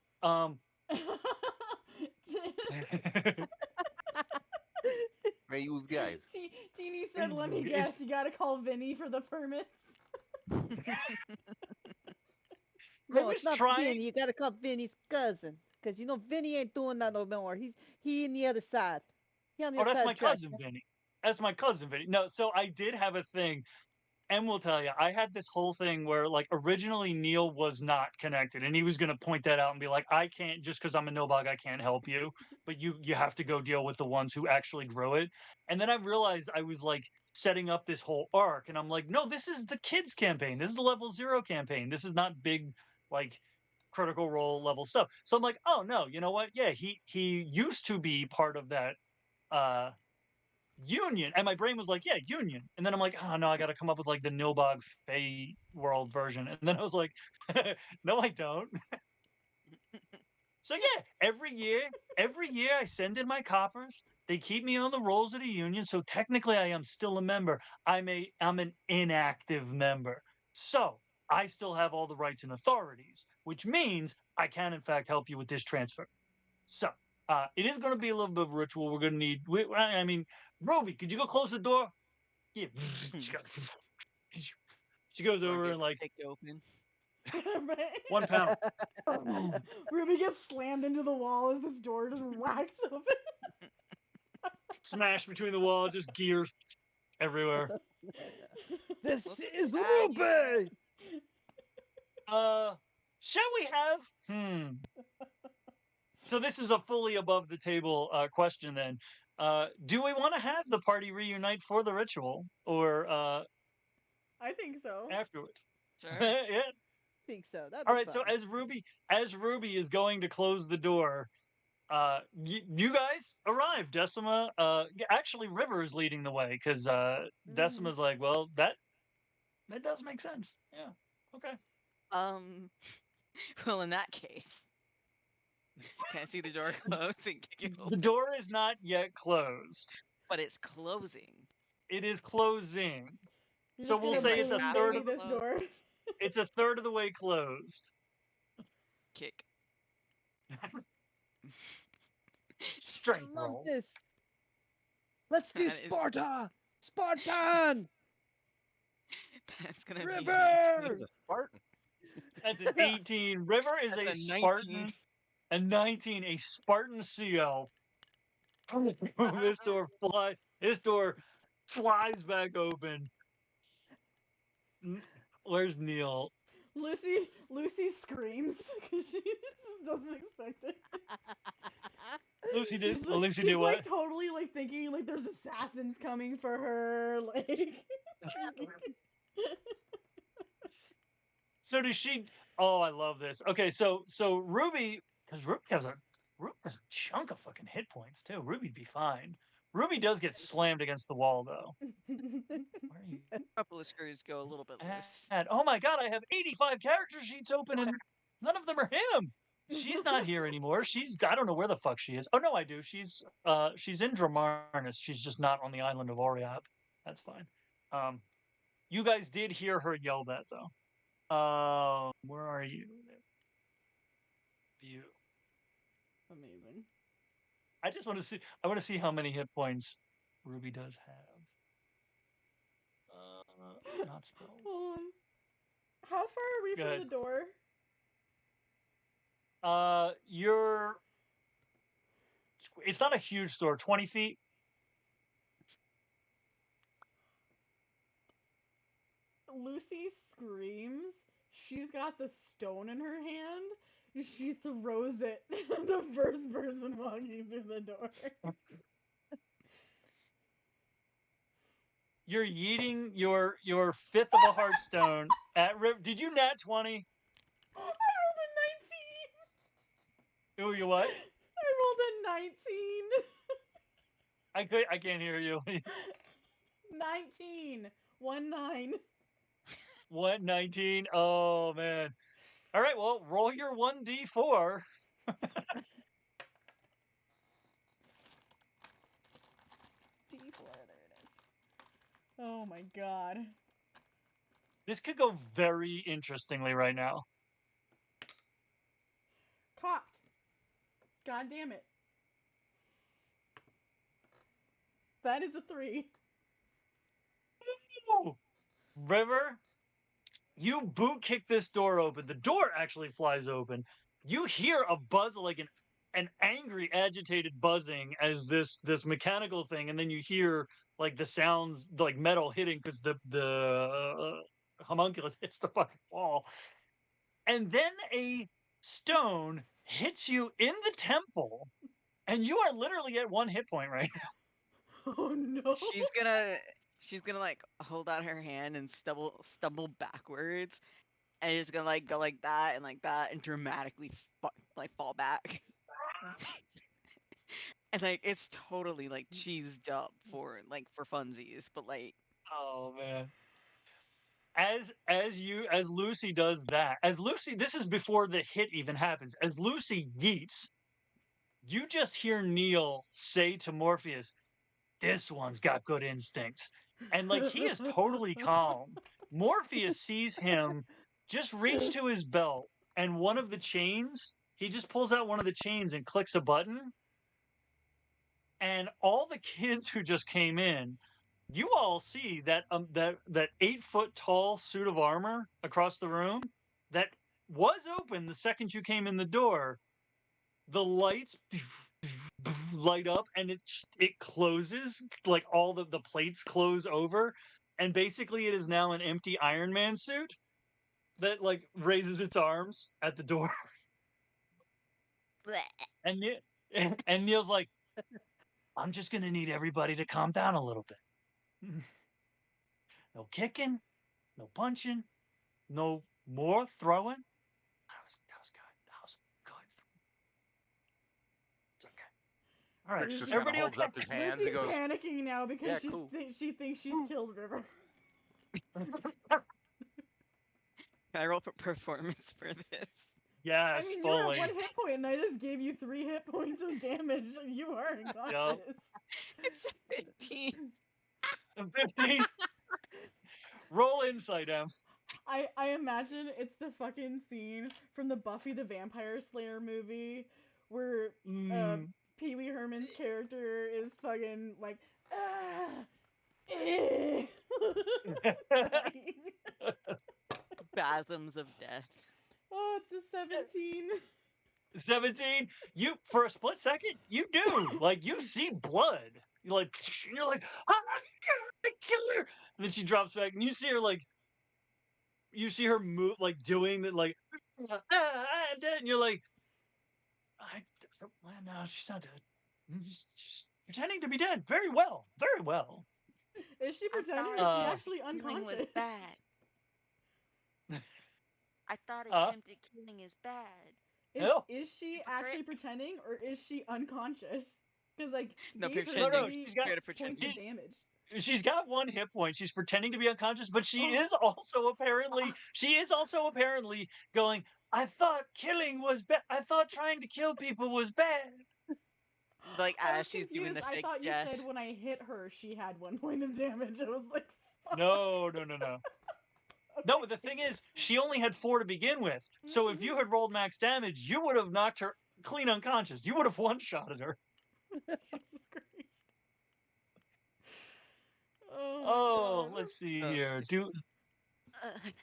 Hey, use guys. Teeny said, "Let me guess. You gotta call Vinny for the permit." No, it's not Vinny. You gotta call Vinny's cousin, because you know Vinny ain't doing that no more. He in the other side. He on the other that's side. My cousin Vinny. That's my cousin Vinny. No, so I did have a thing, and we'll tell you, I had this whole thing where like originally Neil was not connected, and he was gonna point that out and be like, I can't just because I'm a Nilbog, I can't help you, but you have to go deal with the ones who actually grew it. And then I realized I was like setting up this whole arc, and I'm like, no, this is the kids campaign. This is the level 0 campaign. This is not big like critical role level stuff. So I'm like, oh no, you know what? Yeah, he used to be part of that union, and my brain was like, yeah, union. And then I'm like, oh no, I got to come up with like the Nilbog Fey world version. And then I was like, no, I don't. So yeah, every year I send in my coppers. They keep me on the rolls of the union, so technically I am still a member. I'm an inactive member. So I still have all the rights and authorities, which means I can in fact help you with this transfer. So it is going to be a little bit of a ritual. We're going to need. I mean, Ruby, could you go close the door? Yeah. She goes over and like kicked open. 1 pound. Ruby gets slammed into the wall as this door just whacks open. Smashed between the wall, just gears everywhere. This is Ruby. Shall we have? So this is a fully above the table question then. Do we want to have the party reunite for the ritual, or I think so. Afterwards? Sure. Yeah. I think so. All right. Fun. So as Ruby is going to close the door, you guys arrive. Decima, actually, River is leading the way because Decima's like, well, that does make sense. Yeah. Okay. Well, in that case, can't see the door closed and kick it open. The door is not yet closed, but it's closing. It is closing. You're So just we'll gonna say it's a believe third me of this door. it's a third of the way closed. Kick. Strength I love roll. this. Let's do That is- Sparta! Spartan! That's gonna be River! He's a Spartan. That's an 18. River is That's a a 19. Spartan. A 19, a Spartan sea elf. This door flies back open. Where's Neil? Lucy screams because she just doesn't expect it. Lucy did. She's Well, like, Lucy she's did what? like totally like thinking like there's assassins coming for her. Like. So does she? Oh, I love this. Okay, so Ruby, because Ruby has a chunk of fucking hit points too. Ruby'd be fine. Ruby does get slammed against the wall though. Where are you? A couple of screws go a little bit loose. And, oh my god, I have 85 character sheets open and none of them are him. She's not here anymore. I don't know where the fuck she is. Oh no, I do. She's in Dramarnis. She's just not on the island of Oriab. That's fine. You guys did hear her yell that though. Where are you? View. Amazing. I just want to see. I want to see how many hit points Ruby does have. Not spells. Hold on. How far are we Go ahead. from the door? It's not a huge store. 20 feet. Lucy screams. She's got the stone in her hand. She throws it at the first person walking through the door. You're yeeting your fifth of a heartstone at River. Did you nat 20? I rolled a 19. Oh, you what? I rolled a 19. I can't hear you. 19. 1-9. What 19? Oh man. All right, well, roll your 1d4. D4, there it is. Oh my god. This could go very interestingly right now. Cocked. God damn it. That is a 3. Ooh. River, you boot kick this door open. The door actually flies open. You hear a buzz, like an angry, agitated buzzing as this mechanical thing, and then you hear like the sounds like metal hitting because the homunculus hits the fucking wall, and then a stone hits you in the temple, and you are literally at 1 hit point right now. Oh no. She's gonna like hold out her hand and stumble backwards, and just gonna like go like that and dramatically fall back. And like it's totally like cheesed up for funsies, but like Oh man. As Lucy does that, this is before the hit even happens. As Lucy yeets, you just hear Neil say to Morpheus, "This one's got good instincts." And like he is totally calm. Morpheus sees him just reach to his belt, and one of the chains, he just pulls out one of the chains and clicks a button. And all the kids who just came in, you all see that 8-foot tall suit of armor across the room that was open the second you came in the door. The lights light up and it closes, like all the plates close over, and basically it is now an empty Iron Man suit that like raises its arms at the door. And Neil's like, "I'm just gonna need everybody to calm down a little bit. No kicking, no punching, no more throwing. That was good. That was good. It's okay. All right, Strix just everybody holds okay? up his hands. Lucy's He goes, panicking now because "Yeah, cool." she thinks she's killed River. can I roll for performance for this? Yes, I mean, fully. you're at 1 hit point, and I just gave you 3 hit points of damage. You are unconscious. It's a 15. 15. Roll insight, Em. I imagine it's the fucking scene from the Buffy the Vampire Slayer movie where Pee Wee Herman's character is fucking like, dying. Spasms of death. Oh, it's a 17. 17. You for a split second, you do like you see blood. You're like, I'm gonna kill her. And then she drops back, and you see her like, you see her move like doing that, like, I'm dead. And you're like, no, she's not dead. She's pretending to be dead. Very well, very well. Is she pretending or is thought she actually killing was unconscious? bad. I thought attempted killing is bad. Is she actually pretending or is she unconscious? Because like No, gave her pretending. three She's got points of damage. She's got 1 hit point. She's pretending to be unconscious, but she is also apparently going, I thought killing was bad. I thought trying to kill people was bad. Like I as was she's doing confused. the I fake thought you death. said when I hit her she had 1 point of damage. I was like, fuck. No. Okay. No, but the thing is, she only had 4 to begin with. So if you had rolled max damage, you would have knocked her clean unconscious. You would have one-shotted her. Jesus Christ. Oh, let's see here.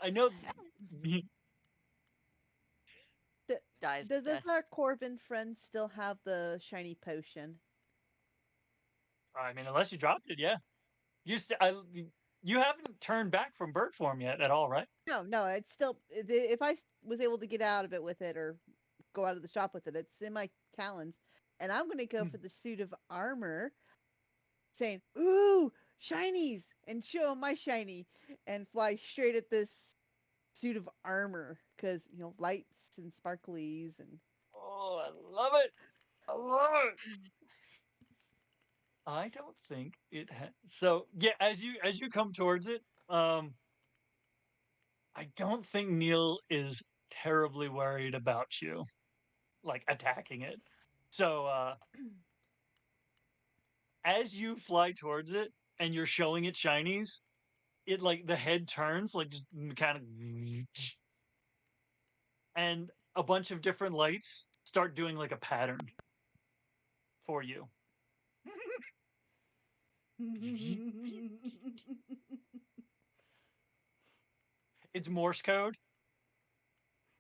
I know. Dies Does death. our Corvin friend still have the shiny potion? I mean, unless you dropped it, yeah. You haven't turned back from bird form yet at all, right? No, it's still. If I was able to get out of it with it or go out of the shop with it, it's in my talons. And I'm going to go for the suit of armor, saying, ooh, shinies, and show 'em my shiny, and fly straight at this suit of armor, because, lights and sparklies and... Oh, I love it. I love it. I don't think it has. So yeah, as you come towards it, I don't think Neil is terribly worried about you, like attacking it. So as you fly towards it and you're showing it shinies, it like the head turns like just kind of, and a bunch of different lights start doing like a pattern for you. It's Morse code.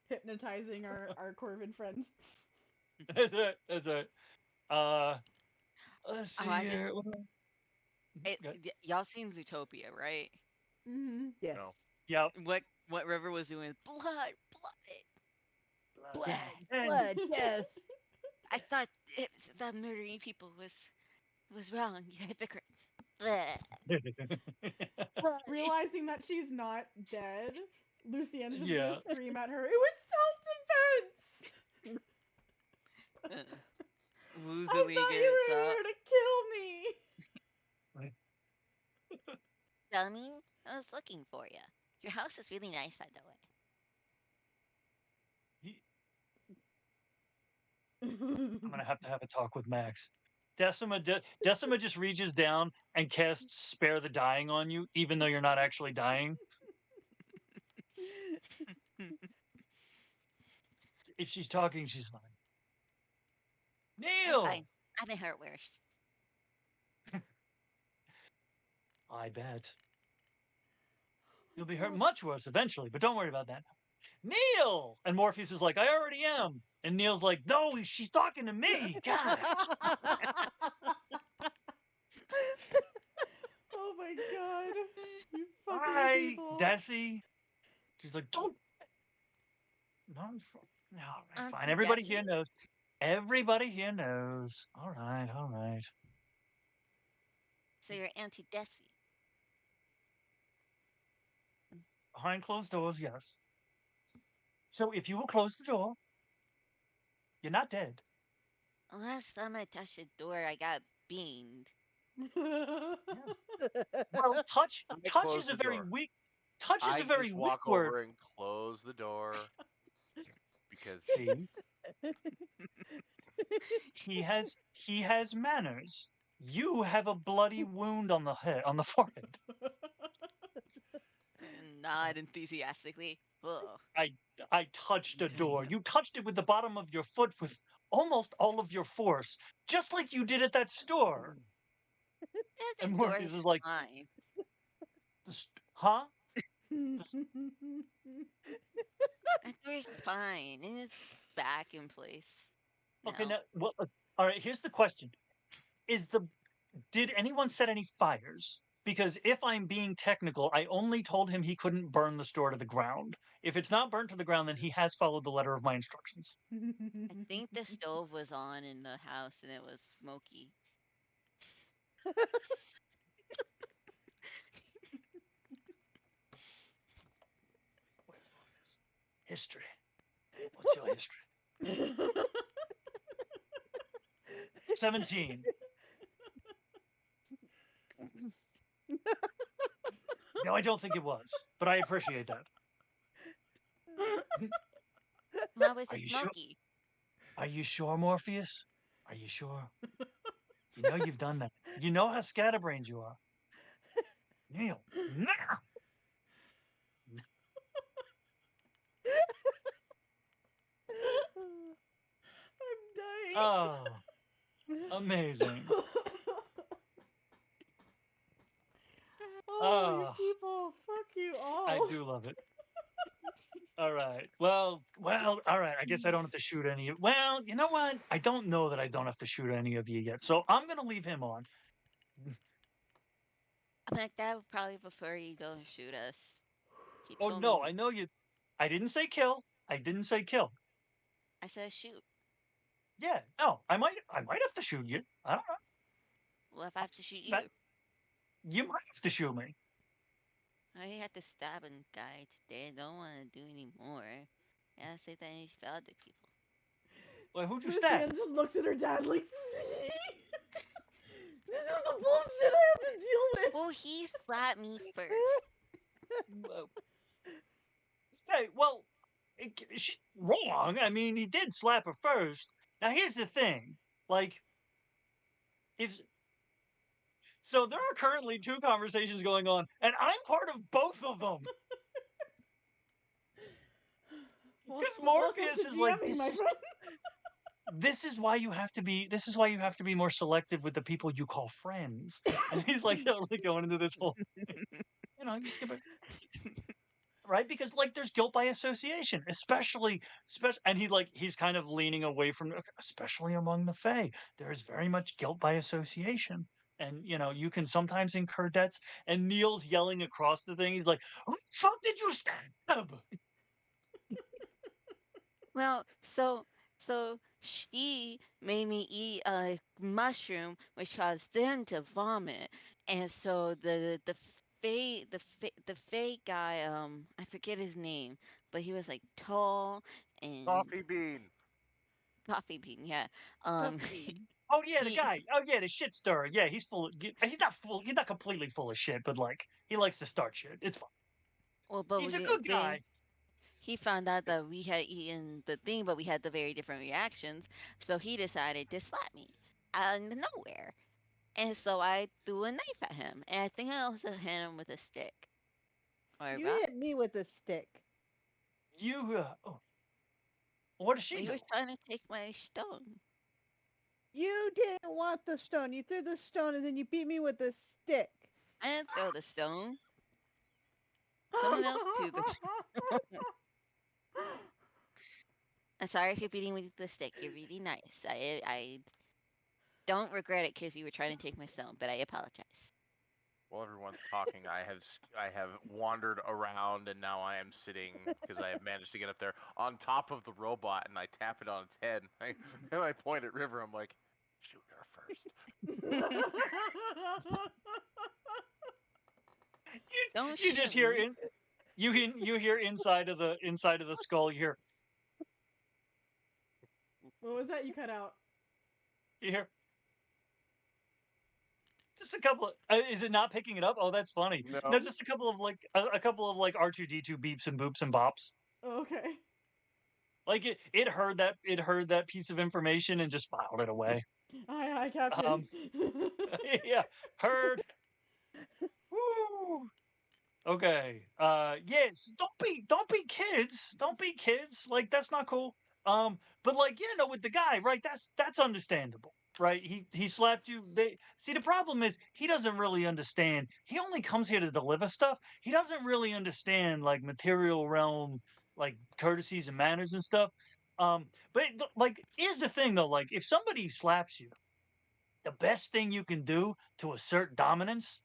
Hypnotizing our Corvin friend. That's it. Let's see I here. y'all seen Zootopia, right? Mm-hmm. Yes. No. Yeah. What River was doing? Blood. Blood, death. I thought that murdering people was wrong. You hypocrite. Bleh. Realizing that she's not dead, Lucienne's just Yeah. gonna scream at her. It was self-defense. Who's I the thought league you were it's up? here to kill me. Dummy, I was looking for you. Your house is really nice, by the way. I'm gonna have to have a talk with Max. Decima just reaches down and casts Spare the Dying on you, even though you're not actually dying. If she's talking, she's fine. Neil! Fine. I've been hurt worse. I bet. You'll be hurt much worse eventually, but don't worry about that. Neil! And Morpheus is like, I already am. And Neil's like, no, she's talking to me. God. Oh my god. You fucking Hi, people. Desi. She's like, don't. No, all right, Auntie fine. Everybody Desi? here knows. Everybody here knows. All right. So you're Auntie Desi. Behind closed doors, yes. So if you will close the door, you're not dead. Last time I touched the door, I got beamed. Well, touch close is a the very door. weak. Touch is I a very just weak walk word. over and close the door because See, he has manners. You have a bloody wound on the head, on the forehead. Nod enthusiastically. Ugh. I touched a door. You touched it with the bottom of your foot with almost all of your force, just like you did at that store. That And door Morpheus is is like, fine. huh? That door is fine, and it's back in place. Okay, now. now, well, all right. Here's the question: did anyone set any fires? Because if I'm being technical, I only told him he couldn't burn the store to the ground. If it's not burnt to the ground, then he has followed the letter of my instructions. I think the stove was on in the house, and it was smoky. Where's Morpheus? History. What's your history? 17. No, I don't think it was, but I appreciate that. How was Are it you sure? smoky? Are you sure, Morpheus? Are you sure? You know you've done that. You know how scatterbrained you are. Neil, now! I'm dying. Oh, amazing. Oh, you Ah. people, fuck you all. I do love it. All right. Well, all right. I guess I don't have to shoot any of. Well, you know what? I don't know that I don't have to shoot any of you yet. So I'm gonna leave him on. I'm like, Dad would probably prefer you don't shoot us. He Oh told no, me. I know you. I didn't say kill. I didn't say kill. I said shoot. Yeah. No, I might have to shoot you. I don't know. Well, if I have to shoot you, That you might have to shoot me. I had to stab a guy today. I don't want to do any more. I gotta say that for other people. Well, who'd you Lucienne stab? just looks at her dad like, this is the bullshit I have to deal with. Well, he slapped me first. Hey, well, she's wrong. I mean, he did slap her first. Now here's the thing. Like, so there are currently 2 conversations going on, and I'm part of both of them. Because Morpheus is like, this is why you have to be more selective with the people you call friends. And he's like totally going into this whole, you skip it. Right? Because like there's guilt by association, especially, and he's kind of leaning away from, especially among the Fae. There is very much guilt by association. And you can sometimes incur debts. And Neil's yelling across the thing. He's like, "Who the fuck did you stab?" Well, so she made me eat a mushroom, which caused them to vomit, and so the fake guy, I forget his name, but he was like tall and Coffee bean. coffee bean, yeah. Oh yeah, the guy. Oh yeah, the shit stirrer. Yeah, he's full. He's not full. He's not completely full of shit, but like he likes to start shit. It's fine. Well, but He's a good guy. He found out that we had eaten the thing, but we had the very different reactions. So he decided to slap me out of nowhere. And so I threw a knife at him. And I think I also hit him with a stick. Or You hit me with a stick. What does she He do? was trying to take my stone. You didn't want the stone. You threw the stone and then you beat me with a stick. I didn't throw the stone. Someone else threw the stone. I'm sorry if you're beating me with the stick. You're really nice. I don't regret it because you were trying to take my stone, but I apologize. While everyone's talking, I have wandered around, and now I am sitting because I have managed to get up there on top of the robot, and I tap it on its head. And I point at River. I'm like, shoot her first. You just hear you hear inside of the skull. You hear. What was that? You cut out. You hear. Just a couple of. Is it not picking it up? Oh, that's funny. No, just a couple of like R2D2 beeps and boops and bops. Oh, okay. Like it heard that piece of information and just filed it away. Aye, Captain. Yeah, heard. Woo. Okay. Yes. Don't be kids. Don't be kids. Like that's not cool. But like with the guy, right? That's understandable, right? He slapped you. They see the problem is he doesn't really understand. He only comes here to deliver stuff. He doesn't really understand like material realm, like courtesies and manners and stuff. But like here's the thing though. Like if somebody slaps you, the best thing you can do to assert dominance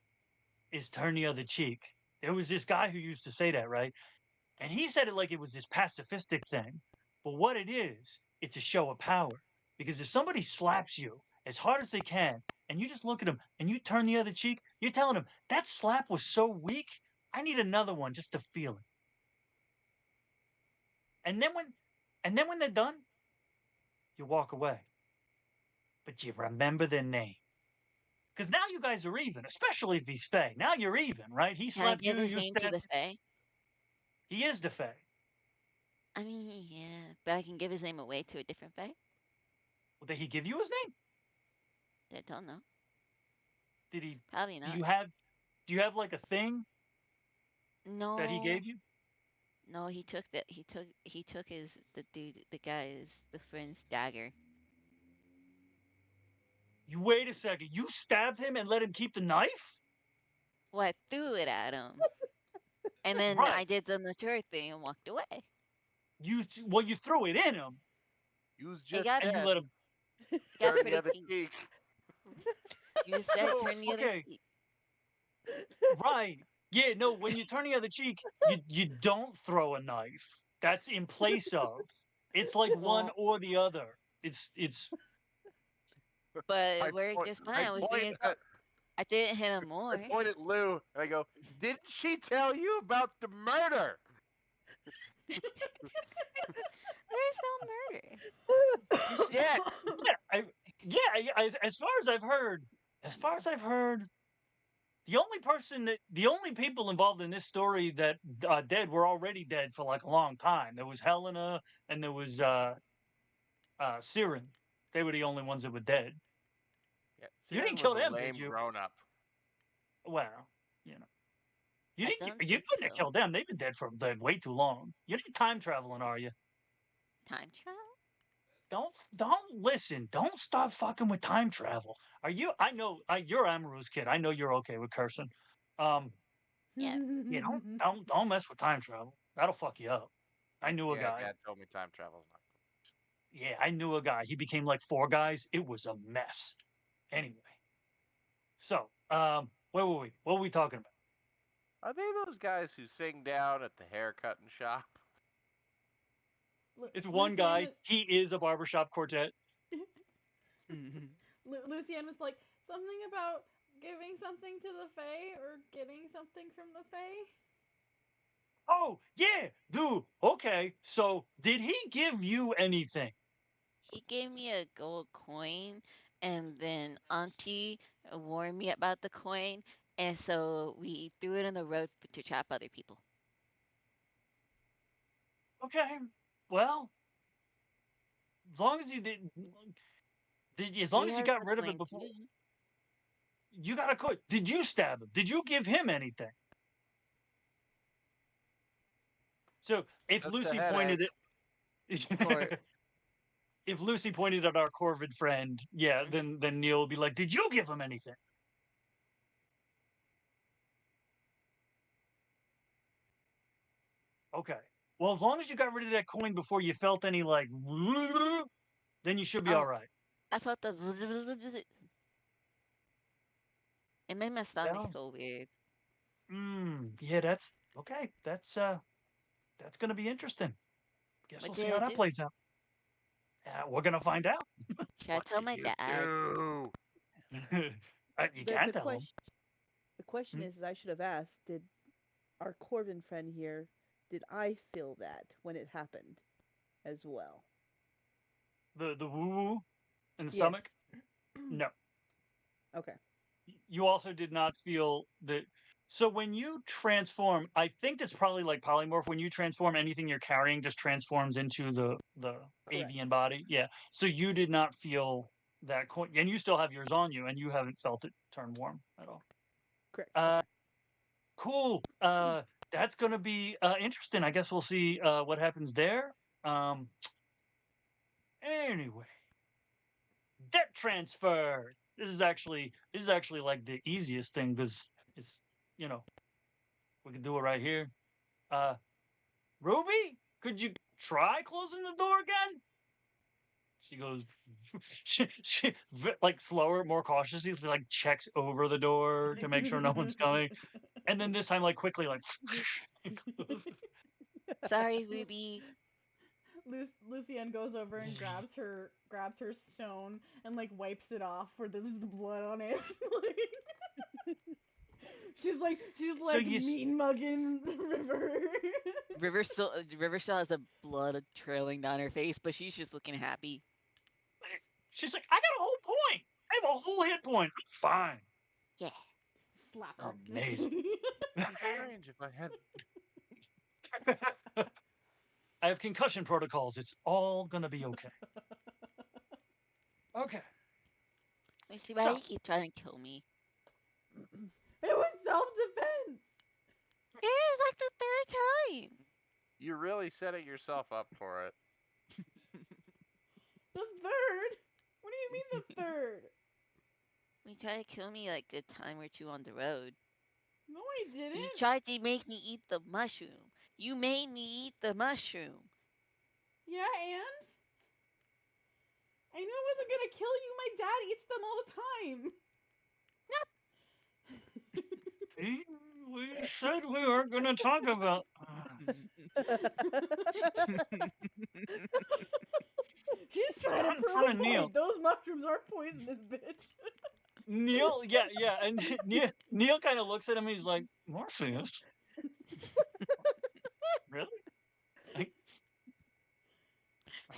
is turn the other cheek. There was this guy who used to say that, right? And he said it like it was this pacifistic thing. But what it is, it's a show of power. Because if somebody slaps you as hard as they can, and you just look at them and you turn the other cheek, you're telling them that slap was so weak, I need another one just to feel it. And then when they're done, you walk away. But you remember their name. Because now you guys are even, especially if he's Fae. Now you're even, right? He Can I slapped give you, his you name to stabbed. the Fae? He is the Fae. I mean, yeah, but I can give his name away to a different Fae. Well, did he give you his name? I don't know. Did he? Probably Do not. you have like a thing No. that he gave you? No, he took the guy's the friend's dagger. You wait a second. You stabbed him and let him keep the knife? Well, I threw it at him, and then Right. I did the mature thing and walked away. You threw it in him. You was It just got, And you said, let him. got turn pretty the other cheap. cheek. You said So, turn the other okay. cheek. Right. Yeah, no, when you turn the other cheek, you don't throw a knife. That's in place of. It's like one or the other. It's But I it worked point- just I fine. point at- I didn't hit him more. I point at Lou and I go, "Didn't she tell you about the murder?" There's no murder. Yet. as far as I've heard, the only people involved in this story that dead were already dead for like a long time. There was Helena and there was Siren. They were the only ones that were dead. Yeah, You didn't Siren kill was a them, lame did you? grown up. Well, you I didn't. don't You think couldn't have so. killed them. They've been dead for way too long. You're not time traveling, are you? Time travel? Don't listen. Don't start fucking with time travel. Are you? I know. You're Amaru's kid. I know you're okay with cursing. Yeah. Yeah. Don't mess with time travel. That'll fuck you up. I knew a Yeah, guy. Dad told me time travel's not cool. Yeah, I knew a guy. He became like 4 guys. It was a mess. Anyway. So, where were we? What were we talking about? Are they those guys who sing down at the haircutting shop? It's one guy. He is a barbershop quartet. Lucienne was like, something about giving something to the Fae or getting something from the Fae? Oh, yeah, dude. Okay, so did he give you anything? He gave me a gold coin, and then Auntie warned me about the coin, and so we threw it on the road to trap other people. Okay, well, as long as you as long as you got rid of it before, you got a coin. Did you stab him? Did you give him anything? So if Just Lucy a pointed Or- it, if Lucy pointed at our Corvid friend, yeah, then Neil will be like, "Did you give him anything?" Okay. Well, as long as you got rid of that coin before you felt any like, then you should be all right. I felt the. It made my stomach Well. feel weird. Yeah, that's okay. That's gonna be interesting. Guess What we'll see did how it that do? plays out. We're gonna find out. Should I tell my dad? Do? You can't tell him. The question is, I should have asked, did our Corbin friend here, did I feel that when it happened as well? The woo woo in the Yes. stomach. No. Okay. You also did not feel that. So when you transform, I think that's probably like polymorph. When you transform, anything you're carrying just transforms into the Correct. avian body. Yeah. So you did not feel that coin, and you still have yours on you, and you haven't felt it turn warm at all. Correct. Cool. That's gonna be interesting. I guess we'll see what happens there. Anyway, debt transfer. This is actually like the easiest thing because it's we can do it right here. Ruby, could you try closing the door again? She goes, she like slower, more cautiously, like checks over the door to make sure no one's coming, and then this time like quickly like. Sorry, Ruby. Lucienne goes over and grabs her stone and like wipes it off where there's blood on it. she's like mean mugging River. River still has the blood trailing down her face, but she's just looking happy. She's like, I got a whole point. I have a whole hit point. I'm fine. Yeah. Slap her. Amazing. Strange if I had. I have concussion protocols. It's all gonna be okay. Okay. I see why you keep trying to kill me. It was self-defense. It is like the third time. You're really setting yourself up for it. The third? What do you mean the third? You tried to kill me like a time or two on the road. No, I didn't. You tried to make me eat the mushroom. You made me eat the mushroom. Yeah, and? I knew I wasn't gonna kill you. My dad eats them all the time. See, we said we weren't gonna talk about. He's trying to prove a point. Those mushrooms aren't poisonous, bitch. Neil, yeah, and Neil kind of looks at him. He's like, Morpheus. Really?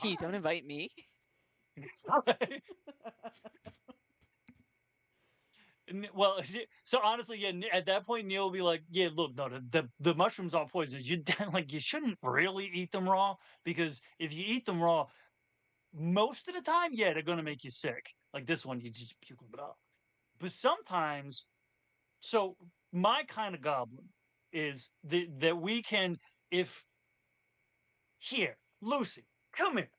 You don't invite me? Well, so honestly, yeah. At that point, Neil will be like, "Yeah, look, no, the mushrooms are poisonous. You you shouldn't really eat them raw because if you eat them raw, most of the time, yeah, they're gonna make you sick. Like this one, you just puke it up. But sometimes, so my kind of goblin is that we can, if here, Lucy, come here.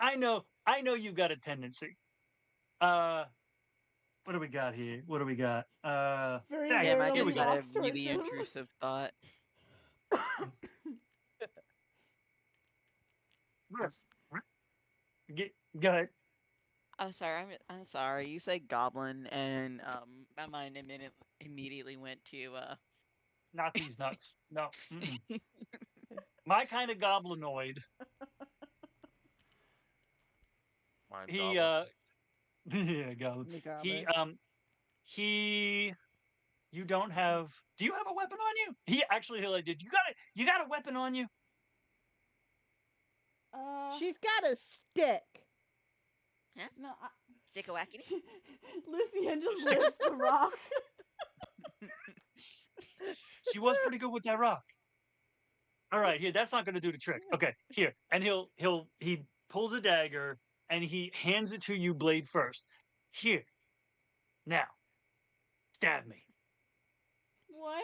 I know you got a tendency. What do we got here? What do we got? Damn, I just got a really intrusive thought. Go ahead. I'm sorry. You said goblin, and my mind immediately went to Not these nuts. No. My kind of goblinoid. Yeah, goblin. You don't have. Do you have a weapon on you? He did. You got a weapon on you? She's got a stick. Huh? No, stick a wackety. Lucienne just lifts the rock. She was pretty good with that rock. All right, here. That's not going to do the trick. Okay, here, and he pulls a dagger and he hands it to you, blade first. Here, now, stab me. What?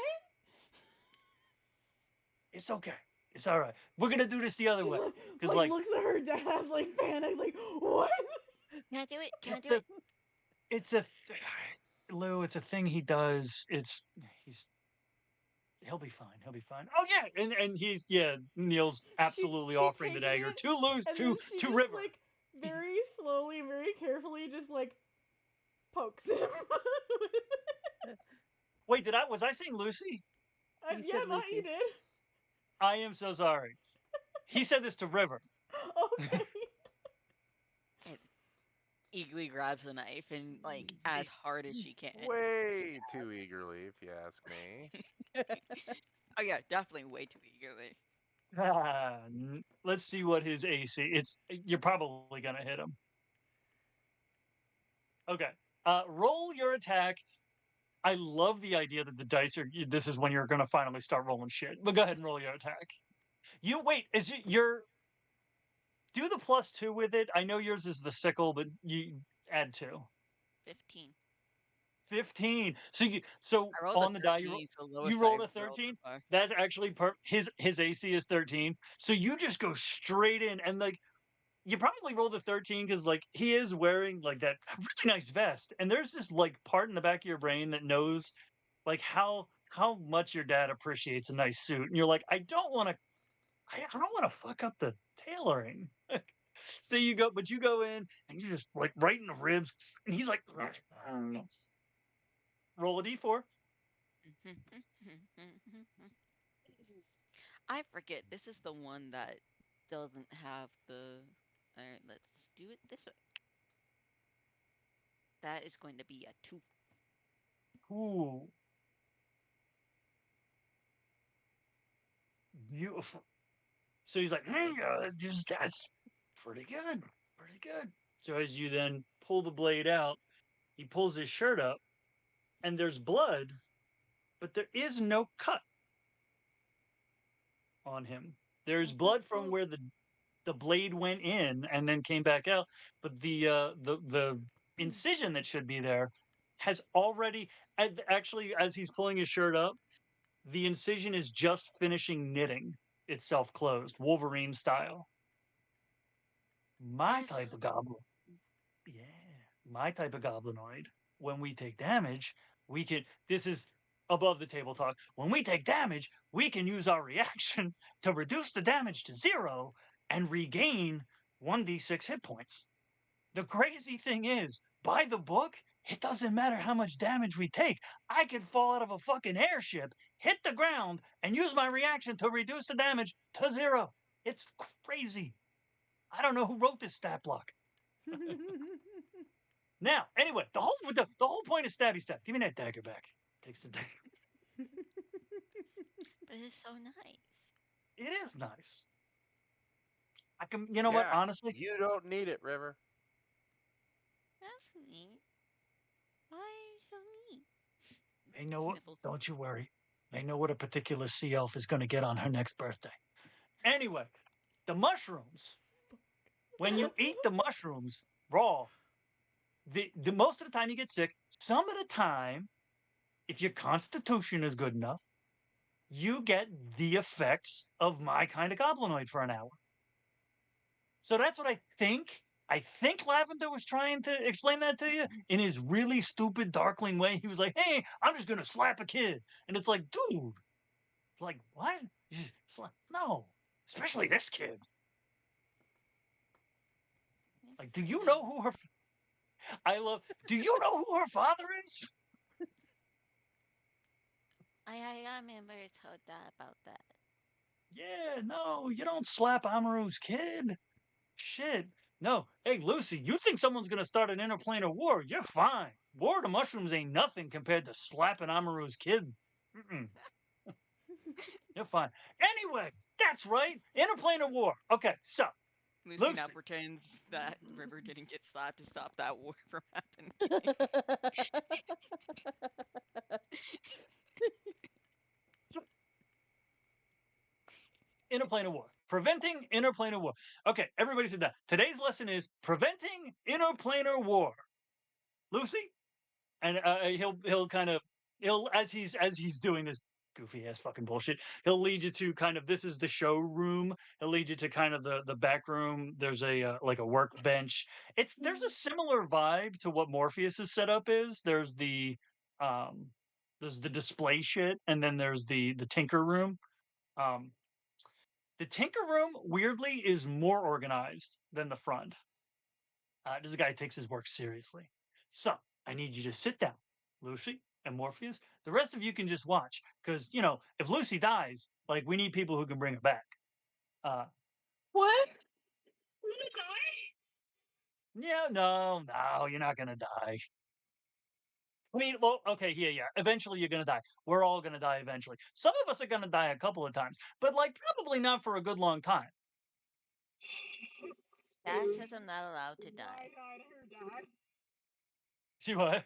It's okay. It's all right. We're gonna do this the other way. Because looks at her dad like panic, like what? Can I do it? Can I do it? It's a Lou. It's a thing he does. He'll be fine. He'll be fine. Oh yeah, and he's Neil's absolutely offering the dagger to to River. Like very slowly, very carefully, just like pokes him. Wait, was I saying Lucy? Yeah, I thought you did. I am so sorry. He said this to River. Okay. Eagerly grabs the knife and like as hard as she can. Way too eagerly, if you ask me. Oh yeah, definitely way too eagerly. Let's see what his AC. You're probably gonna hit him. Okay. Roll your attack. I love the idea that the dice are. This is when you're gonna finally start rolling shit. But go ahead and roll your attack. You wait. Is it your? Do the +2 with it. I know yours is the sickle, but you Add 2. 15. 15. So I rolled on a the die 13, so you lowest rolled I a 13. so far. That's actually his AC is 13. So you just go straight in, and like you probably rolled a 13 because like he is wearing like that really nice vest, and there's this like part in the back of your brain that knows like how much your dad appreciates a nice suit, and you're like, I don't want to fuck up the tailoring. So you go in and you just like right in the ribs, and he's like, roll a d4. I forget. This is the one that doesn't have the. All right, let's do it this way. That is going to be a 2. Ooh, beautiful. So he's like, just that's pretty good, pretty good. So as you then pull the blade out, he pulls his shirt up, and there's blood, but there is no cut on him. There's blood from where the blade went in and then came back out, but the incision that should be there has already actually, as he's pulling his shirt up, the incision is just finishing knitting itself closed, Wolverine style. My type of goblin. Yeah, my type of goblinoid. When we take damage, we can. This is above the table talk. When we take damage, we can use our reaction to reduce the damage to 0 and regain 1d6 hit points. The crazy thing is, by the book, it doesn't matter how much damage we take. I could fall out of a fucking airship, hit the ground, and use my reaction to reduce the damage to 0. It's crazy. I don't know who wrote this stat block. Now, anyway, the whole point is stabby stab. Give me that dagger back. Takes the dagger. But it's so nice. It is nice. I can, you know what? Honestly, you don't need it, River. That's neat. Why so neat? They know what. Sniffles. Don't you worry. They know what a particular sea elf is going to get on her next birthday. Anyway, the mushrooms. When you eat the mushrooms raw, the most of the time you get sick. Some of the time, if your constitution is good enough, you get the effects of my kind of goblinoid for an hour. So that's what I think. I think Lavender was trying to explain that to you in his really stupid Darkling way. He was like, hey, I'm just going to slap a kid. And it's like, dude, like, what? You just slap? No, especially this kid. Like, do you know who her... do you know who her father is? I remember told that about that. Yeah, no, you don't slap Amaru's kid. Shit. No. Hey, Lucy, you think someone's going to start an interplanar war? You're fine. War of the Mushrooms ain't nothing compared to slapping Amaru's kid. You're fine. Anyway, that's right. Interplanar war. Okay, so. Lucy now pretends that River didn't get slapped to stop that war from happening. Interplanar war. Preventing interplanar war. Okay, everybody said that. Today's lesson is preventing interplanar war. Lucy, and he'll kind of as he's doing this goofy ass fucking bullshit, he'll lead you to kind of, this is the showroom. He'll lead you to kind of the back room. There's a like a workbench. There's a similar vibe to what Morpheus's setup is. There's the display shit, and then there's the tinker room. The tinker room, weirdly, is more organized than the front. This guy takes his work seriously. So I need you to sit down, Lucy and Morpheus. The rest of you can just watch, because, you know, if Lucy dies, like, we need people who can bring her back. What? I'm gonna die? Yeah, no, you're not gonna die. I mean, well, okay, yeah. Eventually you're gonna die. We're all gonna die eventually. Some of us are gonna die a couple of times, but like probably not for a good long time. Dad says I'm not allowed to die. Wide-eyed her dad. She what?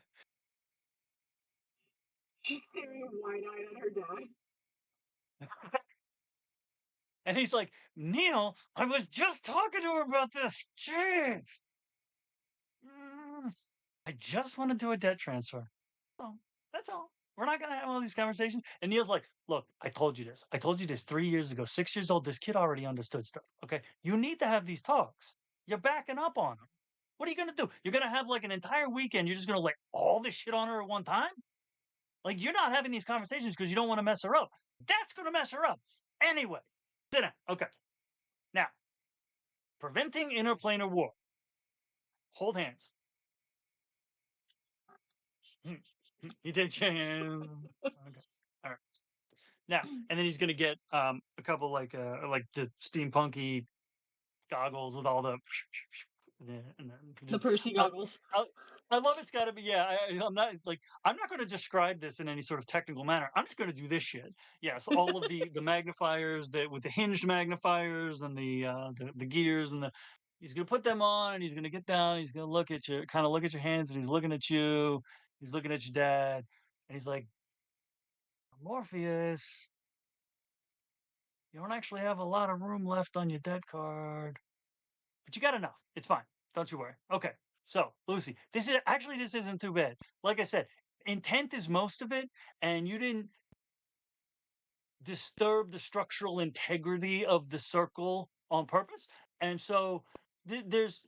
She's staring wide-eyed at her dad. And he's like, Neil, I was just talking to her about this. Jeez. I just want to do a debt transfer. So that's all. We're not going to have all these conversations. And Neil's like, look, I told you this. I told you this 3 years ago, 6 years old. This kid already understood stuff. Okay. You need to have these talks. You're backing up on him. What are you going to do? You're going to have like an entire weekend. You're just going to lay all this shit on her at one time? Like, you're not having these conversations because you don't want to mess her up. That's going to mess her up. Anyway, sit down. Okay. Now, preventing interplanar war. Hold hands. He takes your hands. Okay. All right. Now, and then he's gonna get a couple like the steampunky goggles with all the and then The Percy goggles. I love it's got to be I'm not going to describe this in any sort of technical manner. I'm just going to do this shit. Yes, all of the magnifiers that with the hinged magnifiers and the gears and he's going to put them on and he's going to get down. He's going to look at you, kind of look at your hands, and he's looking at you. He's looking at your dad, and he's like, Morpheus, you don't actually have a lot of room left on your debt card, but you got enough. It's fine. Don't you worry. Okay. So, Lucy, this isn't too bad. Like I said, intent is most of it, and you didn't disturb the structural integrity of the circle on purpose. And so the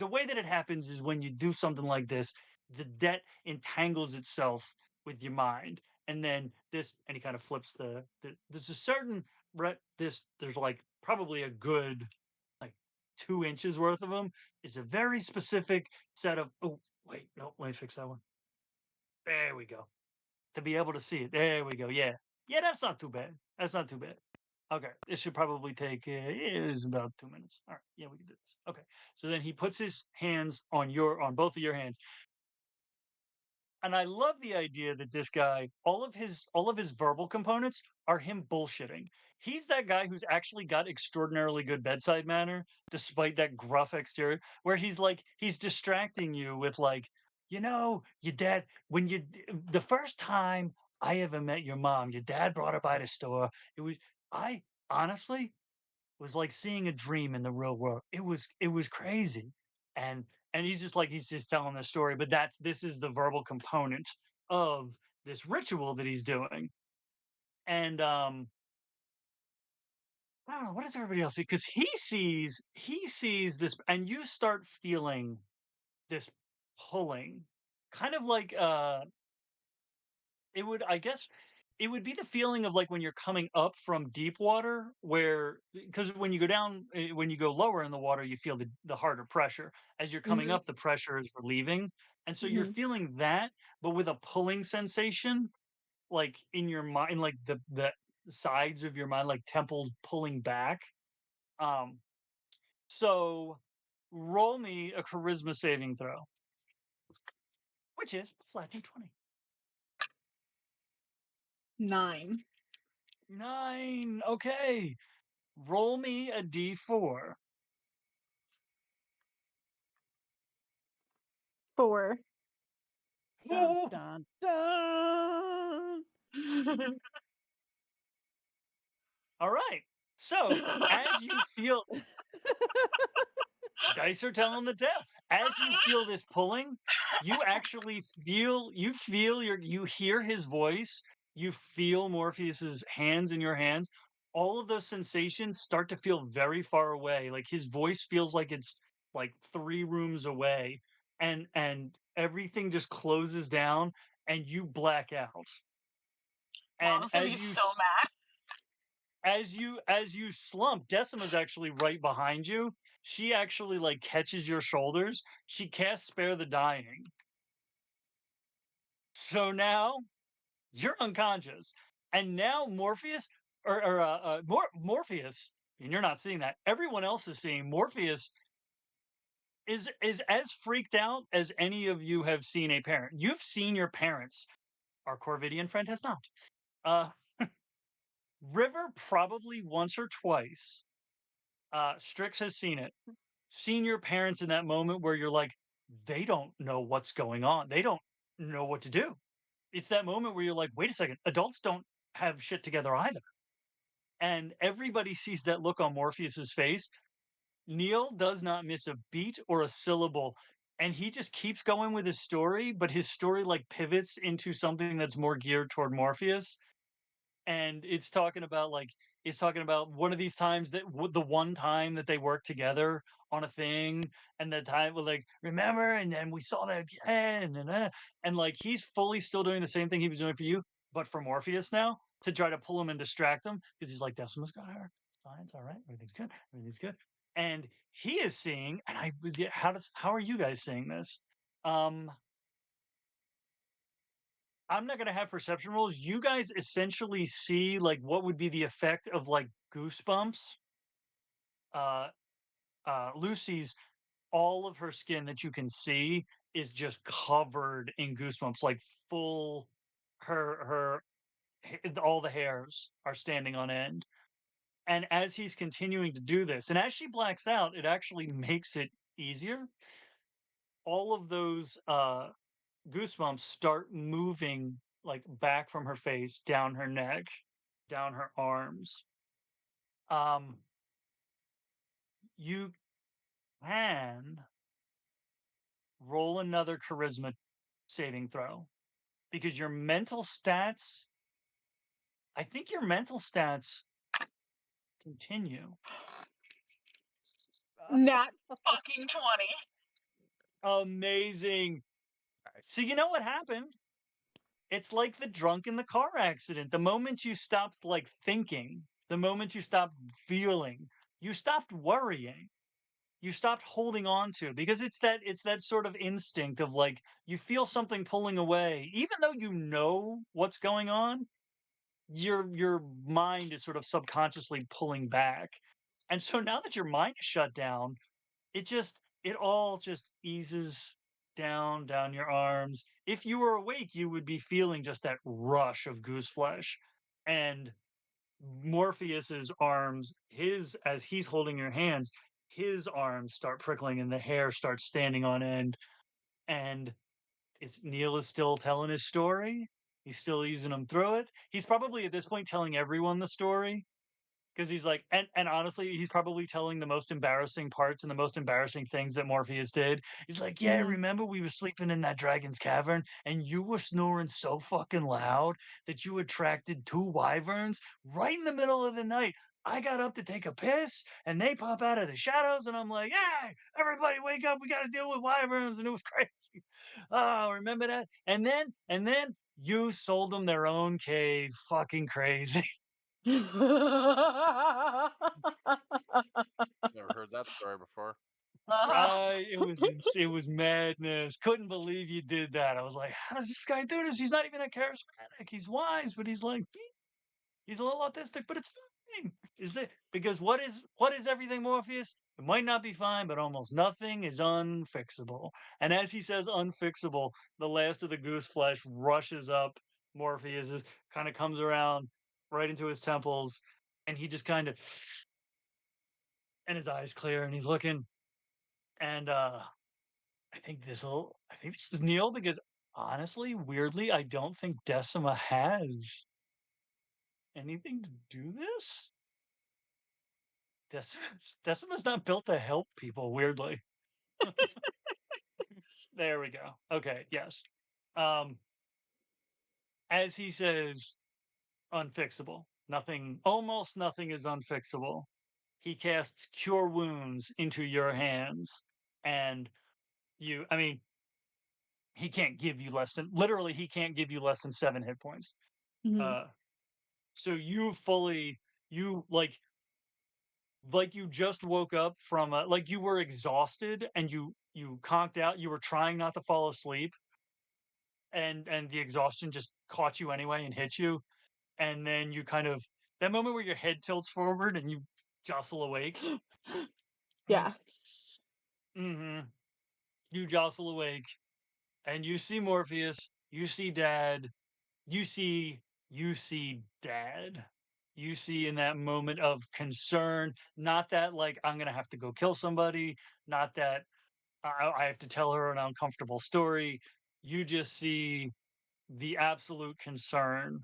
way that it happens is when you do something like this, the debt entangles itself with your mind. And then and he kind of flips there's a certain, there's like probably a good, like 2 inches worth of them. Is a very specific set of, oh, wait, no, let me fix that one. There we go. To be able to see it. There we go. Yeah. Yeah, that's not too bad. That's not too bad. Okay, this should probably take it is about 2 minutes. All right, yeah, we can do this. Okay, so then he puts his hands on both of your hands, and I love the idea that this guy, all of his verbal components are him bullshitting. He's that guy who's actually got extraordinarily good bedside manner, despite that gruff exterior, where he's distracting you with like, your dad, the first time I ever met your mom, your dad brought her by the store. I honestly was like seeing a dream in the real world. It was crazy. And he's just telling this story, but this is the verbal component of this ritual that he's doing. And I don't know, what does everybody else see? Because he sees this, and you start feeling this pulling, kind of like it would be the feeling of like when you're coming up from deep water, because when you go down, when you go lower in the water, you feel the harder pressure. As you're coming up, the pressure is relieving. And so you're feeling that, but with a pulling sensation, like in your mind, like the sides of your mind, like temples pulling back. So roll me a charisma saving throw, which is flat d20. 9. 9. Okay. Roll me a d4. 4. Dun, dun, dun. All right. So as you feel, dice are telling the tale. As you feel this pulling, you actually feel, you hear his voice. You feel Morpheus's hands in your hands. All of those sensations start to feel very far away. Like his voice feels like it's like 3 rooms away, and everything just closes down, and you black out. And as you so mad. As you slump, Decima's actually right behind you. She actually like catches your shoulders. She casts Spare the Dying. So now you're unconscious, and now Morpheus Morpheus, and you're not seeing that. Everyone else is seeing Morpheus is as freaked out as any of you have seen a parent. You've seen your parents. Our Corvidian friend has not. River probably once or twice. Strix has seen it. Seen your parents in that moment where you're like, they don't know what's going on. They don't know what to do. It's that moment where you're like, wait a second, adults don't have shit together either. And everybody sees that look on Morpheus's face. Neil does not miss a beat or a syllable. and he just keeps going with his story, but his story like pivots into something that's more geared toward Morpheus. And it's talking about one of these times that the one time that they worked together on a thing, and that time was like, remember, and then we saw that again, and like he's fully still doing the same thing he was doing for you, but for Morpheus now, to try to pull him and distract him, because he's like, Decima's got her, it's fine, it's all right, everything's good, and he is seeing, and how are you guys seeing this? I'm not going to have perception rolls. You guys essentially see like what would be the effect of like goosebumps. Lucy's, all of her skin that you can see is just covered in goosebumps, like full. Her all the hairs are standing on end. And as he's continuing to do this, and as she blacks out, it actually makes it easier. All of those goosebumps start moving like back from her face, down her neck, down her arms. You can roll another charisma saving throw, because your mental stats, I think your mental stats continue. Not fucking 20. Amazing. So you know what happened? It's like the drunk in the car accident. The moment you stopped like thinking, the moment you stopped feeling, you stopped worrying, you stopped holding on to, because it's that sort of instinct of like, you feel something pulling away, even though you know what's going on, your mind is sort of subconsciously pulling back. And so now that your mind is shut down, it all just eases down your arms. If you were awake, you would be feeling just that rush of goose flesh. And Morpheus's arms, as he's holding your hands, his arms start prickling and the hair starts standing on end. And Neil is still telling his story. He's still easing them through it. He's probably at this point telling everyone the story, because he's like, and honestly, he's probably telling the most embarrassing parts and the most embarrassing things that Morpheus did. He's like, yeah, remember we were sleeping in that dragon's cavern and you were snoring so fucking loud that you attracted 2 wyverns right in the middle of the night. I got up to take a piss and they pop out of the shadows and I'm like, hey, everybody wake up, we got to deal with wyverns. And it was crazy. Oh, remember that? And then you sold them their own cave. Fucking crazy. Never heard that story before. Right, it was madness. Couldn't believe you did that. I was like, how does this guy do this? He's not even a charismatic. He's wise, but he's like, he's a little autistic, but it's fine. Is it because what is everything, Morpheus? It might not be fine, but almost nothing is unfixable. And as he says unfixable, the last of the goose flesh rushes up Morpheus, kind of comes around right into his temples, and he just kind of, and his eyes clear and he's looking. And I think this is Neil, because honestly, weirdly, I don't think Decima has anything to do this. Decima's not built to help people, weirdly. There we go. Okay, yes. As he says, unfixable. Nothing, almost nothing is unfixable. He casts Cure Wounds into your hands, and he can't give you literally, he can't give you less than 7 hit points. So you like you just woke up from like you were exhausted and you conked out. You were trying not to fall asleep, and the exhaustion just caught you anyway and hit you. And then you kind of, that moment where your head tilts forward and you jostle awake. Yeah. You jostle awake and you see Morpheus, you see Dad, you see Dad. You see in that moment of concern, not that like I'm gonna have to go kill somebody, not that I have to tell her an uncomfortable story. You just see the absolute concern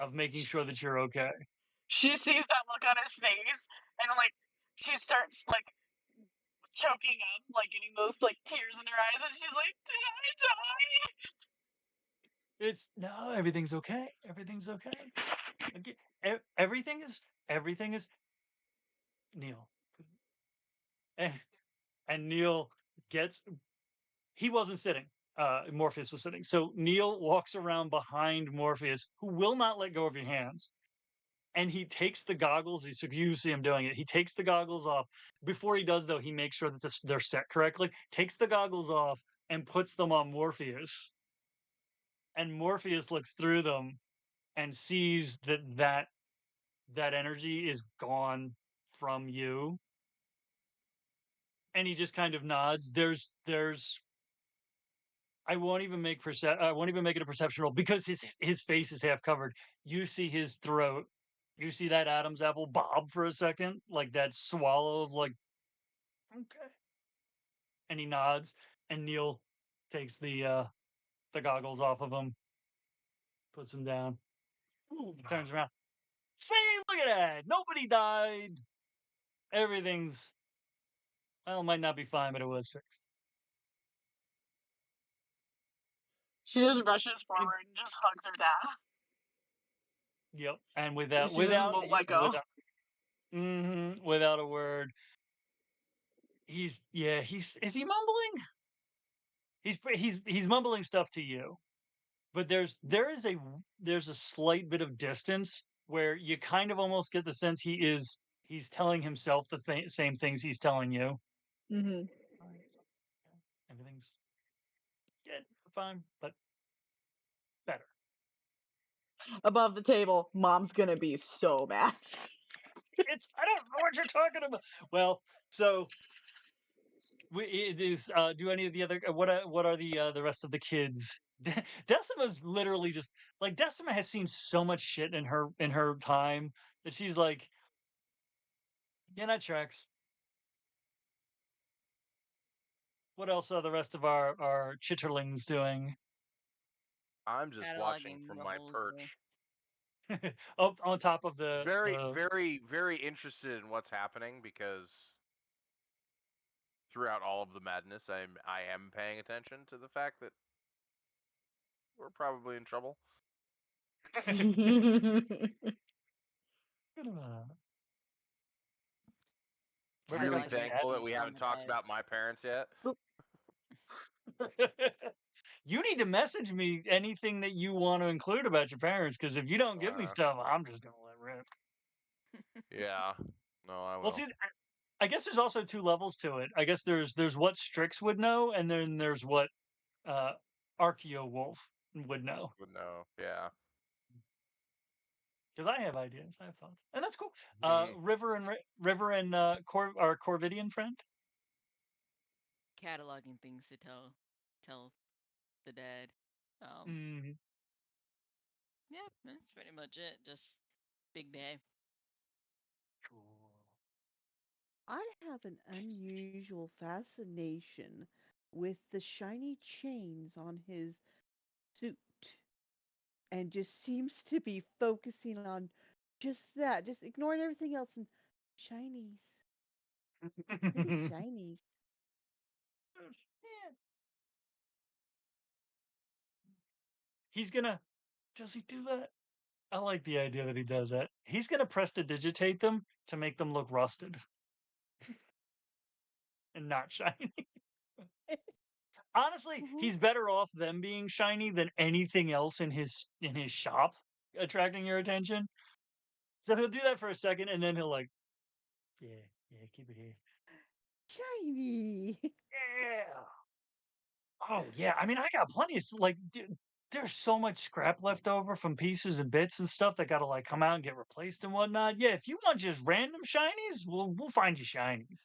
of making sure that you're okay. She sees that look on his face, and like she starts like choking up, like getting those like tears in her eyes, and she's like, "Did I die?" It's no, everything's okay. Everything's okay. Everything is Neil. And Neil gets he wasn't sitting. Morpheus was sitting. So Neil walks around behind Morpheus, who will not let go of your hands. And he takes the goggles. You see him doing it. He takes the goggles off. Before he does, though, he makes sure that they're set correctly. Takes the goggles off and puts them on Morpheus. And Morpheus looks through them and sees that energy is gone from you. And he just kind of nods. There's I won't even make it a perception roll because his face is half covered. You see his throat. You see that Adam's apple bob for a second, like that swallow of like, okay. And he nods, and Neil takes the goggles off of him, puts them down, turns around. See, look at that! Nobody died. Everything's well, might not be fine, but it was fixed. She just rushes forward and just hugs her dad. Yep, and She just won't let go. Without a word, is he mumbling? He's mumbling stuff to you, but there's a slight bit of distance where you kind of almost get the sense he's telling himself the same things he's telling you. Mm-hmm. Everything's good, fine, but better. Above the table, Mom's gonna be so mad. I don't know what you're talking about. Well, so it is. Do any of the other what are the rest of the kids? Decima's literally just like Decima has seen so much shit in her time that she's like, yeah, that tracks. What else are the rest of our chitterlings doing? I'm just watching Cataloging from the my whole perch. Up on top of the very interested in what's happening because throughout all of the madness, I am paying attention to the fact that we're probably in trouble. Really thankful that we haven't talked about my parents yet. You need to message me anything that you want to include about your parents, because if you don't give me stuff, I'm just gonna let rip. Yeah, no, I will. Well, see, I guess there's also two levels to it. I guess there's what Strix would know, and then there's what ArchaeoWolf would know. Would know, yeah. Because I have ideas, I have thoughts, and that's cool. River and our Corvidian friend. Cataloging things to tell the dad. Yeah, that's pretty much it. Just big day. Cool. I have an unusual fascination with the shiny chains on his suit, and just seems to be focusing on just that, just ignoring everything else and shinies. Pretty shinies. Yeah. He's gonna. Does he do that? I like the idea that he does that. He's gonna prestidigitate them to make them look rusted and not shiny. Honestly, he's better off them being shiny than anything else in his shop attracting your attention. So he'll do that for a second, and then he'll like, yeah, keep it here. Shiny. Yeah. Oh yeah. I mean, I got plenty of like. There's so much scrap left over from pieces and bits and stuff that got to like come out and get replaced and whatnot. Yeah, if you want just random shinies, we'll find you shinies.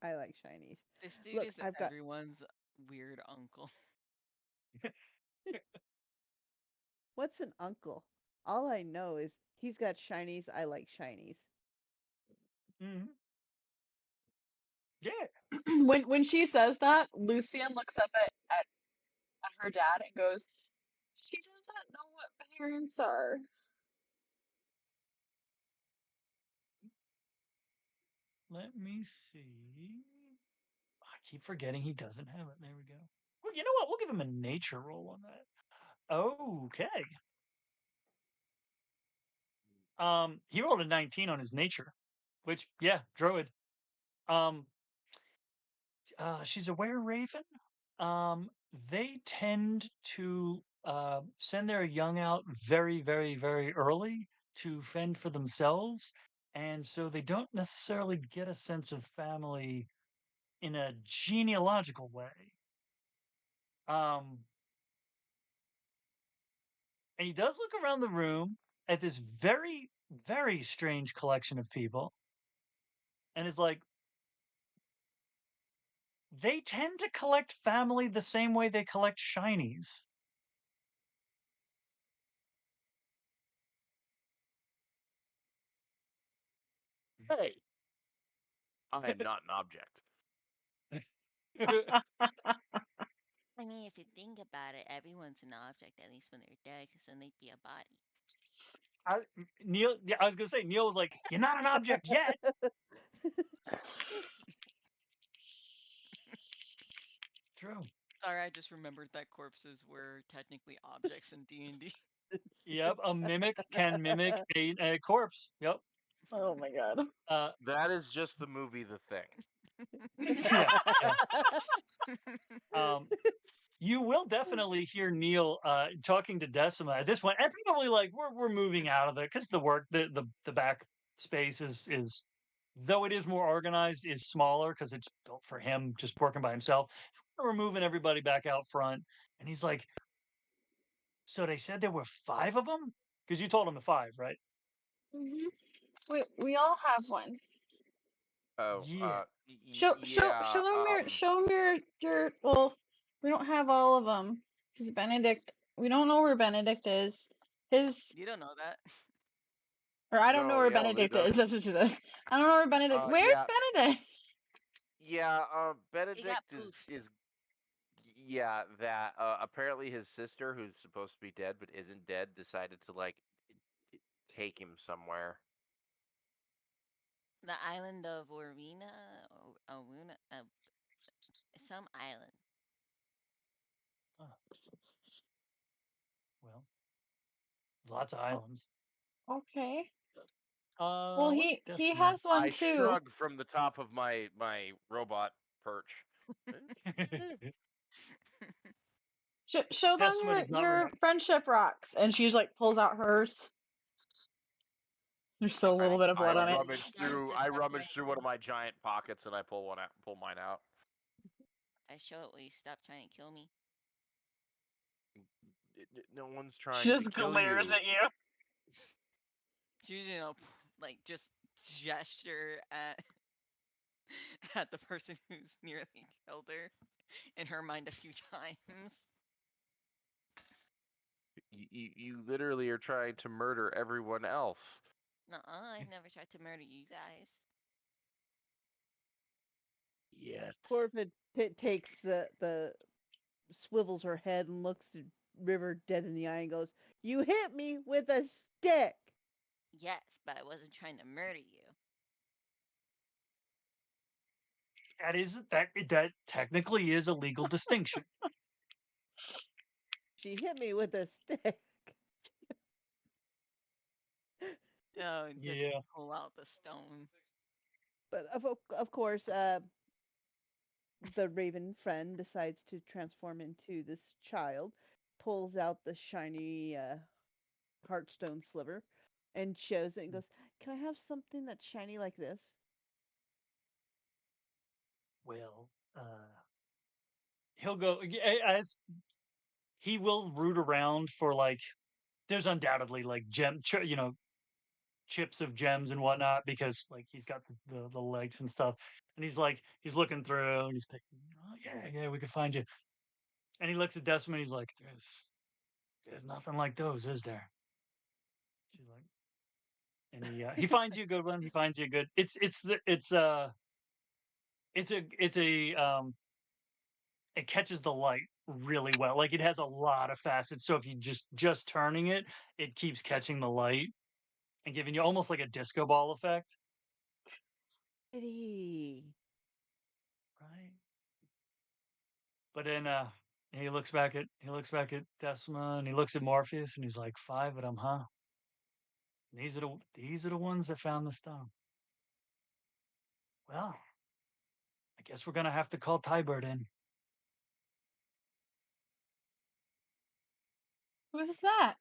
I like shinies. This dude is I've got everyone's weird uncle. What's an uncle? All I know is he's got shinies. I like shinies. Mm-hmm. Yeah. When she says that, Lucienne looks up at her dad and goes, "She doesn't know what parents are." Let me see. keep forgetting he doesn't have it. There we go. Well, you know what? We'll give him a nature roll on that. Okay. He rolled a 19 on his nature, which druid. She's a were raven. They tend to send their young out very, very, very early to fend for themselves, and so they don't necessarily get a sense of family in a genealogical way. And he does look around the room at this very, very strange collection of people, and is like, they tend to collect family the same way they collect shinies. Hey, I am not an object. I mean, if you think about it, everyone's an object, at least when they're dead, because then they'd be a body. Neil, I was gonna say, Neil was like, "You're not an object yet." True. Sorry, I just remembered that corpses were technically objects in D&D. Yep, a mimic can mimic a corpse. Yep. Oh my god. That is just the movie The Thing. Yeah. You will definitely hear Neil talking to Decima at this point, and probably like we're moving out of there because the back space is though it is more organized, is smaller because it's built for him just working by himself. We're moving everybody back out front, and he's like, "So they said there were 5 of them? Because you told him the 5, right?" Hmm. We all have one. Oh, Yeah. Show yeah. show him your. Well, we don't have all of them because Benedict. We don't know where Benedict is. His You don't know that. or I don't know No, where yeah, Lou Benedict is. doesn't. That's what she said. I don't know where Benedict. Where's Yeah, Benedict? yeah. He got Benedict poofed. is yeah. That apparently his sister, who's supposed to be dead but isn't dead, decided to like take him somewhere. The island of Orina, or Aruna, some island. Oh, well, lots of islands. Okay. Well, What's he Decima? has one I too. shrug from the top of my robot perch. Show them Decima does not your remember. friendship rocks, and she like pulls out hers. There's still a little bit of blood on it. I rummage through one of my giant pockets and I pull mine out. I show it. Will you stop trying to kill me? No one's She trying to just kill glares you. at you. She's, like just gesture at at the person who's nearly killed her in her mind a few times. You literally are trying to murder everyone else. Nuh-uh, I've never tried to murder you guys. Yet. Corvid takes the swivels her head and looks at River dead in the eye and goes, "You hit me with a stick." Yes, but I wasn't trying to murder you. That technically is a legal distinction. She hit me with a stick. No, just Yeah. pull out the stone. But of course, the Raven friend decides to transform into this child, pulls out the shiny heartstone sliver, and shows it and goes, "Can I have something that's shiny like this?" Well, he'll go as he will root around for like. There's undoubtedly like chips of gems and whatnot because like he's got the legs and stuff, and he's looking through and he's picking. Oh yeah, we could find you. And he looks at Decima and he's like, "There's nothing like those, is there?" She's like, and he finds you a good one. He finds you a good. It catches the light really well. Like it has a lot of facets. So if you just turning it, it keeps catching the light and giving you almost like a disco ball effect. Kitty. Right. But then he looks back at Decima, and he looks at Morpheus, and he's like, 5 of them, huh? These are the ones that found the stone. Well, I guess we're gonna have to call Tybert in. Who's that?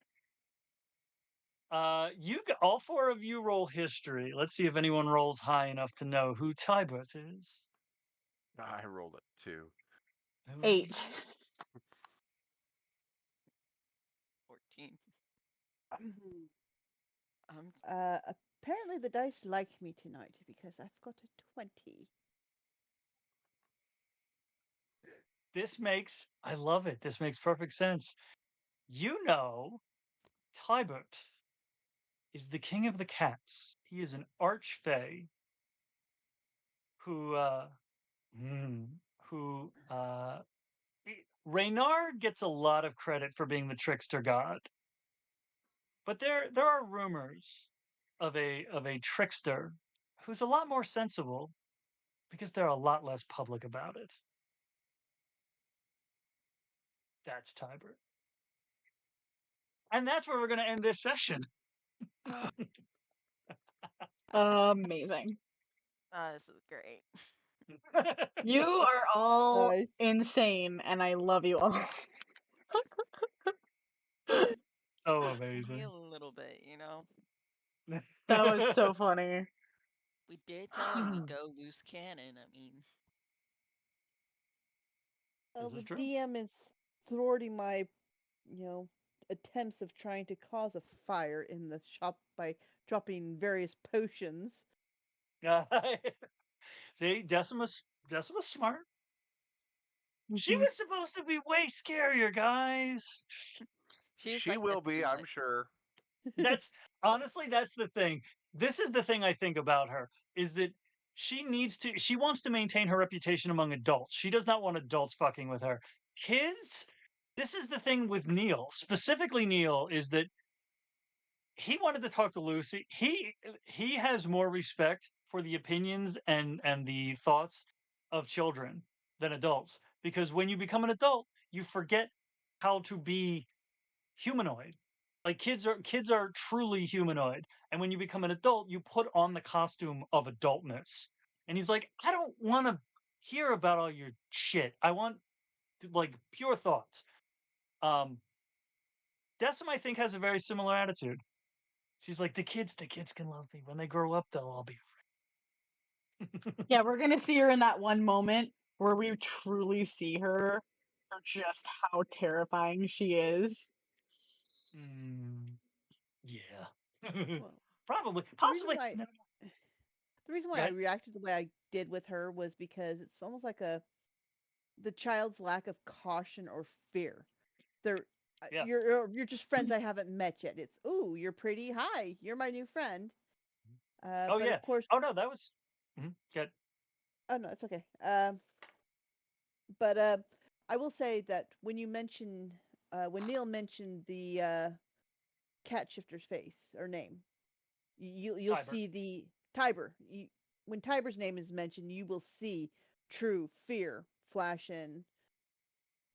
All 4 of you roll history. Let's see if anyone rolls high enough to know who Tybert is. I rolled it 2. 8. 14. Apparently the dice like me tonight because I've got a 20. I love it. This makes perfect sense. You know, Tybert is the king of the cats. He is an archfey who Reynard gets a lot of credit for being the trickster god. But there are rumors of a trickster who's a lot more sensible because they're a lot less public about it. That's Tybert. And that's where we're going to end this session. Amazing. This is great. You are all Nice. insane, and I love you all. So Me a amazing. little bit, you know. That was so funny. We did tell him to go loose cannon. I mean, Well, This is the true. DM is thwarting my, attempts of trying to cause a fire in the shop by dropping various potions. See, Decima's smart. She Mhm. was supposed to be way scarier, guys. she's She like will this be, too I'm much. sure. That's honestly, that's the thing. This is the thing I think about her is that she wants to maintain her reputation among adults. She does not want adults fucking with her. Kids, this is the thing with Neil, specifically Neil, is that he wanted to talk to Lucy. He has more respect for the opinions and the thoughts of children than adults, because when you become an adult, you forget how to be humanoid. Like kids are truly humanoid, and when you become an adult, you put on the costume of adultness. And he's like, I don't want to hear about all your shit. I want like pure thoughts. Decim, I think, has a very similar attitude. She's like, the kids can love me. When they grow up, they'll all be free. Yeah, we're gonna see her in that one moment where we truly see her for just how terrifying she is. Yeah. Well, Probably. the reason Possibly. why No. the reason why I Good. reacted the way I did with her was because it's almost like the child's lack of caution or fear. They're Yeah. you're just friends I haven't met yet. It's, ooh, you're pretty. Hi, you're my new friend. Oh, But yeah. of course, Oh, no, that was good. oh no, it's okay. But I will say that when when Neil mentioned the cat shifter's face or name, you'll Tybert. see the Tiber. When Tiber's name is mentioned, you will see true fear flash in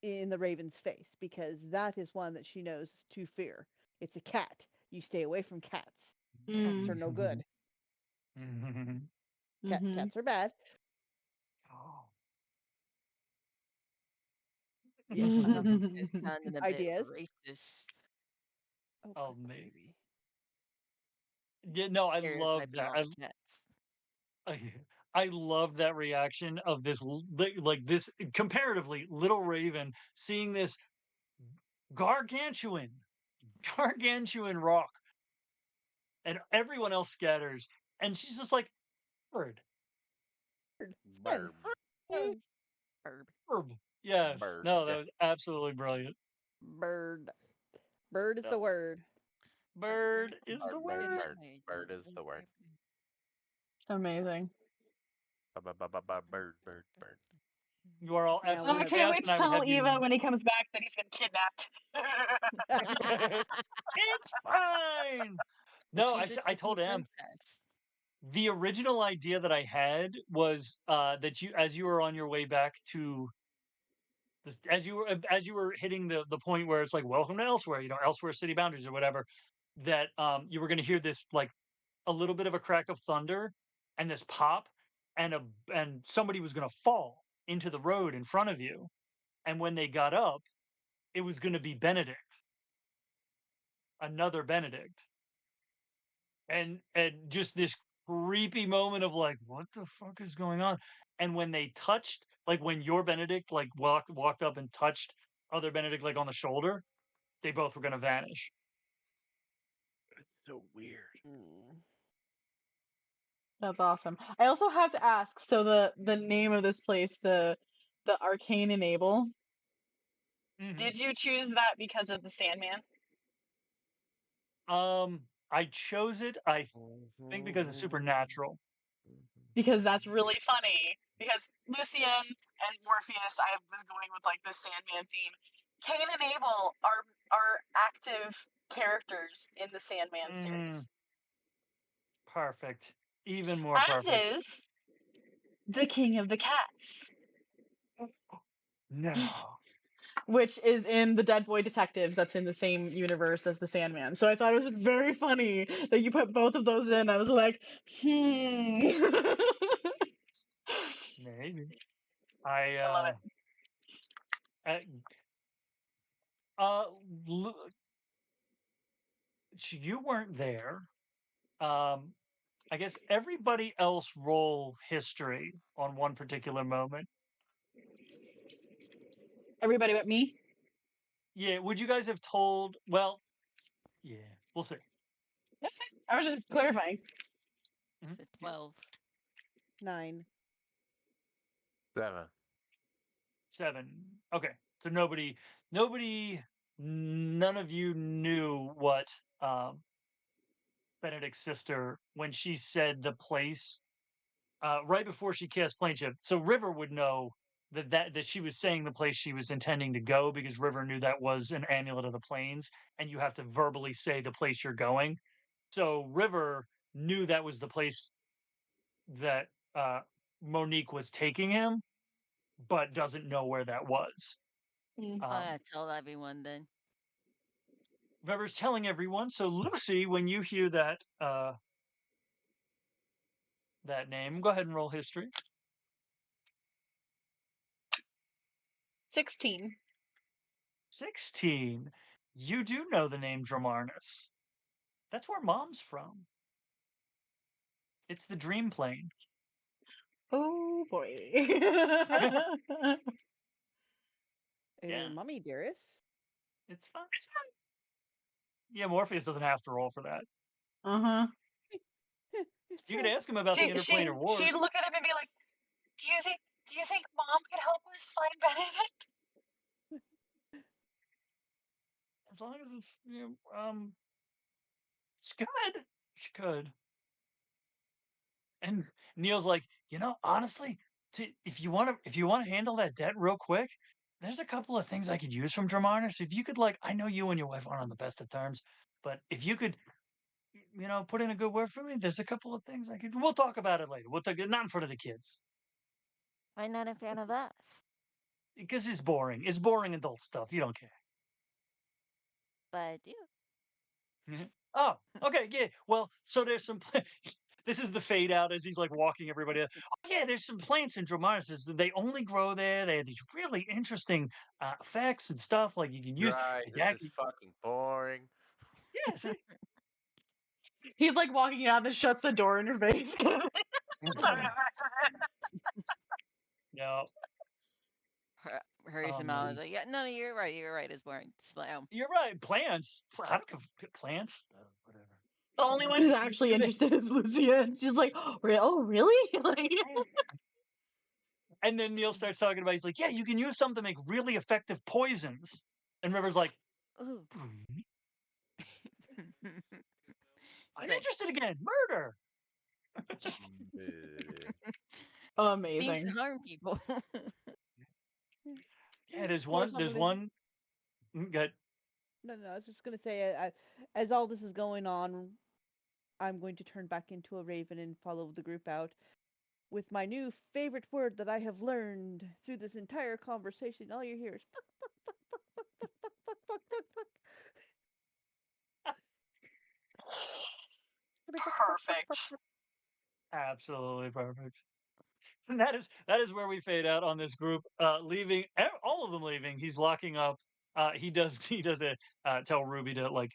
the Raven's face, because that is one that she knows to fear. It's a cat. You stay away from cats. Cats are no good. Mhm. Mm-hmm. Cats are bad. Oh. Yeah, It's sounding a bit ideas. racist. Oh, Oh, good me. gravy. Yeah, no, I love Stereotyping that. all the cats. I love that reaction of this, like this comparatively little Raven seeing this gargantuan, gargantuan rock, and everyone else scatters, and she's just like, bird, Fun. Burb. Hi, Herb. bird. Yes, Bird. no, that was absolutely brilliant. bird. Bird is No, the word. bird is the Bird, word. bird. Bird is the word. Amazing. Bird, bird, bird. You are all Now Oh, one absolute I of can't chaos, wait and to I will tell have Eva you. when he comes back that he's been kidnapped. It's fine. But No, she's a I Disney told Em princess. the original idea that I had was that you, as you were on your way back to as you were hitting the point where it's like welcome to elsewhere, elsewhere city boundaries or whatever, that you were going to hear this like a little bit of a crack of thunder and this pop, and somebody was going to fall into the road in front of you, and when they got up, it was going to be Benedict, another Benedict, and just this creepy moment of like, what the fuck is going on? And when they touched, like when your Benedict like walked up and touched other Benedict like on the shoulder, they both were gonna vanish. It's so weird. That's awesome. I also have to ask, so the name of this place, the Arcane Enable, did you choose that because of the Sandman? I chose it, I think, because it's supernatural. Because that's really funny. Because Lucienne and Morpheus, I was going with like the Sandman theme. Cain and Abel are active characters in the Sandman series. Perfect. Even more As perfect. is the King of the Cats. No. Which is in the Dead Boy Detectives, that's in the same universe as the Sandman. So I thought it was very funny that you put both of those in. I was like, Maybe. I love it. You weren't there. I guess everybody else roll history on one particular moment. Everybody but me? Yeah, would you guys have told? Well, yeah, we'll see. That's fine. I was just clarifying. It's a 12. 9. 7. 7. Okay, so none of you knew what Benedict's sister, when she said the place right before she cast Planeshift. So River would know that she was saying the place she was intending to go, because River knew that was an amulet of the plains, and you have to verbally say the place you're going. So River knew that was the place that Monique was taking him, but doesn't know where that was. Mm. I tell everyone then. River's telling everyone. So Lucy, when you hear that that name, go ahead and roll history. 16. 16. You do know the name Dramarnis. That's where Mom's from. It's the dream plane. Oh boy. Yeah. Mommy dearest. It's fun. It's fun. Yeah, Morpheus doesn't have to roll for that. Uh-huh. You could ask him about the interplanar war. She'd look at him and be like, do you think Mom could help us find Benedict? As long as it's it's good. She could. And Neil's like, honestly, if you want to handle that debt real quick, there's a couple of things I could use from Dramarnis. If you could, I know you and your wife aren't on the best of terms, but if you could, put in a good word for me, there's a couple of things I could. We'll talk about it later. We'll talk, not in front of the kids. Why not in front of us? Because it's boring. It's boring adult stuff. You don't care. But I do. Oh, okay, yeah. Well, so there's some. This is the fade out as he's walking everybody. Oh yeah, there's some plants in Dramarnis. They only grow there. They have these really interesting effects and stuff you can use. Right, this is fucking boring. Yeah, see. He's walking out and shuts the door in her face. No. Hurries him out. I was like, yeah, no, you're right. You're right. It's boring. Slam. You're right. Plants. I don't give plants. Whatever. The only one who's actually interested is Lucia. She's like, oh, really? And then Neil starts talking about, he's like, yeah, you can use some to make really effective poisons. And River's like, Ooh. I'm interested again. Murder. Amazing. Things harm people. Yeah, there's one. Good. No, I was just gonna say, as all this is going on, I'm going to turn back into a raven and follow the group out. with my new favorite word that I have learned through this entire conversation. All you hear is fuck, fuck, fuck, fuck, fuck, fuck, fuck, fuck, fuck, fuck, fuck. Perfect. Absolutely perfect. And that is where we fade out on this group, leaving all of them leaving. He's locking up. He does tell Ruby to like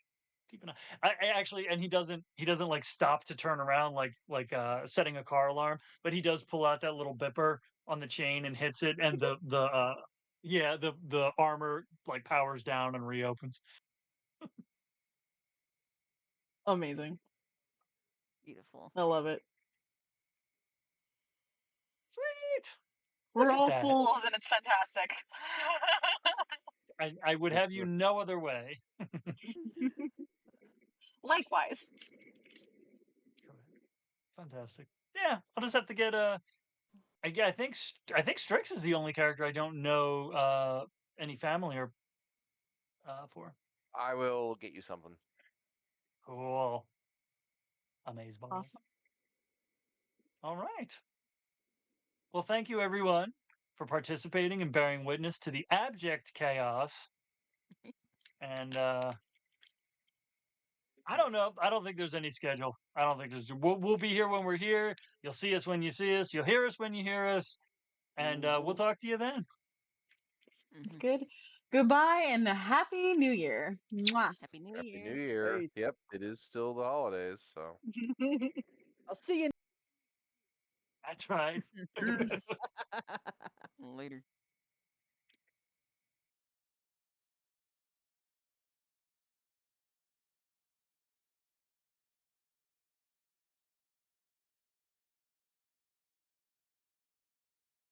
keep an eye. I actually, and he doesn't like stop to turn around like setting a car alarm, but he does pull out that little bipper on the chain and hits it, and the armor like powers down and reopens. Amazing. Beautiful. I love it. Sweet. We're Look at all that. fools and it's fantastic. I would have you no other way. Likewise. Fantastic. Yeah, I'll just have to get I think Strix is the only character I don't know any family or for. I will get you something. Cool. Amazeballs. Awesome. All right. Well, thank you everyone for participating and bearing witness to the abject chaos. And I don't know. I don't think there's any schedule. I don't think there's. We'll be here when we're here. You'll see us when you see us. You'll hear us when you hear us. And we'll talk to you then. Mhm. Good. Goodbye and Happy New Year. Mwah. Happy New Happy Year. New Year. Hey. Yep, it is still the holidays, so. I'll see you. That's right. Peace. Later.